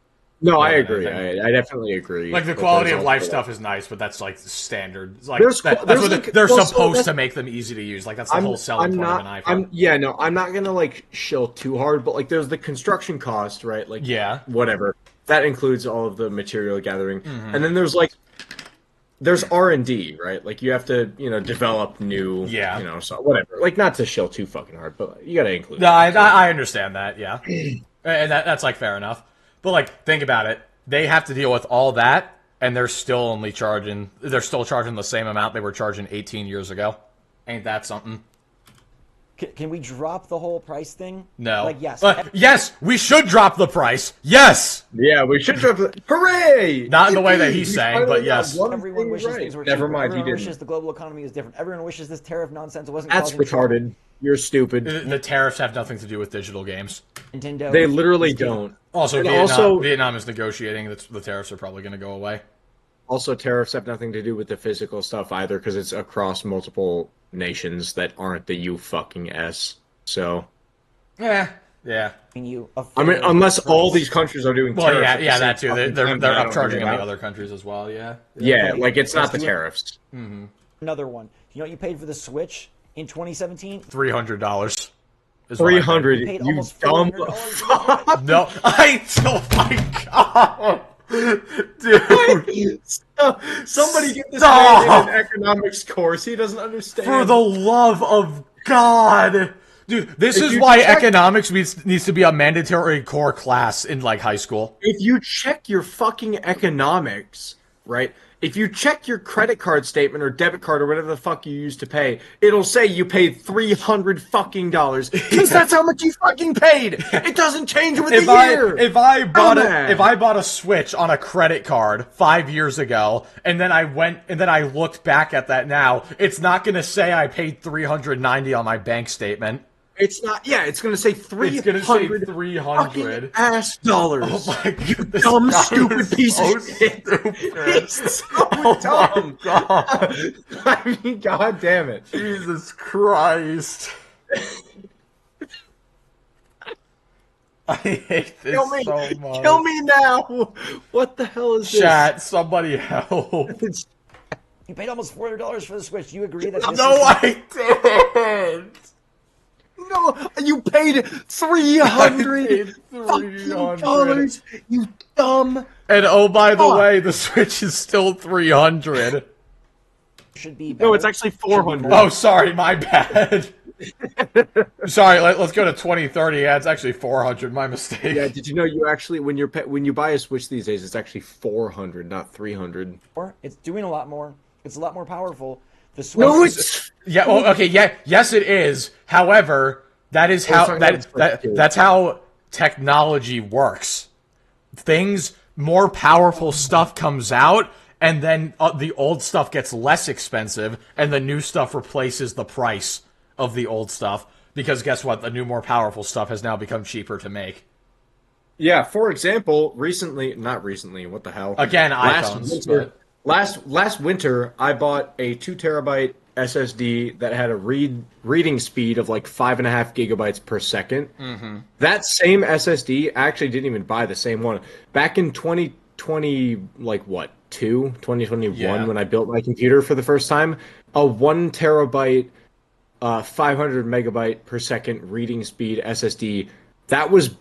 C: No,
A: more
C: I
A: than
C: agree.
A: anything.
C: I definitely agree.
A: Like the
C: But
A: quality
C: there's
A: of life
C: also,
A: stuff is nice, but that's like standard. It's like
C: There's-
A: that's
C: there's,
A: what
C: like,
A: they're
C: also,
A: supposed
C: that's-
A: to make them easy to use. Like that's the whole selling point of an iPhone.
C: I'm not gonna like shill too hard, but like there's the construction cost, right? Like
A: Yeah.
C: whatever. That includes all of the material gathering,
A: Mm-hmm.
C: and then there's R&D, right? Like you have to develop new, so whatever. Like not to shill too fucking hard, but you got to include.
A: No, I understand that, yeah, and that's like fair enough. But like, think about it. They have to deal with all that, and they're still charging the same amount they were charging 18 years ago. Ain't that something?
G: Can we drop the whole price thing?
A: No.
G: Like, yes.
A: Yes, we should drop the price. Yes.
C: Yeah, we should drop it. Hooray!
A: Not in the way that
C: Yippee!
A: he's
C: We
A: saying,
C: finally
A: but
C: got
A: yes.
C: one
G: Everyone
C: thing
G: wishes
C: right.
G: things were
C: Never
G: cheaper.
C: mind, he
G: Everyone
C: didn't.
G: wishes the global economy is different. Everyone wishes this tariff nonsense wasn't
C: That's
G: causing trouble.
C: retarded. You're stupid.
A: The tariffs have nothing to do with digital games.
G: Nintendo.
C: They literally don't.
A: Also,
C: And
A: Vietnam is negotiating. The tariffs are probably going to go away.
C: Also, tariffs have nothing to do with the physical stuff either, because it's across multiple nations that aren't the U fucking S. So,
A: Yeah. Yeah.
G: You a
C: I mean,
G: fair
C: unless all
G: price.
C: these countries are doing
A: Well,
C: tariffs
A: yeah,
C: at the
A: yeah,
C: same
A: that too.
C: fucking
A: They're
C: time, then I don't
A: upcharging
C: know
A: in the
C: about
A: other countries as well. Yeah.
C: it. Yeah,
G: Okay,
C: like it's not
G: let's
C: the
G: do it.
C: tariffs.
G: Another one. You know what you paid for the Switch in 2017?
A: $300. Is what I paid.
C: 300.
G: You paid
C: You
G: almost
C: dumb
G: $400
C: fuck.
A: No, oh my god, dude.
C: Somebody get this
A: Stop.
C: man in an economics course. He doesn't understand.
A: For the love of God. Dude, this
C: If
A: is
C: you
A: why
C: check-
A: economics needs to be a mandatory core class in, like, high school.
C: If you check your fucking economics, right? If you check your credit card statement or debit card or whatever the fuck you use to pay, it'll say you paid $300 fucking dollars. Because that's how much you fucking paid. It doesn't change with the year.
A: If I bought
C: Dumbass.
A: a Switch on a credit card 5 years ago, and then I looked back at that now, it's not gonna say I paid $390 on my bank statement.
C: It's not. Yeah, it's gonna say 300.
A: It's gonna say 300
C: ass dollars.
A: Oh my god!
C: You dumb, stupid piece of shit.
A: Stupid.
C: It's so
A: My
C: dumb.
A: god!
C: I mean, god damn it.
A: Jesus Christ! I hate this
C: Kill me.
A: so much.
C: Kill me now. What the hell is
A: Chat, somebody help!
C: this?
G: You paid almost $400 for the Switch. You agree that this
A: No,
G: is
A: I didn't.
C: No, you paid $300
A: $300.
C: You dumb.
A: And oh, by the
C: Fuck.
A: way, the Switch is still 300.
G: should be better.
C: No, it's actually 400.
A: Oh, sorry, my bad. Sorry, let's go to 2030. Yeah, it's actually 400. My mistake.
C: Yeah, did you know you actually when you buy a Switch these days, it's actually 400, not 300.
G: It's doing a lot more. It's a lot more powerful. The Switch.
C: No, it's
A: Yeah. Well, okay. Yeah. Yes, it is. However, that is how
C: talking about the Switch,
A: that's how technology works. Things more powerful stuff comes out, and then the old stuff gets less expensive, and the new stuff replaces the price of the old stuff. Because guess what? The new, more powerful stuff has now become cheaper to make.
C: Yeah, for example, not recently, what the hell?
A: Again, iPhones.
C: Last winter, I bought a 2 terabyte SSD that had a reading speed of like 5.5 gigabytes per second. Mm-hmm. That same SSD, I actually didn't even buy the same one. Back in 2020, 2021,
A: Yeah.
C: when I built my computer for the first time, a 1 terabyte, 500 megabyte per second reading speed SSD, that was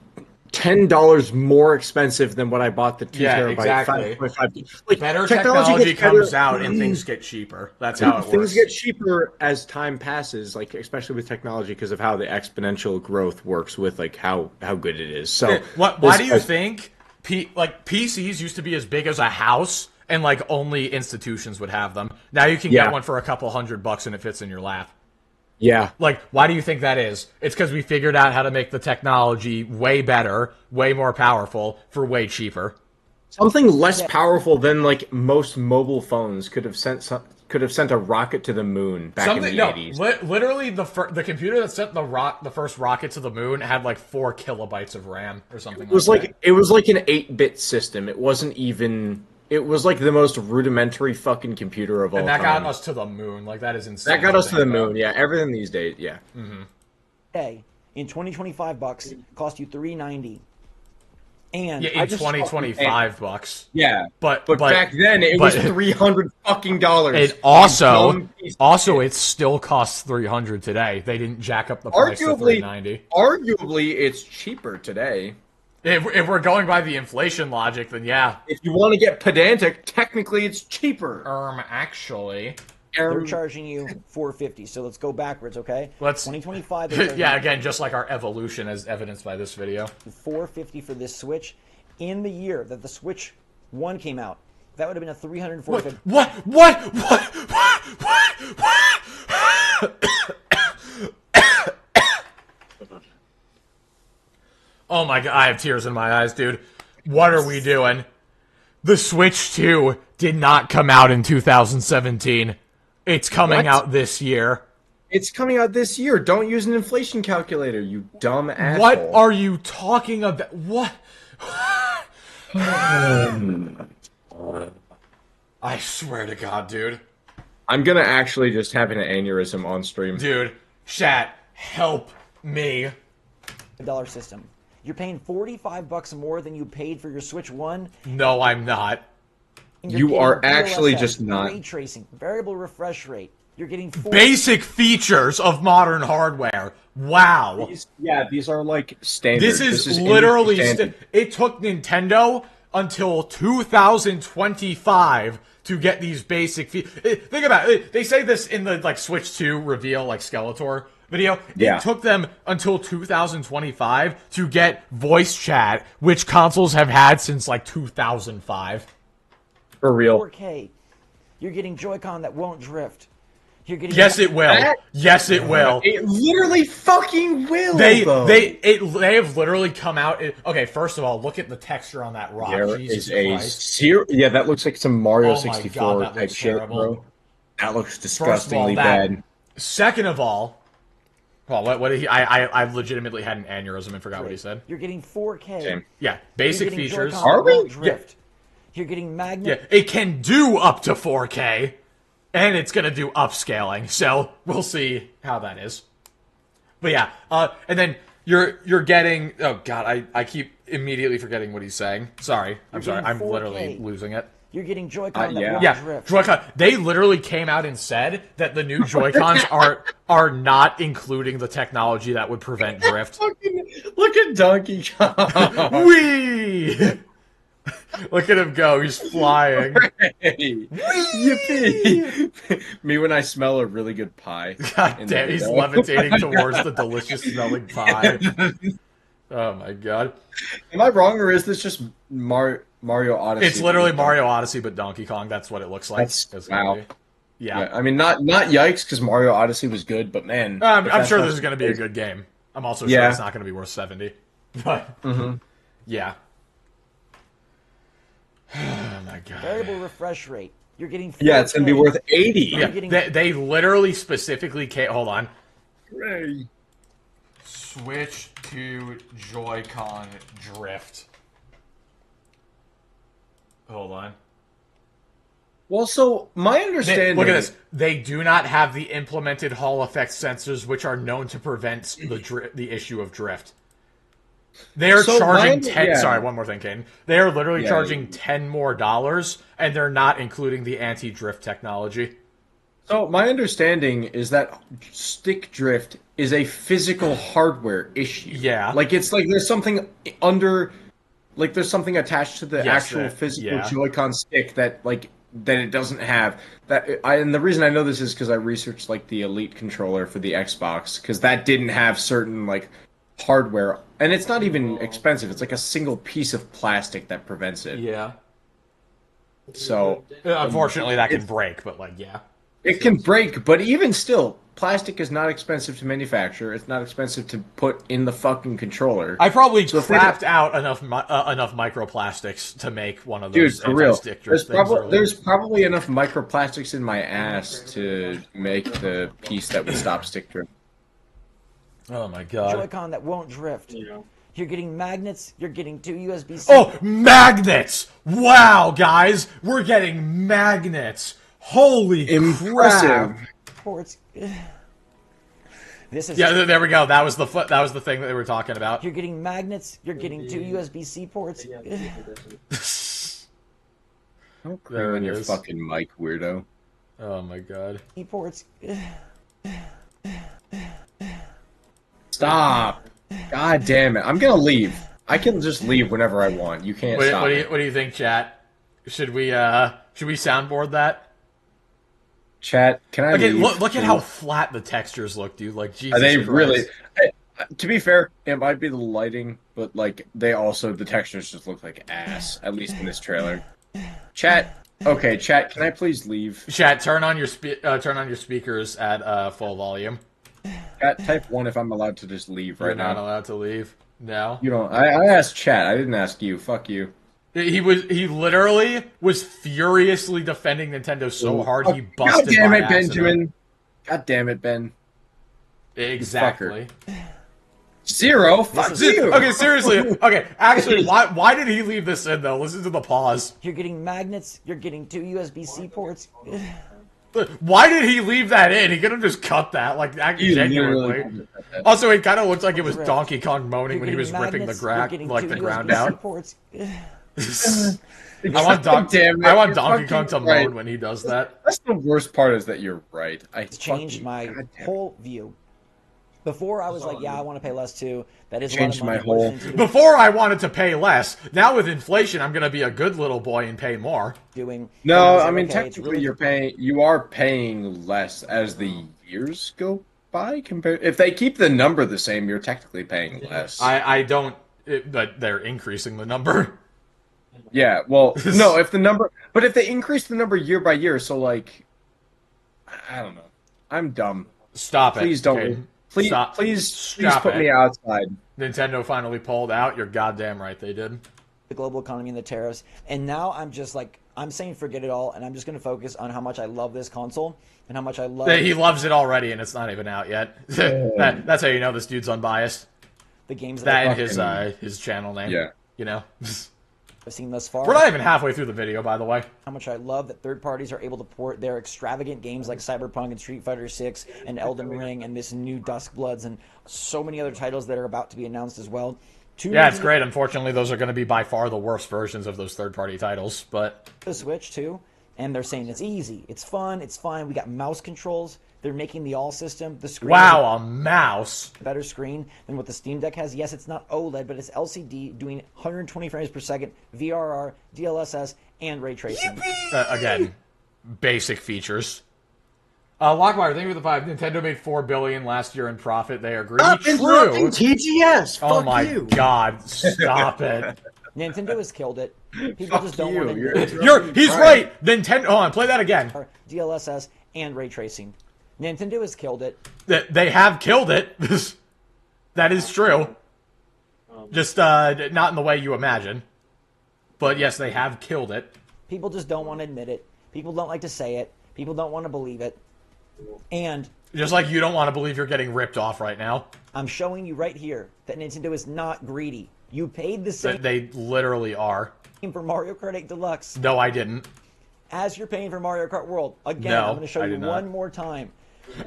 C: $10 more expensive than what I bought the 2 terabyte
A: exactly.
C: 5.5. Like,
A: Better technology
C: gets
A: comes
C: better.
A: out and things get cheaper. That's how it
C: Things
A: works.
C: get cheaper as time passes, like especially with technology, because of how the exponential growth works with like how good it is. So,
A: Why do you think PCs used to be as big as a house and like only institutions would have them? Now you can
C: Yeah.
A: get one for a couple $100 and it fits in your lap.
C: Yeah,
A: Like, why do you think that is? It's because we figured out how to make the technology way better, way more powerful, for way cheaper.
C: something less powerful than like most mobile phones could have sent a rocket to the moon back in the 80s.
A: Literally the computer that sent the first rocket to the moon had like 4 kilobytes of RAM or something.
C: It was like an 8-bit system. It wasn't even. It was like the most rudimentary fucking computer of all
A: and that
C: time.
A: got us to the moon. Like, that is insane.
C: That got us to the
A: think about.
C: moon. Yeah, everything these days. Yeah.
G: Today, in 2025 bucks, cost you $390. And
A: Yeah, in 2025 bucks.
C: Yeah,
A: But
C: back then it was $300 fucking dollars.
A: It also it still costs $300 today. They didn't jack up the price to $390.
C: Arguably, it's cheaper today.
A: If we're going by the inflation logic, then yeah.
C: If you want to get pedantic, technically it's cheaper.
A: Actually,
G: they're charging you $450. So let's go backwards, okay?
A: Let's
G: 2025. they're charging
A: yeah, again, just like our evolution as evidenced by this video.
G: you $450 for this Switch. In the year that the Switch 1 came out, that would have been a $340.
A: Oh my god, I have tears in my eyes, dude. What are we doing? The Switch 2 did not come out in 2017. It's coming out this year.
C: It's coming out this year. Don't use an inflation calculator, you dumb asshole.
A: What are you talking about? What? I swear to God, dude.
C: I'm gonna actually just have an aneurysm on stream.
A: Dude, chat, help me.
G: $5 system. You're paying $45 more than you paid for your Switch 1.
A: No, I'm not.
G: And you're
C: You
G: getting
C: are actually
G: DLSS,
C: just not.
G: ray tracing, variable refresh rate. You're getting
A: Basic features of modern hardware. Wow.
C: These are like standard.
A: This is literally
C: standard.
A: it took Nintendo until 2025 to get these basic think about it. They say this in the like Switch 2 reveal, like Skeletor video.
C: Yeah.
A: It took them until 2025 to get voice chat, which consoles have had since like 2005.
C: For real.
G: 4K. You're getting Joy-Con that won't drift. You're getting
A: Yes, it will. Yes, it will.
C: It literally fucking will.
A: They
C: though.
A: they have literally come out. Okay, first of all, look at the texture on that rock.
C: There
A: Jesus
C: is a
A: Christ.
C: yeah, that looks like some Mario
A: Oh my
C: 64
A: God, that
C: type
A: looks
C: shit,
A: terrible.
C: bro. That looks
A: First of all,
C: disgustingly
A: that.
C: bad.
A: Second of all, well, what did he? I legitimately had an aneurysm and forgot what he said.
G: You're getting 4K.
C: Same.
A: Yeah, basic
G: You're getting
A: features.
G: Joy-Con
C: Are
G: that won't
C: we?
G: drift. You're getting magnet.
A: Yeah, it can do up to 4K, and it's gonna do upscaling. So we'll see how that is. But yeah, and then you're getting. Oh God, I keep immediately forgetting what he's saying. Sorry, I'm sorry. I'm
G: 4K.
A: literally losing it.
G: You're getting Joy-Con that
C: yeah.
G: won't
A: Yeah,
G: drift.
A: Joy-Con. They literally came out and said that the new Joy-Cons are not including the technology that would prevent drift.
C: Look at Donkey Kong.
A: Whee! Look at him go. He's flying.
C: Yippee! Me when I smell a really good pie.
A: God
C: in the
A: damn, he's
C: window.
A: levitating towards the delicious smelling pie. Oh my God.
C: Am I wrong, or is this just Mario Odyssey?
A: It's literally Mario Odyssey, but Donkey Kong. That's what it looks like.
C: That's-
A: It's gonna
C: wow.
A: be. Yeah.
C: Yeah, I mean, not yikes, because Mario Odyssey was good, but man, if
A: I'm
C: that's
A: sure
C: not-
A: this is going to be a good game. I'm also sure
C: Yeah.
A: it's not going to be worth 70. But, yeah. Oh my God.
G: Variable refresh rate. You're getting 4K.
C: Yeah, it's gonna be worth 80.
A: Yeah, they literally specifically hold on.
C: Hooray.
A: Switch to Joy-Con drift. Hold on.
C: Well, so my understanding.
A: Look at this. They do not have the implemented Hall effect sensors, which are known to prevent the issue of drift. They are
C: So
A: charging
C: mine-
A: 10.
C: yeah.
A: Sorry, one more thing, Caden. They are literally
C: Yeah.
A: charging $10 more, and they're not including the anti-drift technology.
C: So my understanding is that stick drift is a physical hardware issue.
A: Yeah.
C: Like it's like there's something under, like there's something attached to the
A: Yes,
C: actual
A: that-
C: physical
A: yeah.
C: Joy-Con stick that it doesn't have. And the reason I know this is because I researched like the Elite controller for the Xbox, because that didn't have certain like hardware, and it's not even expensive. It's like a single piece of plastic that prevents it.
A: Yeah.
C: So
A: Unfortunately, that can break, but like, yeah.
C: it can break, but even still, plastic is not expensive to manufacture. It's not expensive to put in the fucking controller.
A: I probably
C: So if they
A: crapped out enough microplastics to make one of
C: Dude,
A: those
C: for real,
A: anti-stick drift things.
C: there's probably enough microplastics in my ass to make the piece that would stop stick drift.
A: Oh my God.
G: Joy-Con that won't drift. You're getting magnets. You're getting 2 USB-C.
A: Oh, magnets! Wow, guys, we're getting magnets. Holy crap!
C: Impressive.
G: ports. This is
A: Yeah, there we go. That was the thing that they were talking about.
G: You're getting magnets. You're getting 2 USB-C ports.
C: Don't
A: There
C: cream on
A: it
C: your
A: is.
C: fucking mic, weirdo.
A: Oh my God.
G: ports.
C: Stop. God damn it. I'm gonna leave. I can just leave whenever I want. You can't stop me.
A: What do you think, chat? Should we soundboard that?
C: Chat, can I
A: Okay,
C: leave?
A: look at how flat the textures look, dude. Like, Jesus
C: Are they
A: Christ.
C: really... To be fair, it might be the lighting, but like the textures just look like ass, at least in this trailer. Chat, okay, chat, can I please leave?
A: Chat, turn on your speakers at full volume.
C: Chat, type 1 if I'm allowed to just leave
A: You're
C: right
A: not
C: now.
A: allowed to leave. No.
C: You don't. I asked chat. I didn't ask you. Fuck you.
A: He literally was furiously defending Nintendo so hard he
C: God
A: busted
C: damn
A: by
C: it,
A: accident.
C: Benjamin. God damn it, Ben.
A: Exactly.
C: Zero. Fuck you.
A: Okay, seriously. Okay, actually, why did he leave this in though? Listen to the pause.
G: You're getting magnets. You're getting 2 USB-C ports.
A: Why did he leave that in? He could have just cut that, like, genuinely. Also, it kind of looked like it was Donkey Kong moaning when he was ripping the ground out. I want Donkey Kong to moan when he does that.
C: That's the worst part, is that you're right.
G: It's changed my whole view. Before I was like, yeah, I want to pay less too. That is
C: changed
G: a lot
C: my
G: of money.
C: whole.
A: Before I wanted to pay less. Now with inflation, I'm gonna be a good little boy and pay more.
C: No, I mean technically you are paying less as the years go by. Compared, if they keep the number the same, you're technically paying less.
A: But they're increasing the number.
C: Yeah, well, no, if they increase the number year by year, so like, I don't know. I'm dumb.
A: Stop it.
C: Please don't.
A: Caden.
C: Please put me outside.
A: Nintendo finally pulled out. You're goddamn right they did.
G: The global economy and the tariffs. And now I'm just like, I'm saying forget it all, and I'm just going to focus on how much I love this console and how much I love...
A: He loves it already, and it's not even out yet. That's how you know this dude's unbiased.
G: The games
A: that and his channel name.
C: Yeah.
A: You know?
G: I've seen thus far.
A: We're not even halfway through the video, by the way.
G: How much I love that third parties are able to port their extravagant games like Cyberpunk and Street Fighter 6 and Elden Ring and this new Duskbloods and so many other titles that are about to be announced as well.
A: Yeah, it's great. Unfortunately, those are going to be by far the worst versions of those third-party titles, but...
G: The Switch, too, and they're saying it's easy, it's fun, it's fine. We got mouse controls. They're making the all system. The screen.
A: Wow, a mouse.
G: Better screen than what the Steam Deck has. Yes, it's not OLED, but it's LCD, doing 120 frames per second, VRR, DLSS, and ray tracing.
A: Again, basic features. Lockmeyer, thank you for the 5. Nintendo made $4 billion last year in profit. They are greedy. True.
C: TGS.
A: Oh my God! Stop it.
G: Nintendo has killed it. People just don't want
A: to. He's right. Nintendo. Hold on, play that again.
G: DLSS and ray tracing. Nintendo has killed it.
A: They have killed it. That is true. Just not in the way you imagine. But yes, they have killed it.
G: People just don't want to admit it. People don't like to say it. People don't want to believe it. And
A: just like you don't want to believe you're getting ripped off right now.
G: I'm showing you right here that Nintendo is not greedy. You paid the same.
A: They literally are.
G: For Mario Kart 8 Deluxe.
A: No, I didn't.
G: As you're paying for Mario Kart World. Again,
A: no,
G: I'm going to show you one more time.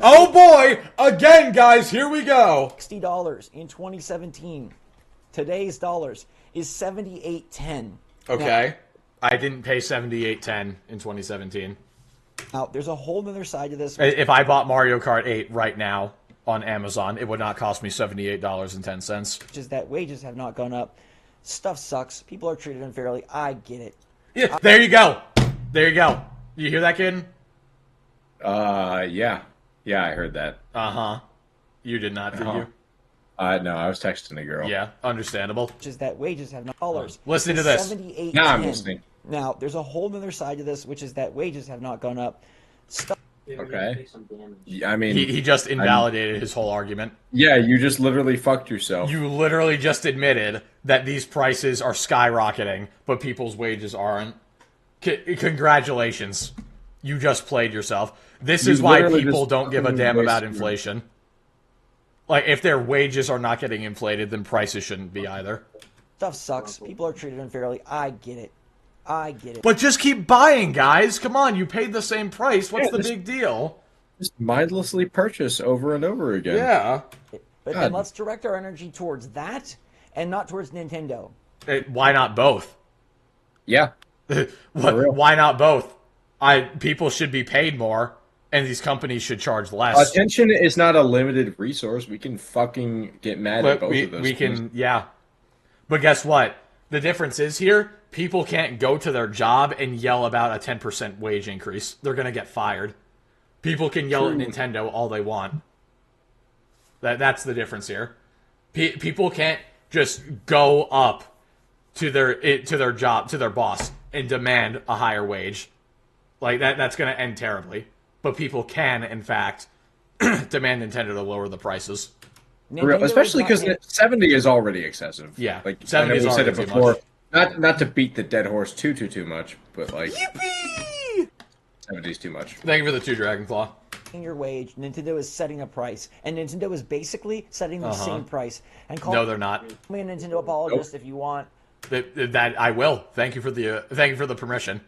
A: Oh boy! Again, guys, here we go.
G: $60 in 2017. Today's dollars is $78.10.
A: Okay. Now, I didn't pay $78.10 in 2017.
G: Now, there's a whole other side to this.
A: If I bought Mario Kart 8 right now on Amazon, it would not cost me $78.10.
G: Which is that wages have not gone up. Stuff sucks. People are treated unfairly. I get it.
A: Yeah, there you go. There you go. You hear that, kid?
C: Yeah. Yeah, I heard that.
A: Uh-huh. You did not, did you?
C: No, I was texting a girl.
A: Yeah, understandable.
G: Which is that wages have not dollars.
A: Listen to this.
C: Now I'm listening.
G: Now, there's a whole other side to this, which is that wages have not gone up.
C: Okay. I mean...
A: He just invalidated his whole argument.
C: Yeah, you just literally fucked yourself.
A: You literally just admitted that these prices are skyrocketing, but people's wages aren't. Congratulations. You just played yourself. This is why people don't give a damn about inflation. Like, if their wages are not getting inflated, then prices shouldn't be either.
G: Stuff sucks. People are treated unfairly. I get it. I get it.
A: But just keep buying, guys. Come on, you paid the same price. What's the big deal?
C: Just mindlessly purchase over and over again.
A: Yeah.
G: But then let's direct our energy towards that and not towards Nintendo.
A: Why not both?
C: Yeah.
A: Why not both? People should be paid more, and these companies should charge less.
C: Attention is not a limited resource. We can fucking get mad at both of those things.
A: Yeah. But guess what? The difference is here, people can't go to their job and yell about a 10% wage increase. They're going to get fired. People can yell at Nintendo all they want. That's the difference here. People can't just go up to their job, to their boss, and demand a higher wage. Like, that's going to end terribly. But people can, in fact, demand Nintendo to lower the prices.
C: Especially because 70 is already excessive.
A: Yeah,
C: like
A: 70 is already too much.
C: Not to beat the dead horse too much, but like
A: Yippee!
C: 70 is too much.
A: Thank you for the 2 Dragonclaw.
G: Your wage, Nintendo is setting a price, and Nintendo is basically setting the same price. And
A: no, they're not.
G: Call me a Nintendo apologist if you want.
A: That I will. Thank you for the permission.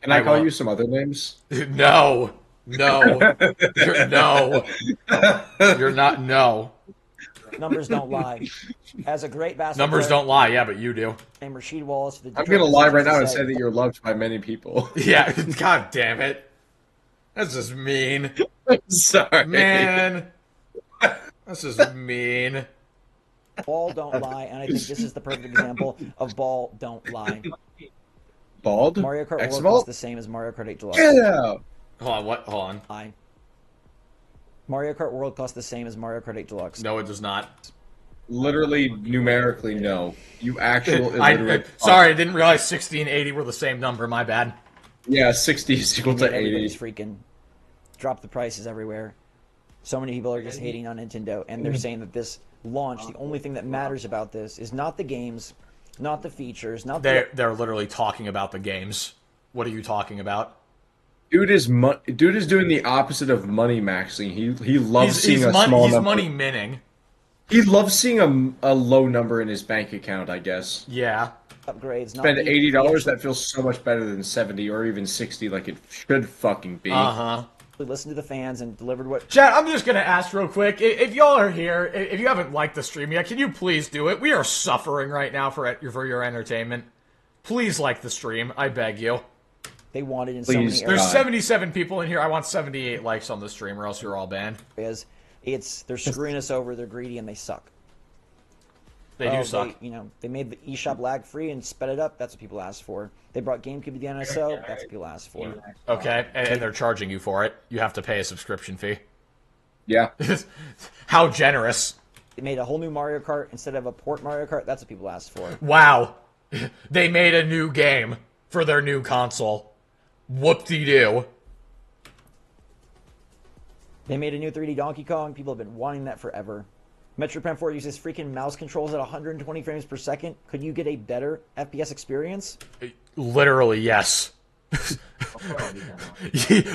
C: Can I call you some other names?
A: No. No. No. You're not. No.
G: Numbers don't lie. As a great basketball
A: Numbers
G: player
A: don't lie. Yeah, but you do.
G: named Rasheed Wallace, the
C: I'm
G: Detroit
C: gonna lie
G: Pistons
C: right now and
G: used to
C: say that you're loved by many people.
A: Yeah. God damn it. That's just mean.
C: Sorry,
A: Man. That's just mean.
G: ball don't lie, and I think this is the perfect example of ball don't lie.
C: Bald?
G: Mario Kart World
C: X-Vault?
G: costs the same as Mario Kart 8 Deluxe.
C: Yeah.
A: Hold on. What? Hold on.
G: Lie. Mario Kart World costs the same as Mario Kart 8 Deluxe.
A: No, it does not.
C: Literally, numerically, no. You actual illiterate.
A: Sorry, I didn't realize 60 and 80 were the same number. My bad.
C: Yeah, 60 is equal to 80.
G: Everybody's freaking drop the prices everywhere. So many people are just hating on Nintendo, and they're saying that this launch, the only thing that matters about this is not the games, not the features, not the...
A: They're literally talking about the games. What are you talking about?
C: Dude is doing the opposite of money maxing. He loves seeing a small
A: he's
C: number.
A: money minning.
C: He loves seeing a low number in his bank account, I guess.
A: Yeah.
G: upgrades. Not
C: Spend
G: the
C: $80, that feels so much better than 70 or even 60 like it should fucking be.
A: Uh-huh.
G: listened to the fans and delivered what...
A: Chat, I'm just going to ask real quick, if y'all are here, if you haven't liked the stream yet, can you please do it? We are suffering right now for your entertainment. Please like the stream, I beg you.
G: They wanted in
C: Please,
G: so many
A: There's
C: God.
A: 77 people in here, I want 78 likes on the stream or else you're all banned.
G: areas. They're screwing us over, they're greedy, and they suck.
A: They do suck.
G: They made the eShop lag free and sped it up. That's what people asked for. They brought GameCube to the NSO. That's what people asked for.
A: Okay, and they're charging you for it. You have to pay a subscription fee.
C: Yeah.
A: How generous.
G: They made a whole new Mario Kart instead of a port Mario Kart. That's what people asked for.
A: Wow. They made a new game for their new console. Whoop-de-doo.
G: They made a new 3D Donkey Kong. People have been wanting that forever. Metroid Prime 4 uses freaking mouse controls at 120 frames per second. Could you get a better FPS experience?
A: Literally, yes.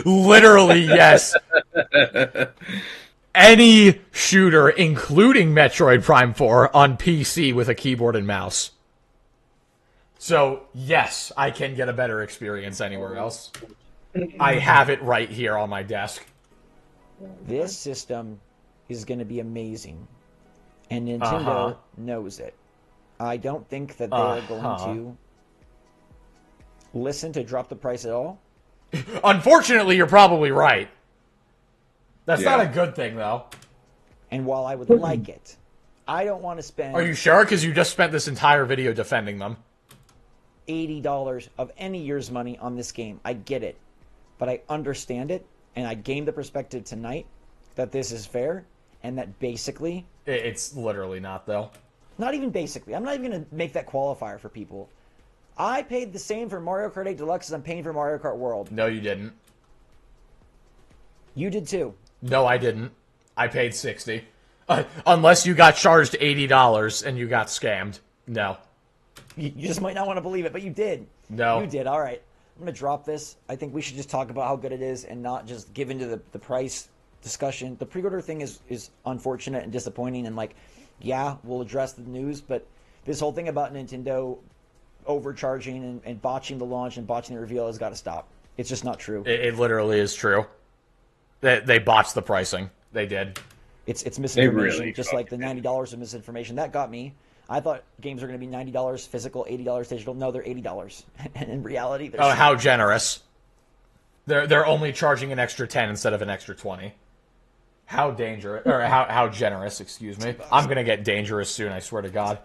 A: Literally, yes. Any shooter, including Metroid Prime 4, on PC with a keyboard and mouse. So, yes, I can get a better experience anywhere else. I have it right here on my desk.
G: This system is going to be amazing. And Nintendo knows it. I don't think that they are going to listen to drop the price at all.
A: Unfortunately, you're probably right. That's
C: Yeah.
A: not a good thing, though.
G: And while I would like it, I don't want to spend
A: Are you sure? Because you just spent this entire video defending them.
G: $80 of any year's money on this game. I get it. But I understand it, and I gained the perspective tonight that this is fair, and that basically...
A: It's literally not, though.
G: Not even basically. I'm not even going to make that qualifier for people. I paid the same for Mario Kart 8 Deluxe as I'm paying for Mario Kart World.
A: No, you didn't.
G: You did too.
A: No, I didn't. I paid $60. Unless you got charged $80 and you got scammed. No.
G: You just might not want to believe it, but you did.
A: No.
G: You did. All right. I'm going to drop this. I think we should just talk about how good it is and not just give into the price discussion. The pre-order thing is unfortunate and disappointing, and yeah, we'll address the news, but this whole thing about Nintendo overcharging and botching the launch and botching the reveal has got to stop. It's just not true.
A: It literally is true. They botched the pricing. They did.
G: It's misinformation,
C: really
G: just like the $90 of misinformation. That got me. I thought games are going to be $90 physical, $80 digital. No, they're $80. And in reality, they're
A: How generous. They're only charging an extra 10 instead of an extra 20. How dangerous, or how generous, excuse me. I'm going to get dangerous soon, I swear to God.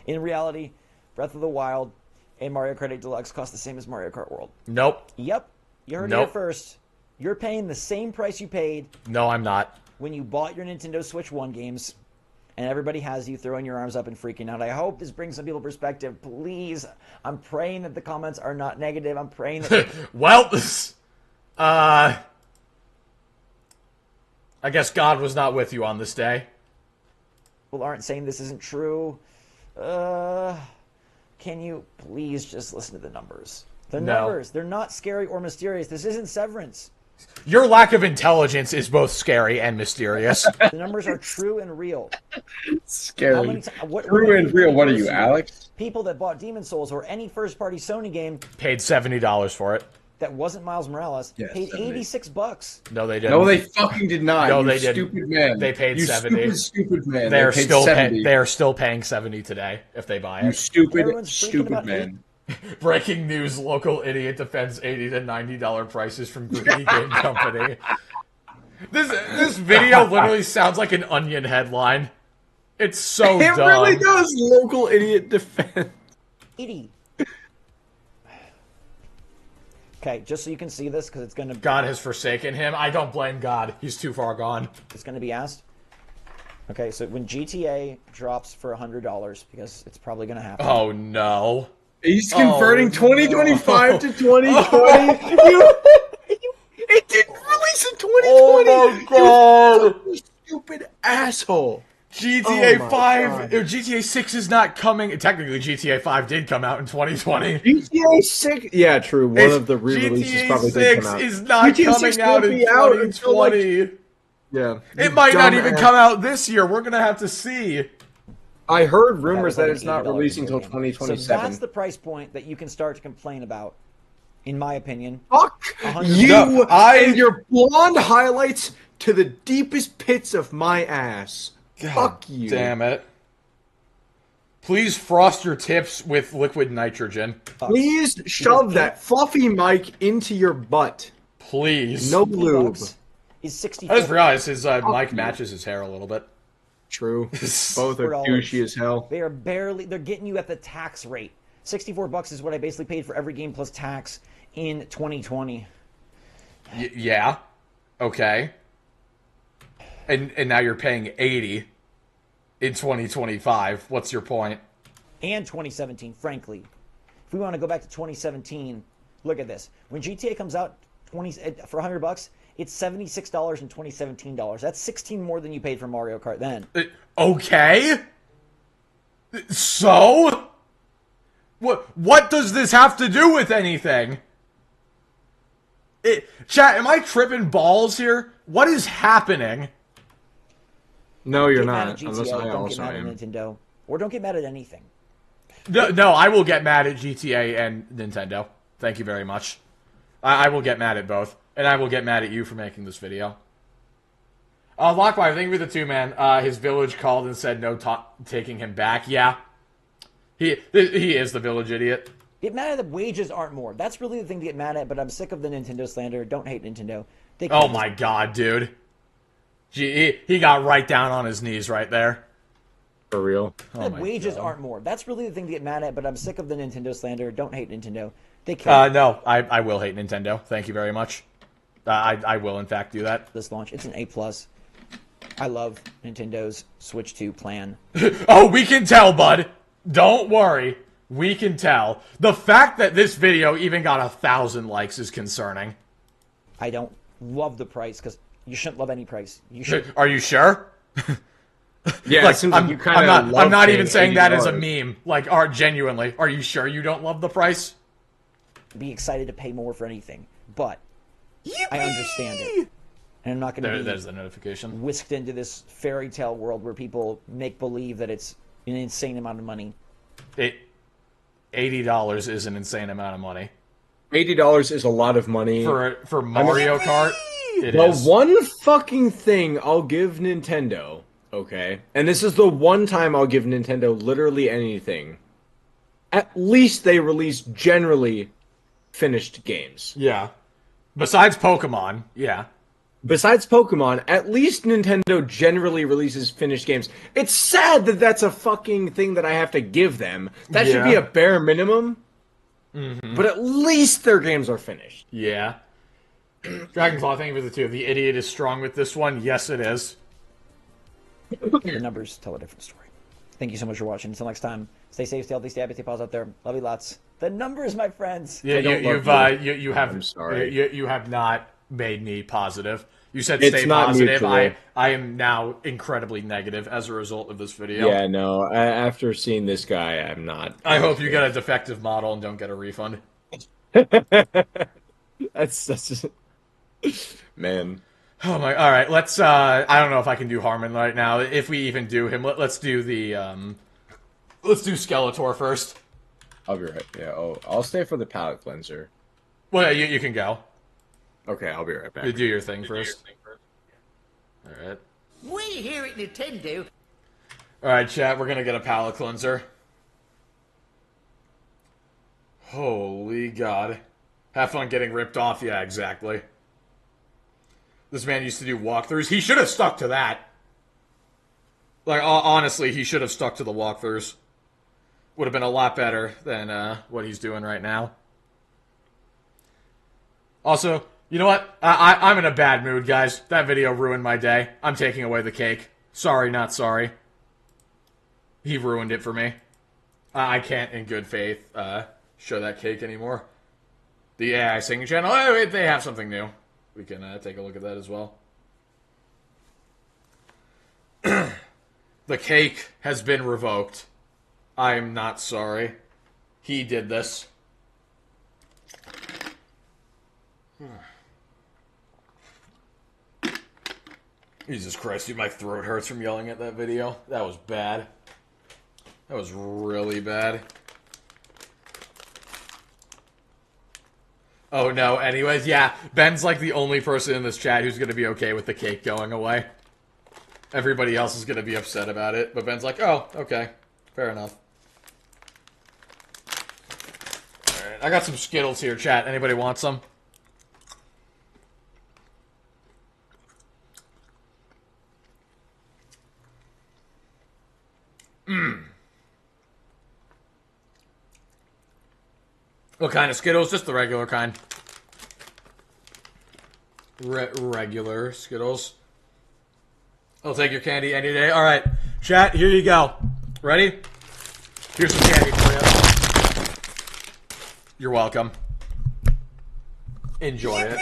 G: In reality, Breath of the Wild and Mario Kart 8 Deluxe cost the same as Mario Kart World.
A: Nope.
G: Yep. You heard it
A: Nope.
G: here first. You're paying the same price you paid
A: No, I'm not.
G: when you bought your Nintendo Switch 1 games, and everybody has you throwing your arms up and freaking out. I hope this brings some people perspective. Please, I'm praying that the comments are not negative. I'm praying that...
A: Well, I guess God was not with you on this day.
G: people aren't saying this isn't true. Can you please just listen to the numbers? The
A: No.
G: numbers, they're not scary or mysterious. This isn't Severance.
A: Your lack of intelligence is both scary and mysterious.
G: The numbers are true and real.
C: Scary.
G: How many what
C: True and real. What are you, Alex?
G: People that bought Demon Souls or any first-party Sony game
A: Paid $70 for it.
G: that wasn't Miles Morales
C: Yes,
G: paid
C: 70.
G: $86.
A: No, they didn't.
C: No, they fucking did not.
A: No,
C: you
A: they didn't.
C: stupid man.
A: They paid
C: you
A: 70.
C: Stupid man.
A: They're
C: they paid
A: still
C: 70.
A: they are still paying 70 today if they buy
C: You
A: it.
C: stupid,
G: Everyone's freaking
C: stupid
G: about
C: man.
A: Breaking news: local idiot defends $80 to $90 prices from greedy game company. This video literally sounds like an Onion headline. It's so
C: It
A: dumb.
C: really does. Local idiot defense.
G: 80. Okay, just so you can see this, because it's gonna
A: God has forsaken him. I don't blame God. He's too far gone.
G: it's gonna be asked. Okay, so when GTA drops for $100, because it's probably gonna happen.
A: Oh no.
C: He's converting 2025 to 2020. It didn't release in 2020.
A: Oh my God.
C: You stupid asshole.
A: GTA
C: Oh my
A: 5
C: God.
A: or GTA 6 is not coming. Technically, GTA 5 did come out in 2020.
C: GTA 6. Yeah, true. One of the re-releases
A: GTA
C: probably
A: 6
C: did come out.
A: is not
C: GTA
A: coming
C: 6
A: out
C: won't
A: in
C: be out until, like,
A: 2020.
C: Yeah.
A: It might not even come out this year. We're gonna have to see.
C: I heard
G: That
C: rumors
G: was
C: that
G: like
C: it's
G: an
C: not
G: $80
C: releasing until
G: game.
C: 2027.
G: So that's the price point that you can start to complain about, in my opinion.
C: Fuck
G: $100.
C: you
A: No,
C: and your blonde highlights to the deepest pits of my ass. Fuck you.
A: Damn it. Please frost your tips with liquid nitrogen.
C: Please shove that fluffy mic into your butt.
A: Please.
C: No lube.
G: $50 is 64.
A: I just realized his mic matches his hair a little bit.
C: True. Both are
G: $4.
C: douchey as hell.
G: They're getting you at the tax rate. $64 is what I basically paid for every game plus tax in 2020.
A: Yeah. Okay. And now you're paying 80 in 2025. What's your point?
G: And 2017, frankly. If we want to go back to 2017, look at this. When GTA comes out for $100, it's $76 in 2017 dollars. That's 16 more than you paid for Mario Kart then.
A: Okay. So? What does this have to do with anything? Chat, am I tripping balls here? What is happening?
C: No, you're
G: Get mad
C: not.
G: at
C: Unless
G: GTA,
C: I
G: don't
C: also
G: get mad
C: am.
G: at Nintendo. Or don't get mad at anything.
A: No, I will get mad at GTA and Nintendo. Thank you very much. I will get mad at both. And I will get mad at you for making this video. Lockby, thank you for the 2-man. His village called and said no taking him back. Yeah. He is the village idiot.
G: Get mad at the wages aren't more. That's really the thing to get mad at, but I'm sick of the Nintendo slander. Don't hate Nintendo. They
A: Oh
G: can't
A: my god, dude. He got right down on his knees right there.
C: For real.
G: The wages aren't more. That's really the thing to get mad at, but I'm sick of the Nintendo slander. Don't hate Nintendo. They can't.
A: No, I will hate Nintendo. Thank you very much. I will, in fact, do that.
G: This launch, it's an A+. I love Nintendo's Switch 2 plan.
A: Oh, we can tell, bud. Don't worry. We can tell. The fact that this video even got 1,000 likes is concerning.
G: I don't love the price, because you shouldn't love any price. You should.
A: Are you sure?
C: Yeah,
A: Like,
C: it seems like you kind of.
A: I'm not even saying that as a meme. Like, genuinely, are you sure you don't love the price?
G: Be excited to pay more for anything, but I understand it, and I'm not going to be
A: There's the notification.
G: whisked into this fairy tale world where people make believe that it's an insane amount of money.
A: $80 is an insane amount of money
C: $80 is a lot of money.
A: for Mario Kart. It
C: The
A: is.
C: one fucking thing I'll give Nintendo, okay, and this is the one time I'll give Nintendo literally anything. At least they release generally finished games.
A: Yeah. Besides Pokemon, yeah.
C: Besides Pokemon, at least Nintendo generally releases finished games. It's sad that that's a fucking thing that I have to give them. That should be
A: Yeah.
C: a bare minimum. But at least their games are finished.
A: Yeah. Dragonclaw, thank you for the 2. The idiot is strong with this one. Yes, it is.
G: The numbers tell a different story. Thank you so much for watching. Until next time, stay safe, stay healthy, stay happy, stay paws out there. Love you lots. The numbers, my friends.
A: Yeah,
C: I don't
A: you've
C: love
A: you have.
C: I'm sorry.
A: You have not made me positive. You said
C: It's
A: stay
C: not
A: positive.
C: mutual.
A: I am now incredibly negative as a result of this video.
C: Yeah, no. After seeing this guy, I'm not.
A: I hope you get a defective model and don't get a refund.
C: That's just... Man.
A: Oh my! All right, let's. I don't know if I can do Harmon right now. If we even do him, let's do the. Let's do Skeletor first.
C: I'll be right. Yeah. Oh, I'll stay for the palate cleanser.
A: Well, you can go.
C: Okay, I'll be right back.
A: You do your thing first. All right.
I: We here at Nintendo.
A: All right, chat. We're gonna get a palate cleanser. Holy God. Have fun getting ripped off. Yeah, exactly. This man used to do walkthroughs. He should have stuck to that. Like, honestly, he should have stuck to the walkthroughs. Would have been a lot better than what he's doing right now. Also, you know what? I'm in a bad mood, guys. That video ruined my day. I'm taking away the cake. Sorry, not sorry. He ruined it for me. I can't, in good faith, show that cake anymore. The AI singing channel, oh, they have something new. We can take a look at that as well. The cake has been revoked. I am not sorry. He did this. Jesus Christ, dude, my throat hurts from yelling at that video. That was bad. That was really bad. Oh no, anyways, yeah, Ben's like the only person in this chat who's gonna be okay with the cake going away. Everybody else is gonna be upset about it, but Ben's like, oh, okay, fair enough. Alright, I got some Skittles here, chat. Anybody want some? What kind of Skittles? Just the regular kind. Regular Skittles. I'll take your candy any day. Alright, chat, here you go. Ready? Here's some candy for you. You're welcome. Enjoy it.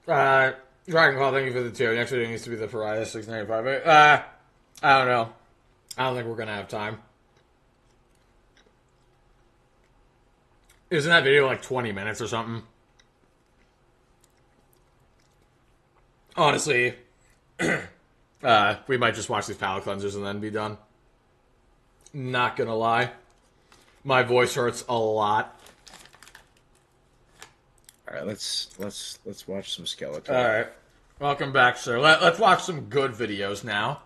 A: Dragon Call, thank you for the tier. Next video needs to be the Pariah 695. I don't know. I don't think we're gonna have time. Isn't that video like 20 minutes or something? Honestly, we might just watch these palate cleansers and then be done. Not gonna lie. My voice hurts a lot.
C: Alright, let's watch some Skeleton.
A: Alright. Welcome back, sir. Let's watch some good videos now.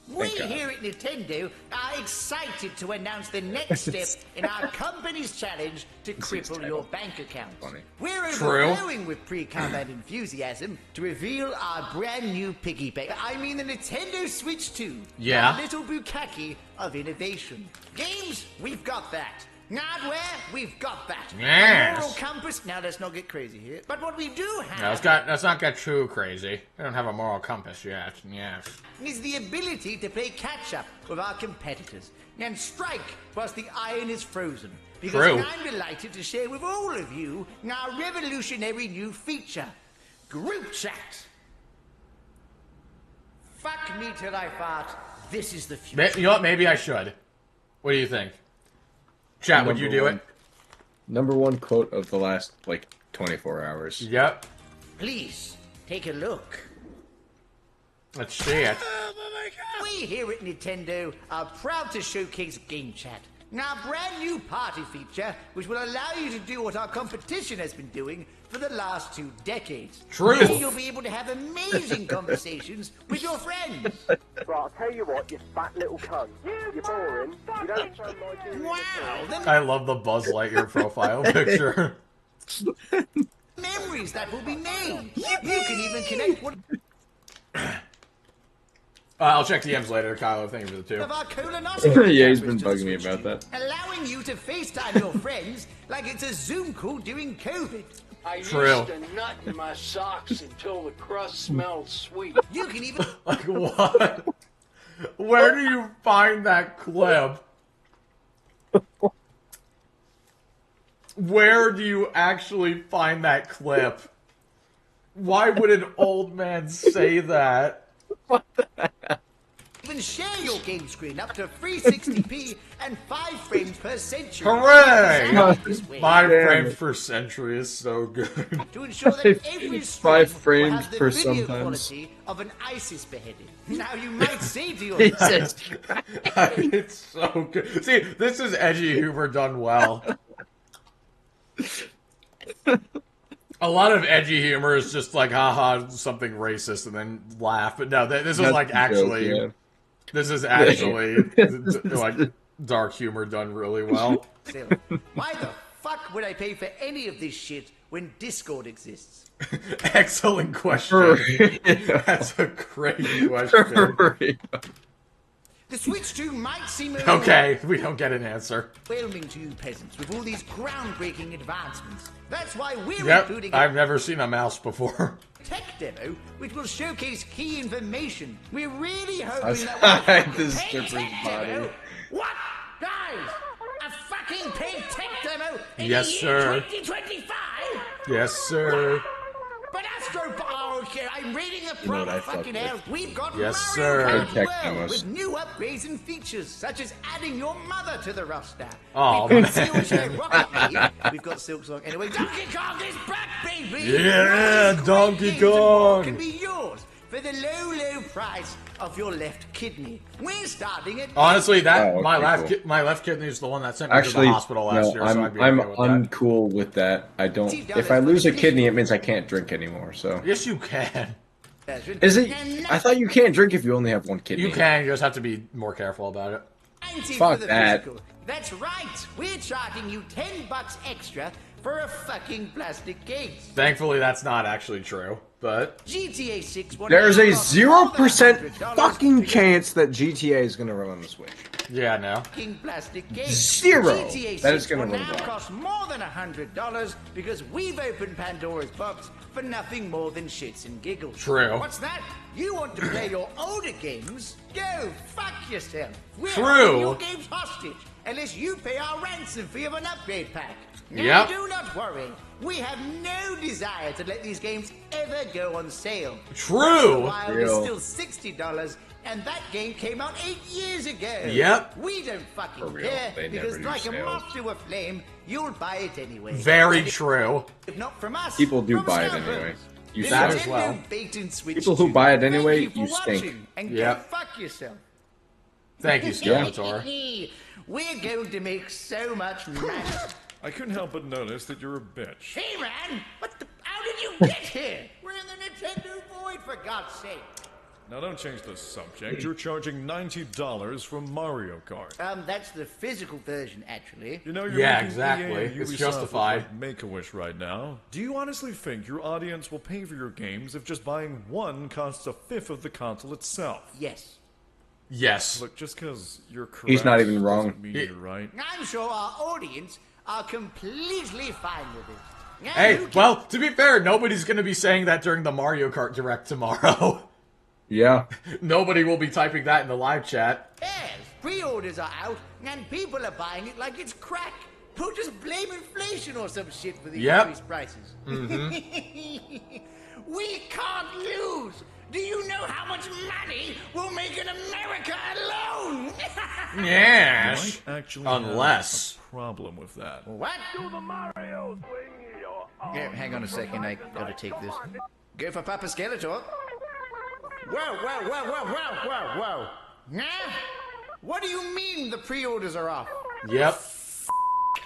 I: We here at Nintendo are excited to announce the next step in our company's challenge to cripple your bank account. We're overflowing with pre-combat enthusiasm to reveal our brand new piggy bank. I mean the Nintendo Switch 2.
A: Yeah.
I: A little bukkake of innovation. Games, we've got that. Hardware, we've got that.
A: Yes.
I: Moral compass, now let's not get crazy here. But what we do have...
A: No, let's not get too crazy. We don't have a moral compass yet. Yes.
I: Is the ability to play catch-up with our competitors and strike whilst the iron is frozen. Because
A: True.
I: I'm delighted to share with all of you our revolutionary new feature, Group Chat. Fuck me till I fart. This is the future.
A: You know what? Maybe I should. What do you think? Chat, would you do it?
C: Number one quote of the last, 24 hours.
A: Yep.
I: Please, take a look.
A: Let's see it.
I: We here at Nintendo are proud to showcase Game Chat, our brand new party feature, which will allow you to do what our competition has been doing for the last 2 decades.
A: True.
I: You'll be able to have amazing conversations with your friends.
J: Right, I'll tell you what, you fat little cunt. You're boring. You don't sound like you.
I: Wow,
A: I love the Buzz Lightyear profile picture.
I: memories that will be made. You can even connect one
A: I'll check DMs later, Kylo. Thank you for the 2.
I: of our colonoscopy
C: Yeah, he's been
I: cameras to the
C: bugging me
I: Switch
C: about
I: 2,
C: that.
I: allowing you to FaceTime your friends like it's a Zoom call during COVID.
K: I
A: True.
K: used to nut in my socks until the crust smelled sweet.
I: You can even
A: Like, what? Where do you find that clip? Where do you actually find that clip? Why would an old man say that?
C: What the heck?
I: Even share your game screen up to 360p and 5 frames per century.
A: Hooray!
I: This way,
A: 5 frames per century is so good.
I: to ensure that every stream
C: 5
I: will
C: frames
I: have the
C: per
I: video
C: sometimes.
I: quality of an ISIS beheading. Now you might say to yourself,
A: It's so good. See, this is edgy humor done well. A lot of edgy humor is just like, haha, something racist, and then laugh. But no, this is
C: That's
A: like
C: the
A: actually,
C: joke, yeah.
A: this is actually like dark humor done really well.
I: why the fuck would I pay for any of this shit when Discord exists?
A: Excellent question. That's a great question.
I: The Switch 2 might seem
A: Okay, we don't get an answer.
I: overwhelming to you peasants with all these groundbreaking advancements. That's why we're
A: Yep,
I: including
A: I've never seen a mouse before.
I: a tech demo which will showcase key information. We're really hoping
C: Outside
I: that
C: the
I: we'll
C: stripper's
I: demo.
C: body.
I: What? Guys, a fucking paid tech demo in
A: Yes,
I: the year
A: sir.
I: 2025?
A: Yes, sir.
I: But Astro... Oh, okay, I'm reading the
C: You know what
I: prompt.
C: I fuck
I: Fucking
C: with.
I: hell. We've got
A: Yes,
I: Mario
A: sir.
I: Kart
C: Tech
I: World
C: demos.
I: with new upgrades and features, such as adding your mother to the roster.
A: Oh,
I: We've got
A: man.
I: Silksong Rocket League. We've got Silksong. Anyway, Donkey Kong is back, baby!
A: Yeah,
I: Great
A: Donkey
I: games and more
A: Kong.
I: can be yours for the low, low price of your left kidney. We're starting at...
A: Honestly, that
C: Oh,
A: my
C: okay,
A: left
C: cool.
A: my left kidney is the one that sent me
C: Actually,
A: to the hospital last
C: no,
A: year. So I'd be
C: I'm
A: okay with that.
C: uncool with that. I don't. If I lose a kidney, it means I can't drink anymore. So
A: Yes, you can.
C: is it? I thought you can't drink if you only have one kidney.
A: You can. You just have to be more careful about it.
I: 90
C: Fuck
I: for the
C: that.
I: physical. That's right. We're charging you $10 extra for a fucking plastic case.
A: Thankfully, that's not actually true. But
I: GTA 6.
C: There's a
I: cost more than
C: 0%
I: $100
C: fucking
I: to get
C: chance that GTA is gonna run on the Switch.
A: yeah, no.
I: fucking plastic case.
C: 0.
I: GTA 6
C: That is gonna
I: will
C: run
I: now
C: well.
I: cost more than $100 because we've opened Pandora's box for nothing more than shits and giggles.
A: True.
I: What's that? You want to play your older games? Go fuck yourself. We're
A: True.
I: holding your games hostage unless you pay our ransom fee of an upgrade pack. Now,
A: Yep.
I: do not worry. We have no desire to let these games ever go on sale.
A: True.
I: While
C: Real.
I: it's still $60, and that game came out 8 years ago.
A: Yep.
I: We don't fucking
C: For real,
I: care
C: they never
I: because,
C: do
I: like a
C: sales.
I: moth to a flame, you'll buy it anyway.
A: Very
I: And
A: true.
I: if not from us,
C: People do
I: from
C: buy it
I: Scoundrels.
C: anyway. You
I: The
A: That
C: stink.
A: as well.
I: Nintendo bait and switch
C: People who
I: too.
C: buy it
I: Thank
C: anyway,
I: you for
C: you stink.
I: watching, and
A: Yep.
I: go fuck yourself.
A: Thank you, Skeletor.
I: We're going to make so much money.
L: I couldn't help but notice that you're a bitch.
I: Hey man, how did you get here? We're in the Nintendo void, for God's sake.
L: Now don't change the subject. You're charging $90 for Mario Kart.
I: That's the physical version, actually.
L: You know, you're
A: Yeah,
L: making
A: exactly.
L: EA and
A: It's
L: Ubisoft
A: justified.
L: look like Make-A-Wish right now. Do you honestly think your audience will pay for your games if just buying one costs a fifth of the console itself?
I: Yes.
A: Yes.
L: Look, just because you're correct,
C: He's not even wrong.
L: doesn't mean you're right.
I: I'm sure our audience are completely fine with it. And
A: Hey,
I: who
A: well, to be fair, nobody's going to be saying that during the Mario Kart Direct tomorrow.
C: Yeah.
A: Nobody will be typing that in the live chat.
I: cares? Pre-orders are out, and people are buying it like it's crack. Who just blame inflation or some shit for the
A: Yep.
I: increased prices? We can't lose. Do you know how much money we'll make in America alone?
A: Yes.
L: Might actually
A: Unless.
L: have a problem with that.
I: What? Yeah, hang on a second. I gotta take this. Go for Papa Skeletor. Whoa, whoa, whoa, whoa, whoa, whoa, whoa. Nah? What do you mean the pre-orders are off?
A: Yep.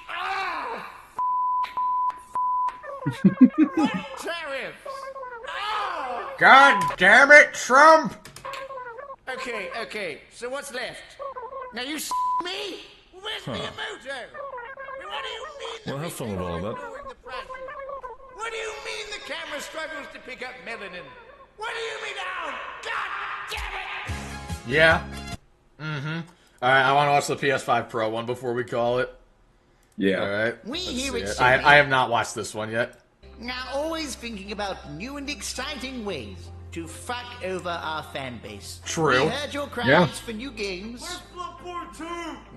I: Ah! What tariffs? Oh!
A: God damn it, Trump!
I: Okay, so what's left? Now you me? Where's Miyamoto? What do you mean
L: Well, have fun with all of that.
I: lowering the prices? What do you mean the camera struggles to pick up melanin? What do you mean now? God damn it!
A: Yeah. Mm-hmm. Alright, I want to watch the PS5 Pro one before we call it.
C: Yeah.
A: Alright.
I: We
A: let's
I: here
A: see
I: at
A: it.
I: Sony-
A: I have not watched this one yet.
I: Now, always thinking about new and exciting ways to fuck over our fan base.
A: True.
I: We heard your cries
C: Yeah.
I: for new games,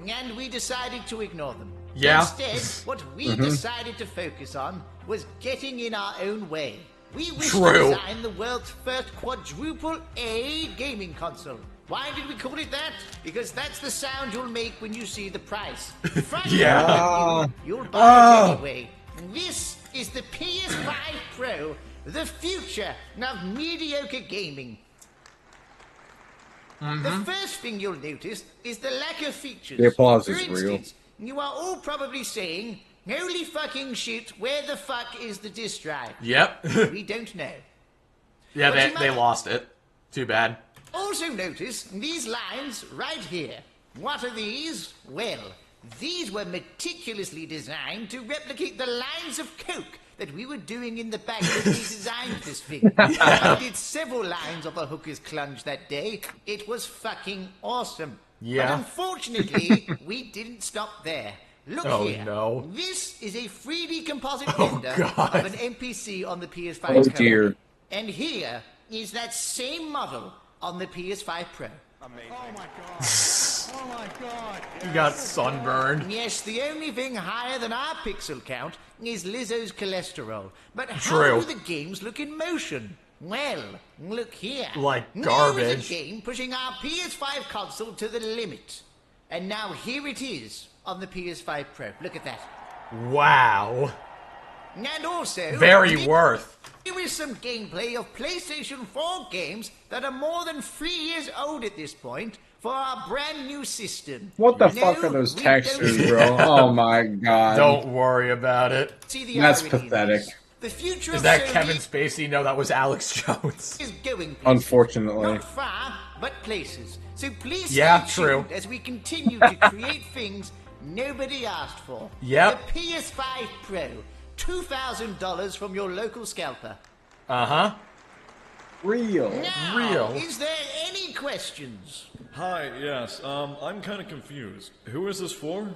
I: and we decided to ignore them.
A: Yeah.
I: Instead, what we decided to focus on was getting in our own way. We wish
A: True.
I: to design the world's first quadruple A gaming console. Why did we call it that? Because that's the sound you'll make when you see the price.
A: Yeah.
I: You'll buy it anyway. This is the PS5 Pro, the future of mediocre gaming. The first thing you'll notice is the lack of features.
C: The applause
I: For
C: is
I: instance, you are all probably saying, holy fucking shit, where the fuck is the disk drive?
A: Yep.
I: We don't know.
A: Yeah,
I: But you
A: they
I: might
A: lost it. Too bad.
I: also notice these lines right here. What are these? Well, these were meticulously designed to replicate the lines of coke that we were doing in the back when we designed this thing. I did several lines of a hooker's clunge that day. It was fucking awesome.
A: Yeah.
I: But unfortunately, we didn't stop there. Look
A: Oh,
I: here.
A: no.
I: This is a 3D composite render
A: God.
I: of an NPC on the PS5
C: Oh,
I: Pro.
C: dear.
I: And here is that same model on the PS5 Pro.
E: Amazing. Oh my god. Oh my god.
A: You got sunburned.
I: Yes, the only thing higher than our pixel count is Lizzo's cholesterol. But how
A: True.
I: do the games look in motion? Well, look here.
A: Like
I: Now
A: garbage.
I: is a game pushing our PS5 console to the limit. And now here it is on the PS5 Pro. Look at that.
A: Wow.
I: And also...
A: Very worth.
I: Here is some gameplay of PlayStation 4 games that are more than 3 years old at this point for our brand new system.
C: What the
I: No,
C: fuck are those
I: we
C: textures,
I: don't-
C: bro? Oh my god.
A: Don't worry about it.
I: See the
C: That's
I: irony in
C: pathetic.
I: this. The future
A: Is
I: of
A: that
I: Sony
A: Kevin Spacey? No, that was Alex Jones.
I: is going places.
C: Unfortunately.
I: Not far, but places. So please stay
A: Yeah,
I: tuned
A: true.
I: as we continue to create things nobody asked for.
A: Yep.
I: The PS5 Pro. $2,000 from your local scalper.
A: Uh-huh.
C: Real.
I: Now,
A: Real.
I: is there any questions?
L: Hi, yes, I'm kind of confused. Who is this for?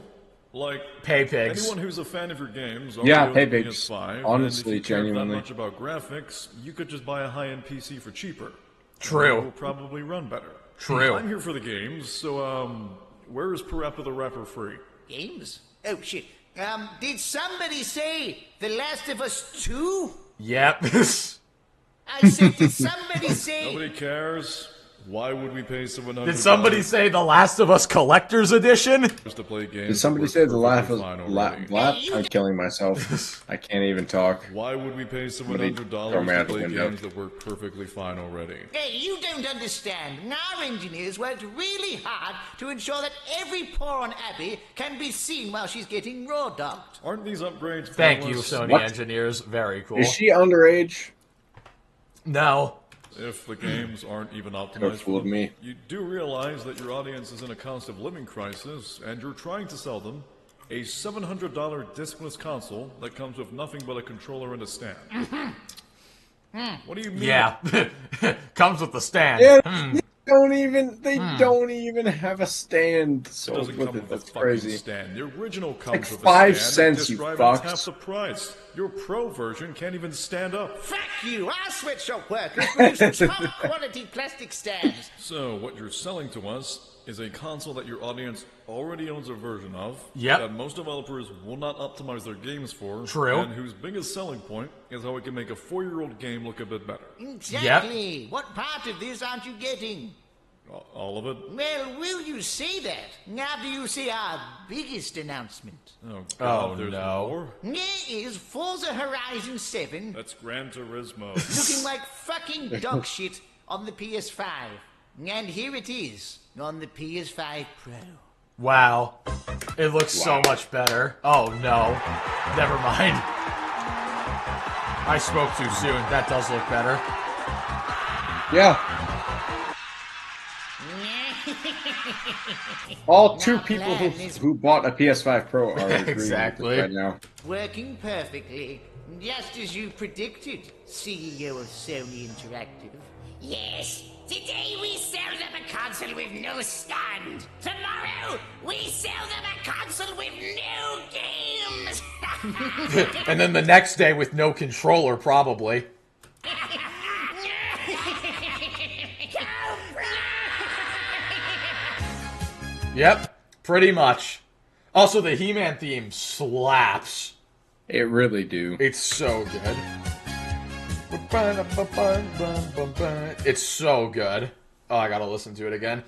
L: Like,
A: Pay pigs.
L: anyone who's a fan of your games,
C: Yeah,
L: already
C: pay
L: owns
C: pigs.
L: a PS5,
C: Honestly,
L: and if you care
C: genuinely.
L: that much about graphics, you could just buy a high-end PC for cheaper.
A: True.
L: It will probably run better.
A: True.
L: I'm here for the games, so, where is Parappa the Rapper free?
I: Games? Oh, shit. Did somebody say The Last of Us 2?
A: Yep.
I: I said, did somebody say...
L: Nobody cares. Why would we pay $700?
A: Did somebody say The Last of Us Collector's Edition?
L: Just to play games?
C: Did somebody
L: that
C: say
L: work
C: the laugh
L: perfectly
C: was
L: fine already?
C: laugh? I'm killing myself. I can't even talk.
L: Why would we pay
C: Somebody
L: $700
C: throw me
L: to
C: out the
L: play
C: window.
L: games that work perfectly fine already?
I: Hey, you don't understand. Our engineers worked really hard to ensure that every porn Abby can be seen while she's getting raw dogged.
L: Aren't these upgrades
A: Thank you,
L: pointless?
A: Sony
C: What?
A: engineers. Very cool.
C: Is she underage?
A: No.
L: If the games aren't even
C: Could
L: optimized
C: have
L: for
C: fooled
L: them,
C: me.
L: you do realize that your audience is in a cost of living crisis, and you're trying to sell them a $700 discless console that comes with nothing but a controller and a stand. What do you mean?
A: Yeah. Comes with the stand.
C: Yeah,
A: Hmm.
C: they don't even have a stand.
L: It
C: So
L: doesn't
C: with
L: come
C: it,
L: with a
C: that's
L: fucking
C: crazy.
L: stand. The original comes
C: like
L: with
C: 5
L: a stand.
C: cents,
L: This
C: you
L: drive
C: fucks.
L: is half the price. Your Pro version can't even stand up.
I: Fuck you! Our sweatshop workers produce top quality plastic stands.
L: So, what you're selling to us is a console that your audience already owns a version of,
A: Yep.
L: that most developers will not optimize their games for,
A: True.
L: and whose biggest selling point is how it can make a 4-year-old game look a bit better.
I: Exactly. What part of this aren't you getting?
L: All of it?
I: Well, will you say that after you see our biggest announcement?
L: Oh, God,
A: Oh,
L: there's
A: no.
L: more?
I: There is Forza Horizon 7
L: That's Gran Turismo.
I: looking like fucking dog shit on the PS5. And here it is on the PS5 Pro.
A: Wow. It looks so much better. Oh, no. Never mind. I spoke too soon. That does look better.
C: Yeah. All 2 people who bought a PS5 Pro are agreeing with
A: Exactly.
C: it right now.
I: Working perfectly, just as you predicted, CEO of Sony Interactive.
M: Yes, today we sell them a console with no stand. Tomorrow, we sell them a console with no games.
A: And then the next day with no controller, probably. Yep, pretty much. Also, the He-Man theme slaps.
C: It really do.
A: It's so good. It's so good. Oh, I gotta listen to it again.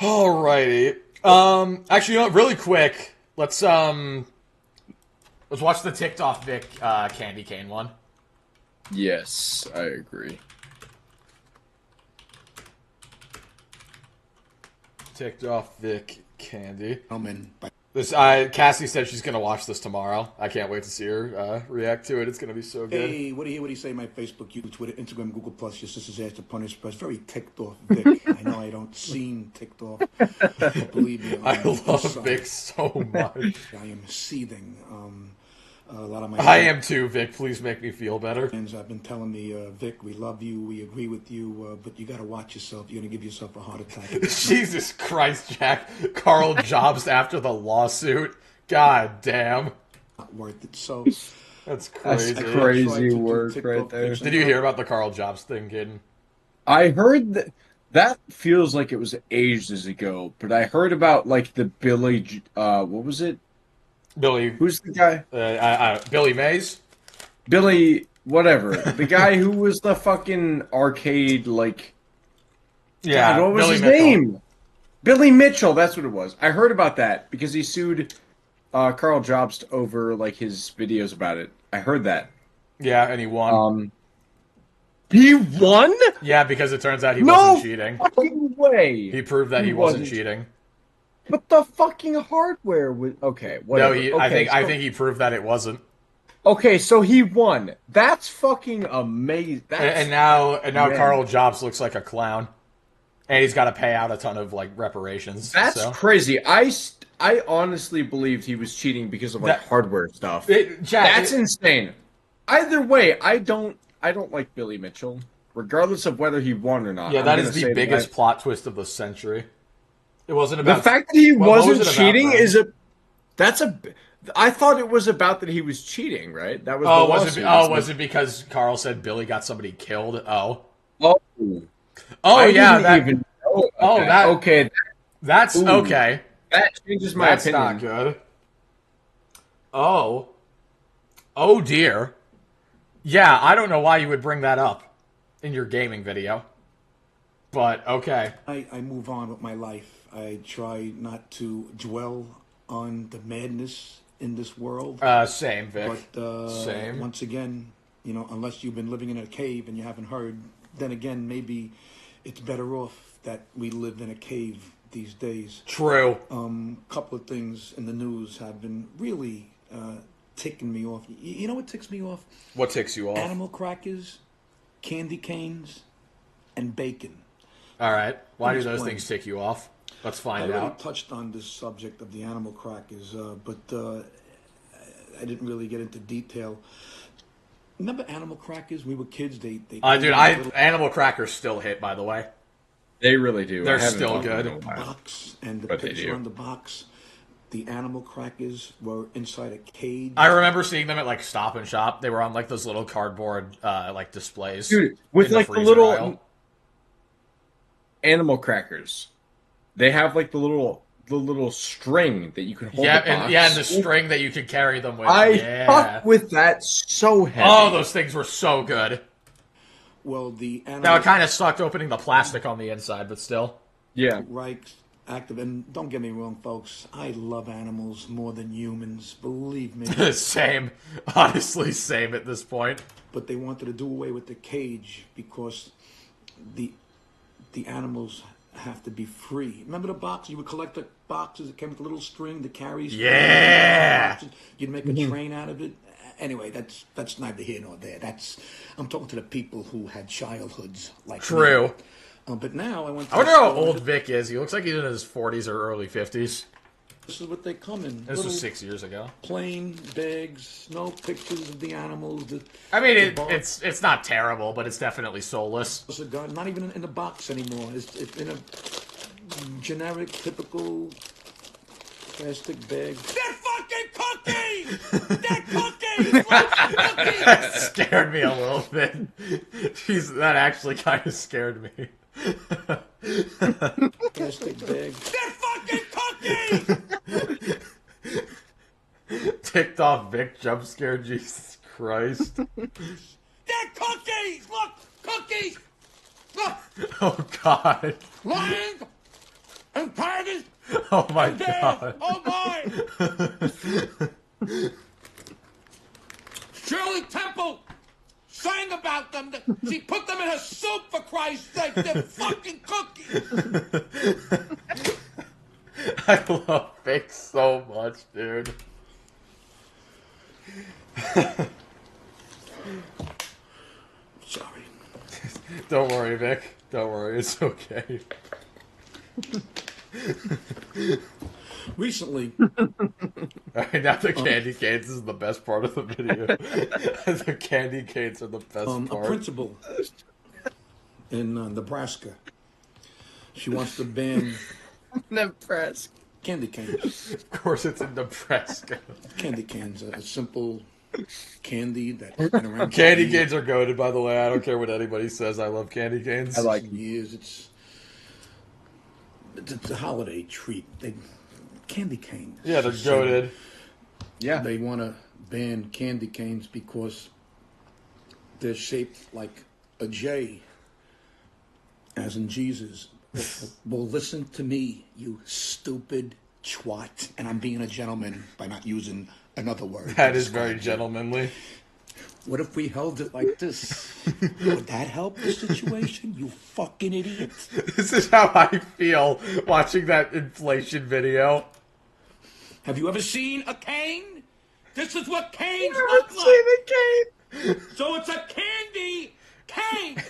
A: Alrighty. Actually, you know what? Really quick, let's watch the ticked off Vic candy cane one.
C: Yes, I agree.
A: Ticked off Vic candy.
N: I'm
A: This Cassie said she's gonna watch this tomorrow. I can't wait to see her react to it. It's gonna be so good.
N: Hey, what do you say? My Facebook, YouTube, Twitter, Instagram, Google Plus. Your sister's asked to punish press. Very ticked off, Vic. I know I don't seem ticked off, but believe me,
A: I love Vic so much.
N: I am seething. A lot of my
A: I am too, Vic. Please make me feel better.
N: friends have been telling me, Vic, we love you, we agree with you, but you got to watch yourself. You're gonna give yourself a heart attack.
A: Jesus Christ, Jack. Carl Jobs after the lawsuit. God damn.
N: Not worth it. So
A: that's crazy.
C: That's crazy work right there.
A: Did you hear about the Carl Jobs thing, Kid?
C: I heard that feels like it was ages ago, but I heard about like the Billy. What was it?
A: Billy.
C: Who's the guy?
A: Billy Mays.
C: Billy, whatever. The guy who was the fucking arcade like.
A: Yeah.
C: God, what was
A: Billy
C: his
A: Mitchell.
C: name? Billy Mitchell. That's what it was. I heard about that because he sued Carl Jobs over like his videos about it. I heard that.
A: Yeah, and he won.
C: He won?
A: Yeah, because it turns out he wasn't cheating.
C: Fucking way.
A: He proved that he wasn't cheating.
C: But the fucking hardware was okay. Whatever.
A: No, I think he proved that it wasn't.
C: Okay, so he won. That's fucking amazing.
A: And now Carl Jobs looks like a clown, and he's got to pay out a ton of like reparations.
C: That's crazy. I honestly believed he was cheating because of like hardware stuff. That's insane. Either way, I don't like Billy Mitchell, regardless of whether he won or not.
A: Yeah, that is the biggest plot twist of the century. It wasn't about
C: the fact that he wasn't cheating.
A: About,
C: I thought it was about that he was cheating, right? That was.
A: Was it because Carl said Billy got somebody killed? Oh,
C: I
A: yeah.
C: didn't even know about that.
A: That's okay.
C: That changes my opinion.
A: That's not good. Oh dear. Yeah, I don't know why you would bring that up in your gaming video, but okay.
N: I move on with my life. I try not to dwell on the madness in this world.
A: Same, Vic.
N: But
A: same.
N: Once again, you know, unless you've been living in a cave and you haven't heard, then again, maybe it's better off that we live in a cave these days.
A: True.
N: Couple of things in the news have been really ticking me off. You know what ticks me off?
A: What ticks you off?
N: Animal crackers, candy canes, and bacon.
A: All right. Why do those things tick you off? Let's find out.
N: I already touched on this subject of the animal crackers, but I didn't really get into detail. Remember animal crackers? We were kids.
A: Animal crackers still hit, by the way.
C: They really do.
A: They're still good.
N: The box and the picture on the box. The animal crackers were inside a cage.
A: I remember seeing them at like Stop and Shop. They were on like those little cardboard like displays.
C: Dude, with like the little animal crackers. They have like the little string that you can hold.
A: And the string that you could carry them with.
C: I fucked with that so heavy.
A: Oh, those things were so good.
N: Well, the animal...
A: Now it kind of sucked opening the plastic on the inside, but still.
C: Yeah.
N: Right. Active, and don't get me wrong, folks. I love animals more than humans. Believe me.
A: Same. Honestly, same at this point.
N: But they wanted to do away with the cage because the animals have to be free. Remember the box? You would collect the boxes that came with a little string that carries.
A: Yeah.
N: You'd make a train out of it. Anyway, that's neither here nor there. I'm talking to the people who had childhoods like
A: True.
N: Me. But now I went.
A: I wonder how old Vic is. He looks like he's in his 40s or early 50s.
N: This is what they come in.
A: This was 6 years ago.
N: Plain bags, no pictures of the animals.
A: It's not terrible, but it's definitely soulless.
N: Not even in the box anymore. It's in a generic, typical plastic bag.
E: They're fucking cookies! They're cookies! Cookies!
A: That scared me a little bit. Jeez, that actually kind of scared me.
N: Plastic bag.
E: They're fucking cookies!
A: Ticked off Vic jump scare, Jesus Christ.
E: They're cookies! Look! Cookies! Look!
A: Oh god.
E: Lions and tigers.
A: Oh my
E: and bears.
A: god.
E: Oh my. Shirley Temple sang about them. She put them in her soup, for Christ's sake. They're fucking cookies.
A: I love Vic so much, dude.
N: Sorry.
A: Don't worry, Vic. Don't worry, it's okay.
N: Recently.
A: Alright, now the candy canes is the best part of the video. The candy canes are the best part.
N: A principal in Nebraska. She wants to ban
C: Nebraska
N: candy canes.
A: Of course, it's in Nebraska.
N: Candy canes, a simple candy that's been around.
A: Candy canes are goated, by the way. I don't care what anybody says. I love candy canes.
N: I like years. It's a holiday treat. Candy canes.
A: Yeah, they're goated.
C: Yeah.
N: They want to ban candy canes because they're shaped like a J, as in Jesus. Well, listen to me, you stupid twat. And I'm being a gentleman by not using another word.
A: That is very gentlemanly.
N: What if we held it like this? Would that help the situation, you fucking idiot?
A: This is how I feel watching that inflation video.
E: Have you ever seen a cane? This is what canes
C: Never
E: look like.
C: seen a cane.
E: So it's a candy cane.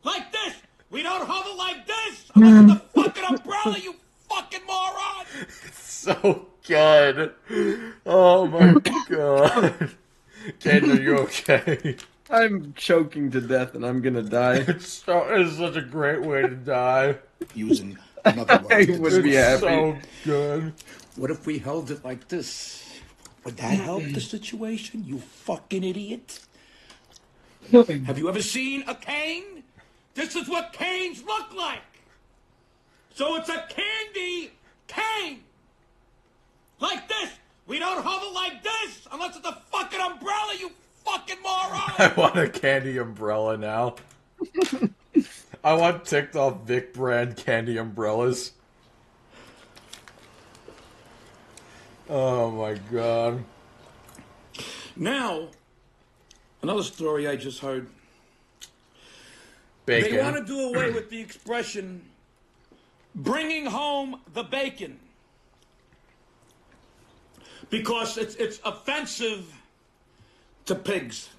E: Like this. We don't hold it like this. Unless it's a fucking umbrella, you fucking moron.
A: It's so good. Oh my god. Ken, are you okay?
C: I'm choking to death and I'm gonna die.
A: It's such a great way to die.
N: Using another word.
C: I would be happy.
A: So good.
N: What if we held it like this? Would that help the situation, you fucking idiot?
E: Have you ever seen a cane? This is what canes look like. So it's a candy cane. Like this. We don't hold it like this unless it's a fucking umbrella, you fucking moron.
A: I want a candy umbrella now. I want ticked off Vic brand candy umbrellas. Oh my god.
N: Now, another story I just heard.
A: Bacon.
E: They want to do away with the expression, bringing home the bacon. Because it's offensive to pigs.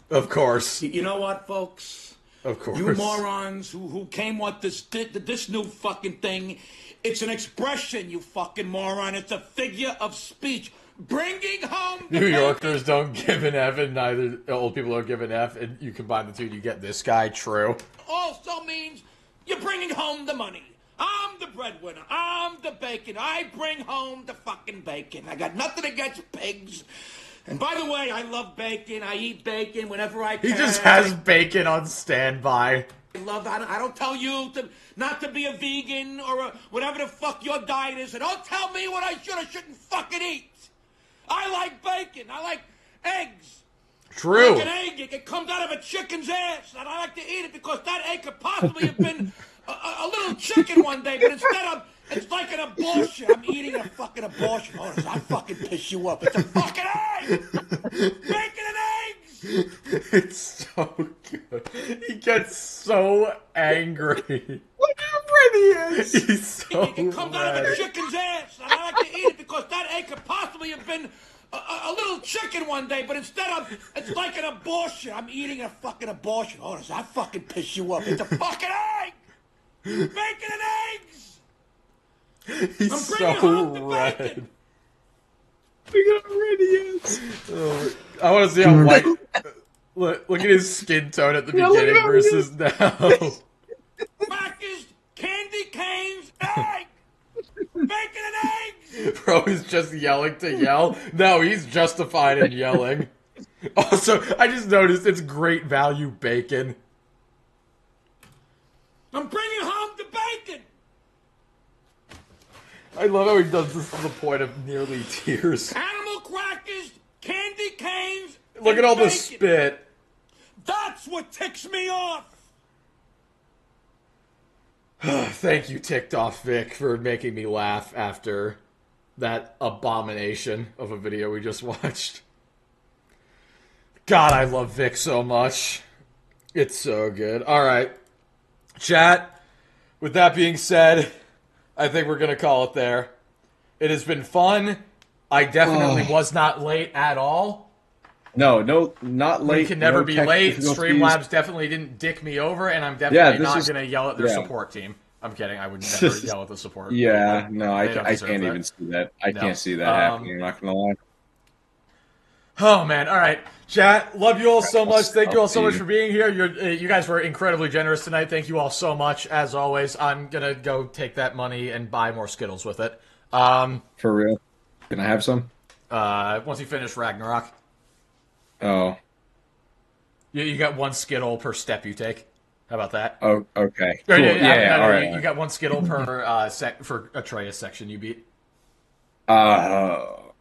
A: Of course.
N: You know what, folks?
A: Of course.
E: You morons who came with this new fucking thing. It's an expression, you fucking moron. It's a figure of speech. Bringing home the
A: New
E: bacon.
A: Yorkers don't give an F, and neither old people don't give an F, and you combine the two, and you get this guy. True.
E: Also means you're bringing home the money. I'm the breadwinner. I'm the bacon. I bring home the fucking bacon. I got nothing against pigs. And by the way, I love bacon. I eat bacon whenever I can.
A: He just has bacon on standby.
E: I don't tell you not to be a vegan or whatever the fuck your diet is. And don't tell me what I should or shouldn't fucking eat. I like bacon. I like eggs.
A: True.
E: Like an egg, it comes out of a chicken's ass, and I like to eat it because that egg could possibly have been a little chicken one day, but instead it's like an abortion. I'm eating a fucking abortion. Oh, does that fucking piss you off? It's a fucking egg! Bacon and eggs!
A: It's so good. He gets so angry.
C: Look how red he is.
A: He's so
E: It comes out of a
A: red.
E: chicken's ass, and I like to eat it because that egg could possibly have been a little chicken one day, but instead it's like an abortion. I'm eating a fucking abortion. Oh, does that fucking piss you off? It's a fucking egg! Bacon and eggs!
A: He's
E: I'm bringing home the
A: so
E: bacon!
A: red.
C: Look how red he is.
A: Oh, I want to see how white. Look at his skin tone at the
C: Yeah, look
A: beginning
C: at him.
A: versus now.
E: Crackers, candy canes, egg! Bacon and eggs!
A: Bro is just yelling to yell. No, he's justified in yelling. Also, I just noticed it's great value bacon.
E: I'm bringing home the bacon!
A: I love how he does this to the point of nearly tears.
E: Animal crackers, candy canes,
A: Look
E: and
A: at all the
E: bacon.
A: spit.
E: That's what ticks me off!
A: Thank you, Ticked Off Vic, for making me laugh after that abomination of a video we just watched. God, I love Vic so much. It's so good. Alright. Chat, with that being said, I think we're going to call it there. It has been fun. I definitely was not late at all.
C: No, not late.
A: We can never be late. Streamlabs definitely didn't dick me over, and I'm definitely not going to yell at their support team. I'm kidding. I would never yell at the support.
C: Yeah, no, I can't even see that. I can't see that happening. I'm not going to lie.
A: Oh, man. All right. Chat, love you all so much. Thank you all so much for being here. You guys were incredibly generous tonight. Thank you all so much. As always, I'm going to go take that money and buy more Skittles with it.
C: For real? Can I have some?
A: Once you finish Ragnarok.
C: Oh.
A: You got one Skittle per step you take. How about that?
C: Oh, okay. Cool.
A: Yeah,
C: all right.
A: You got one Skittle per for Atreus section you beat.
C: All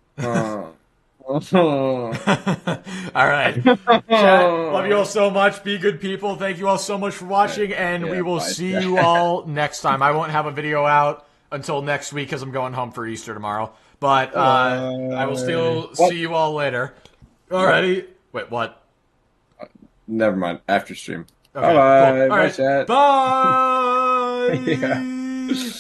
A: right. Chat, love you all so much. Be good people. Thank you all so much for watching, and we will see you all next time. I won't have a video out until next week because I'm going home for Easter tomorrow. But I will still see you all later. Alrighty. Wait, what?
C: Never mind. After stream.
A: Okay,
C: Bye.
A: cool.
C: Bye, chat.
A: Bye.
C: Yeah.